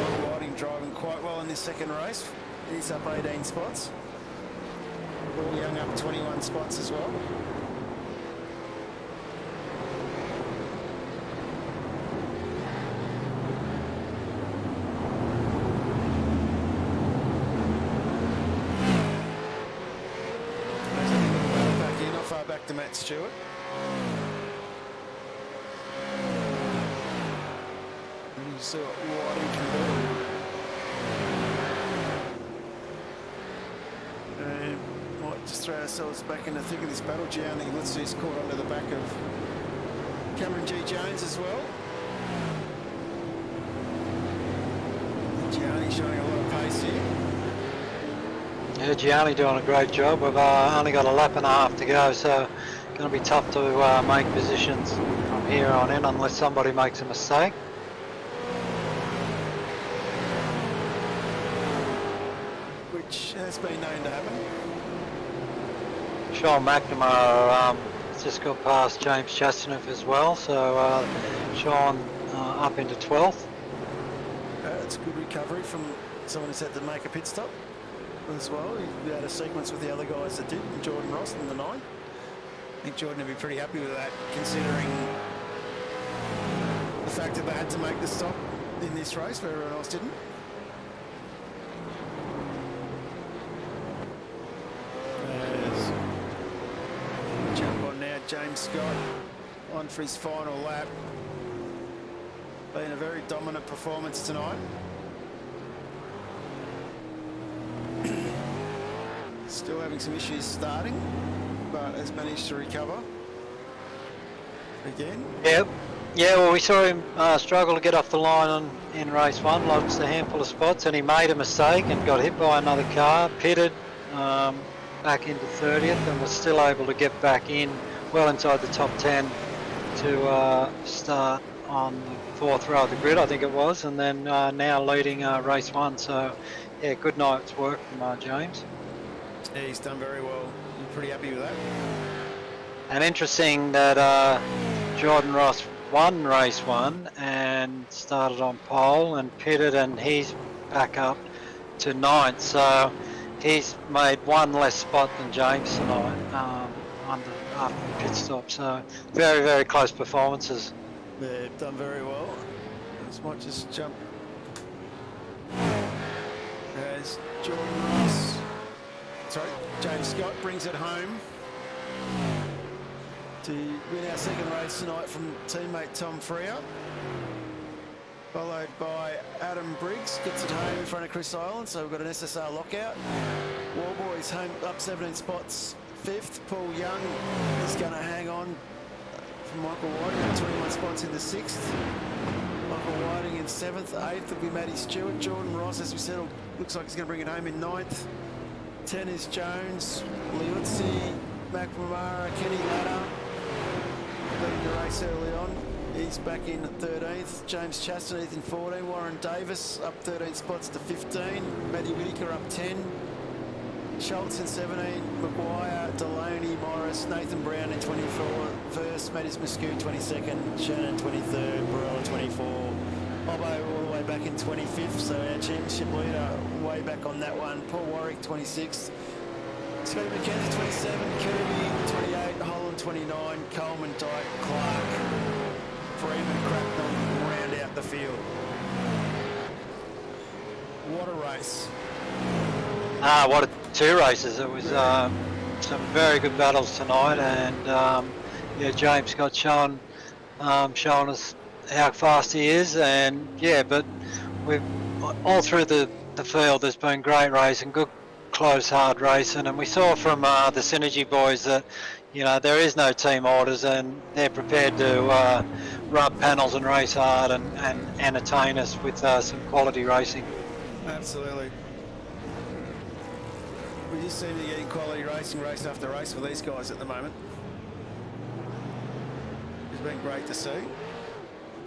Michael Whiting driving quite well in this second race. He's up 18 spots. Paul Young up 21 spots as well. Back to Matt Stewart. And you see what Whiting can do. And might just throw ourselves back in the thick of this battle. Gianni Lutzi's caught onto the back of Cameron G. Jones as well. Gianni showing a lot of pace here. Yeah, Gianni doing a great job. We've only got a lap and a half to go, so going to be tough to make positions from here on in unless somebody makes a mistake. Which has been known to happen. Sean McNamara just got past James Chastaneuf as well, so Sean up into 12th. It's a good recovery from someone who's had to make a pit stop as well. He had a sequence with the other guys that did, Jordan Ross in the 9. I think Jordan would be pretty happy with that, considering the fact that they had to make the stop in this race where everyone else didn't. Jump on now, James Scott on for his final lap. Been a very dominant performance tonight. Still having some issues starting, but has managed to recover again. Yep. Yeah, well, we saw him struggle to get off the line in race 1, lost a handful of spots, and he made a mistake and got hit by another car, pitted back into 30th, and was still able to get back in well inside the top 10 to start on the 4th row of the grid, I think it was, and then now leading race 1. So, yeah, good night's work from James. Yeah, he's done very well. I'm pretty happy with that. And interesting that Jordan Ross won race 1 and started on pole and pitted, and he's back up to 9th. So he's made one less spot than James tonight after the pit stop. So very, very close performances. They've done very well. This might just jump as Jordan Ross, James Scott brings it home to win our second race tonight from teammate Tom Freer. Followed by Adam Briggs, gets it home in front of Chris Island, so we've got an SSR lockout. Warboys home up 17 spots, 5th. Paul Young is going to hang on from Michael Whiting, 21 spots in the 6th. Michael Whiting in 7th, 8th will be Matty Stewart. Jordan Ross, as we said, looks like he's going to bring it home in 9th. 10 is Jones, Liuzzi, McNamara, Kenny Ladder. Leading the race early on. He's back in at 13th. James Chastaneath in 14. Warren Davis up 13 spots to 15. Matty Whitaker up 10. Schultz in 17. Maguire, Delaney, Morris, Nathan Brown in 24. First, Mattis Muscu 22nd. Shannon 23rd. Barella 24. Bobo all the way back in 25th. So our championship leader way back on that one. Paul Warwick 26th. Scotty McKenzie 27. Kirby 28. Holland 29. Coleman, Dyke, Clark, Freeman, Cracknell round out the field. What a race. What a two races. It was some very good battles tonight, and yeah, James Scott showing us how fast he is, and yeah, but we've all through the field there's been great racing, good close hard racing, and we saw from the Synergy boys that, you know, there is no team orders and they're prepared to rub panels and race hard and entertain us with some quality racing. Absolutely. We just seem to be getting quality racing race after race with these guys at the moment. It's been great to see.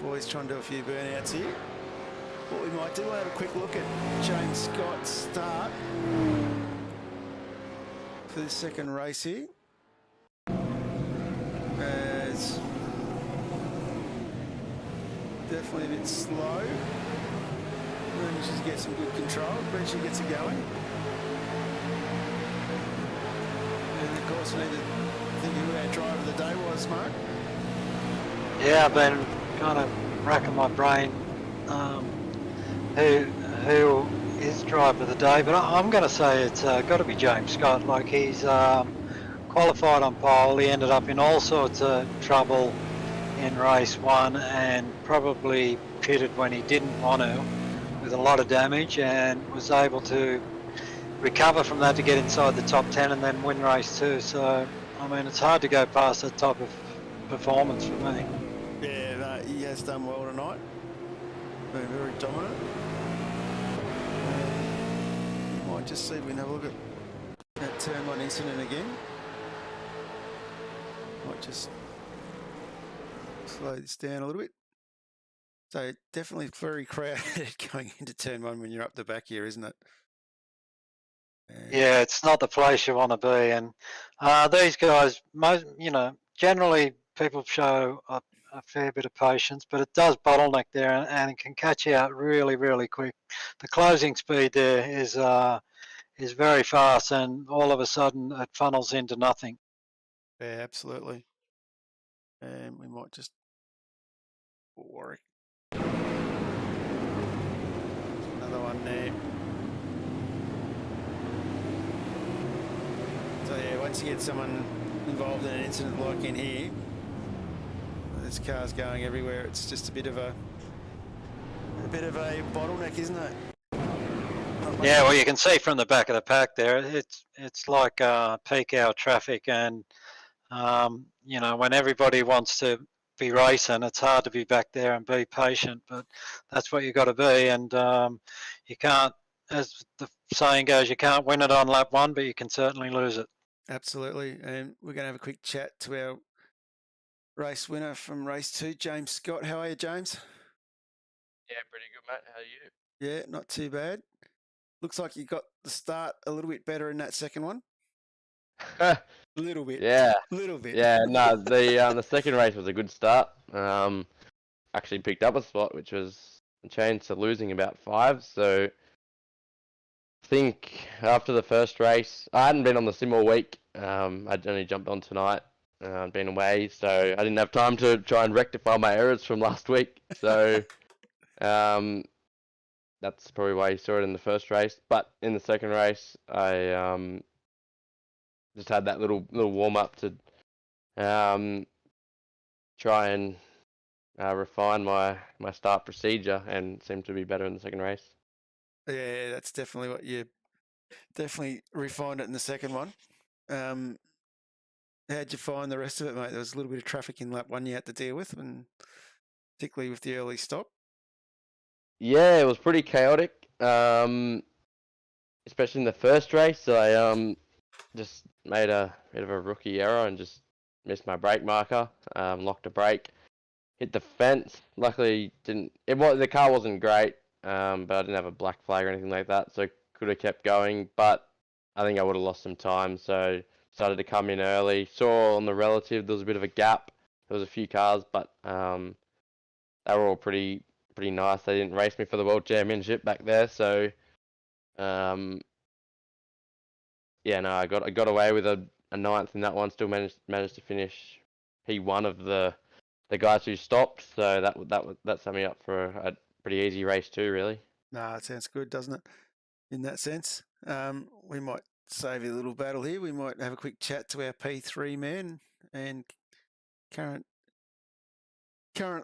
Boys trying to do a few burnouts here. What we might do, we'll have a quick look at James Scott's start for the second race here. As definitely a bit slow. Manages to get some good control, eventually gets it going. And of course we need to think who our driver of the day was, Mark. Yeah, I've been kind of racking my brain who is driver of the day, but I'm going to say it's got to be James Scott. Like, he's qualified on pole, he ended up in all sorts of trouble in race one and probably pitted when he didn't want to, with a lot of damage, and was able to recover from that to get inside the top 10 and then win race 2. So, I mean, it's hard to go past that type of performance for me. Yeah, no, he has done well tonight. Been very dominant. We might just see if we can have a look at that turn one incident again. Might just slow this down a little bit. So definitely very crowded going into turn one when you're up the back here, isn't it? Yeah, it's not the place you want to be, and these guys, generally people show a fair bit of patience, but it does bottleneck there, and it can catch you out really, really quick. The closing speed there is very fast, and all of a sudden it funnels into nothing. Yeah, absolutely. And we might just Warwick. Another one there. So yeah, once you get someone involved in an incident like in here, this car's going everywhere. It's just a bit of a bottleneck, isn't it? Yeah, well, you can see from the back of the pack there, it's like peak hour traffic, and when everybody wants to be racing, it's hard to be back there and be patient, but that's what you've got to be, and you can't, as the saying goes, you can't win it on lap 1, but you can certainly lose it. Absolutely, and we're going to have a quick chat to our race winner from race 2, James Scott. How are you, James? Yeah, pretty good, mate. How are you? Yeah, not too bad. Looks like you got the start a little bit better in that second one. A little bit. Yeah. A little bit. Yeah, no, the second race was a good start. Actually picked up a spot, which was a change to losing about 5. So I think after the first race, I hadn't been on the sim all week. I'd only jumped on tonight. been away, so I didn't have time to try and rectify my errors from last week. So that's probably why you saw it in the first race. But in the second race, I just had that little warm up to try and refine my start procedure, and seemed to be better in the second race. Yeah, that's definitely what you definitely refined it in the second one. How'd you find the rest of it, mate? There was a little bit of traffic in lap 1 you had to deal with, and particularly with the early stop. Yeah, it was pretty chaotic, especially in the first race. I just made a bit of a rookie error and just missed my brake marker, locked a brake, hit the fence. Luckily, the car wasn't great, but I didn't have a black flag or anything like that, so could have kept going. But I think I would have lost some time, so started to come in early. Saw on the relative there was a bit of a gap. There was a few cars, but they were all pretty nice. They didn't race me for the World Championship back there, so yeah, no, I got away with a ninth in that one. Still managed to finish P1 of the guys who stopped. So that set me up for a pretty easy race too, really. No, it sounds good, doesn't it? In that sense, we might save you a little battle here. We might have a quick chat to our P3 man and current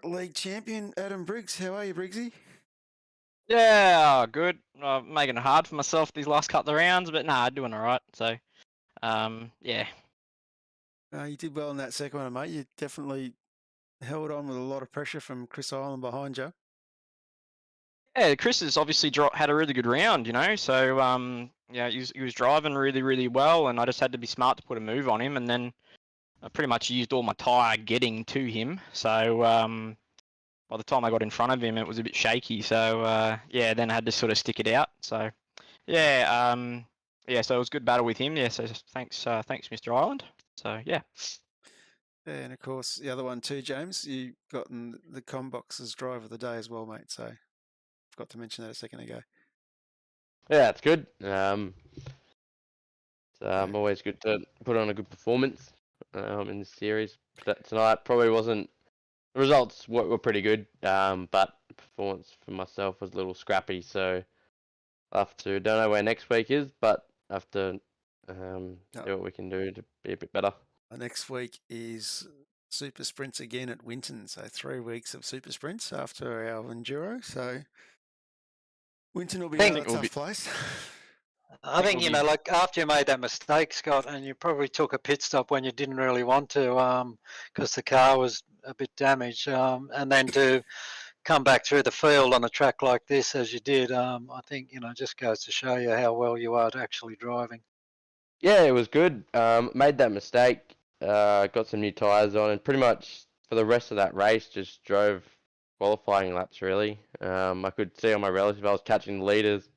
league champion, Adam Briggs. How are you, Briggsy? Yeah, good. Making it hard for myself these last couple of rounds, but nah, doing all right. So, yeah. You did well in that second one, mate. You definitely held on with a lot of pressure from Chris Island behind you. Yeah, Chris has obviously had a really good round, So, yeah, he was driving really, really well, and I just had to be smart to put a move on him, and then I pretty much used all my tyre getting to him. So, by the time I got in front of him, it was a bit shaky. So, yeah, then I had to sort of stick it out. So, yeah, so it was a good battle with him. Yeah, so thanks, Mr. Island. So, yeah. Yeah, and of course, the other one too, James, you got in the Combox's drive of the day as well, mate. So, forgot to mention that a second ago. Yeah, it's good. It's always good to put on a good performance in the series. But tonight probably wasn't. The results were pretty good, but performance for myself was a little scrappy. So don't know where next week is, but have to see what we can do to be a bit better. Next week is Super Sprints again at Winton. So 3 weeks of Super Sprints after our Enduro. So Winton will be a tough place. I think, like after you made that mistake, Scott, and you probably took a pit stop when you didn't really want to because the car was a bit damaged, and then to come back through the field on a track like this as you did, I think, just goes to show you how well you are at actually driving. Yeah, it was good. Made that mistake, got some new tyres on, and pretty much for the rest of that race just drove qualifying laps, really. I could see on my relative I was catching the leaders.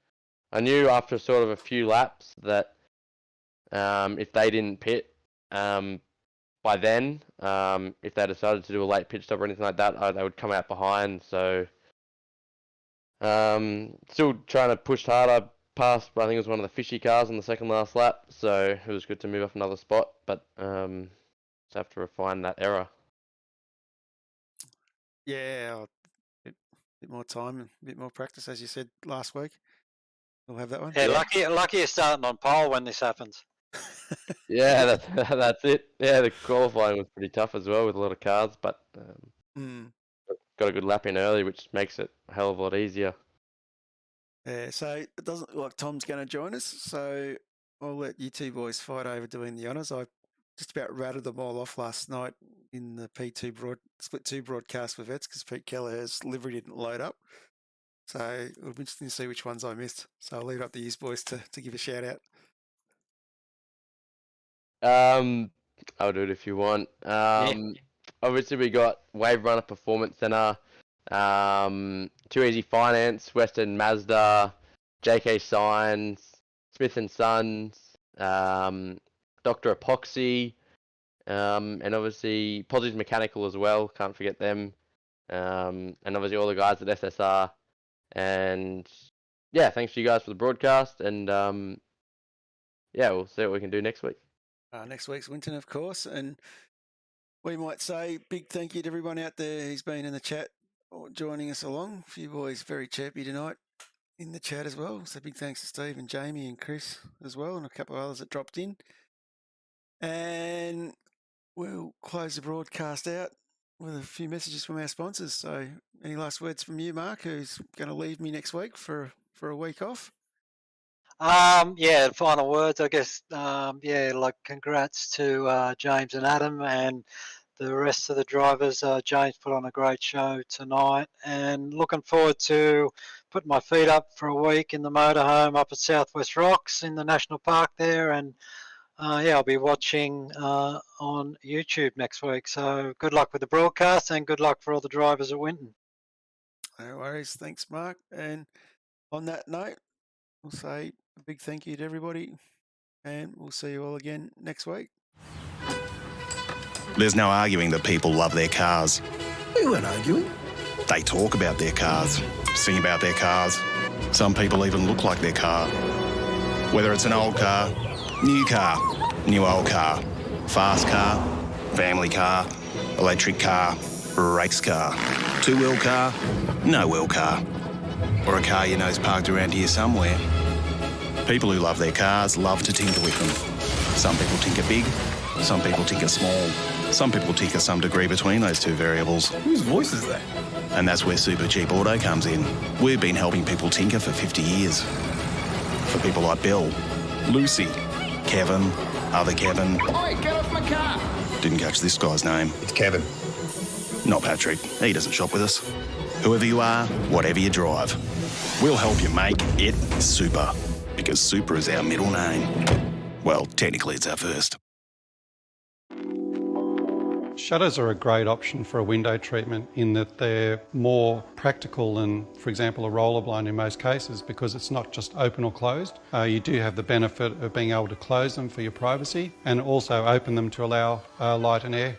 I knew after sort of a few laps that if they didn't pit by then, if they decided to do a late pit stop or anything like that, they would come out behind. So still trying to push harder past, I think it was one of the fishy cars on the second last lap. So it was good to move off another spot, but just have to refine that error. Yeah, a bit more time and a bit more practice, as you said last week. We'll have that one. Yeah, lucky you're starting on pole when this happens. Yeah, that's it. Yeah, the qualifying was pretty tough as well with a lot of cars, but got a good lap in early, which makes it a hell of a lot easier. Yeah, so it doesn't look like Tom's going to join us, so I'll let you two boys fight over doing the honours. I just about rattled them all off last night in the P2 split 2 broadcast with vets because Pete Kelleher's livery didn't load up. So it'll be interesting to see which ones I missed. So I'll leave it up to you boys to give a shout out. I'll do it if you want. Obviously we got Wave Runner Performance Center, Too Easy Finance, Western Mazda, JK Signs, Smith and Sons, Dr. Epoxy, and obviously Positives Mechanical as well. Can't forget them. And obviously all the guys at SSR. And yeah, thanks to you guys for the broadcast. And yeah, we'll see what we can do next week. Next week's Winton, of course. And we might say big thank you to everyone out there who's been in the chat or joining us along. A few boys very chirpy tonight in the chat as well. So big thanks to Steve and Jamie and Chris as well, and a couple of others that dropped in. And we'll close the broadcast out with a few messages from our sponsors. So any last words from you, Mark, who's going to leave me next week for a week off? Yeah, final words, I guess. Like congrats to James and Adam and the rest of the drivers. James put on a great show tonight, and looking forward to putting my feet up for a week in the motorhome up at Southwest Rocks in the national park there, and I'll be watching on YouTube next week. So good luck with the broadcast, and good luck for all the drivers at Winton. No worries. Thanks, Mark. And on that note, we'll say a big thank you to everybody, and we'll see you all again next week. There's no arguing that people love their cars. We weren't arguing. They talk about their cars, sing about their cars. Some people even look like their car. Whether it's an old car, new old car, fast car, family car, electric car, race car, two-wheel car, no-wheel car, or a car you know's parked around here somewhere. People who love their cars love to tinker with them. Some people tinker big, some people tinker small, some people tinker some degree between those two variables. Whose voice is that? And that's where Supercheap Auto comes in. We've been helping people tinker for 50 years. For people like Bill, Lucy, Kevin, other Kevin. Oi, get off my car! Didn't catch this guy's name. It's Kevin. Not Patrick. He doesn't shop with us. Whoever you are, whatever you drive, we'll help you make it super. Because super is our middle name. Well, technically it's our first. Shutters are a great option for a window treatment in that they're more practical than, for example, a roller blind in most cases, because it's not just open or closed. You do have the benefit of being able to close them for your privacy and also open them to allow light and air.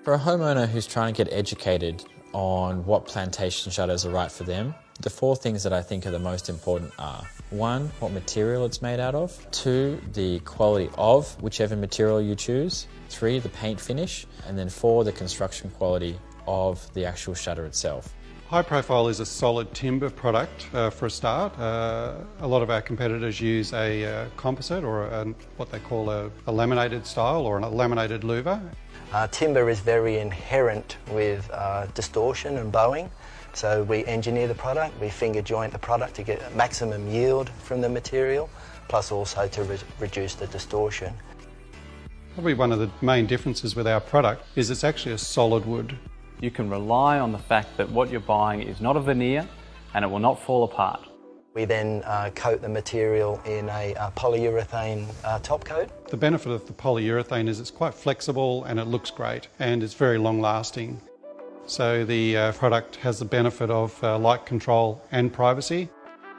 For a homeowner who's trying to get educated on what plantation shutters are right for them, the 4 things that I think are the most important are: 1, what material it's made out of; 2, the quality of whichever material you choose; 3, the paint finish; and then 4, the construction quality of the actual shutter itself. High Profile is a solid timber product for a start. A lot of our competitors use a composite or what they call a laminated style or a laminated louver. Timber is very inherent with distortion and bowing, so we engineer the product, we finger joint the product to get maximum yield from the material, plus also to reduce the distortion. Probably one of the main differences with our product is it's actually a solid wood. You can rely on the fact that what you're buying is not a veneer and it will not fall apart. We then coat the material in a polyurethane top coat. The benefit of the polyurethane is it's quite flexible and it looks great and it's very long lasting. So the product has the benefit of light control and privacy.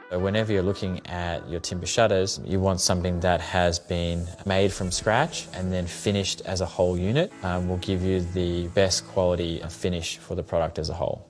Whenever you're looking at your timber shutters, you want something that has been made from scratch and then finished as a whole unit. Will give you the best quality finish for the product as a whole.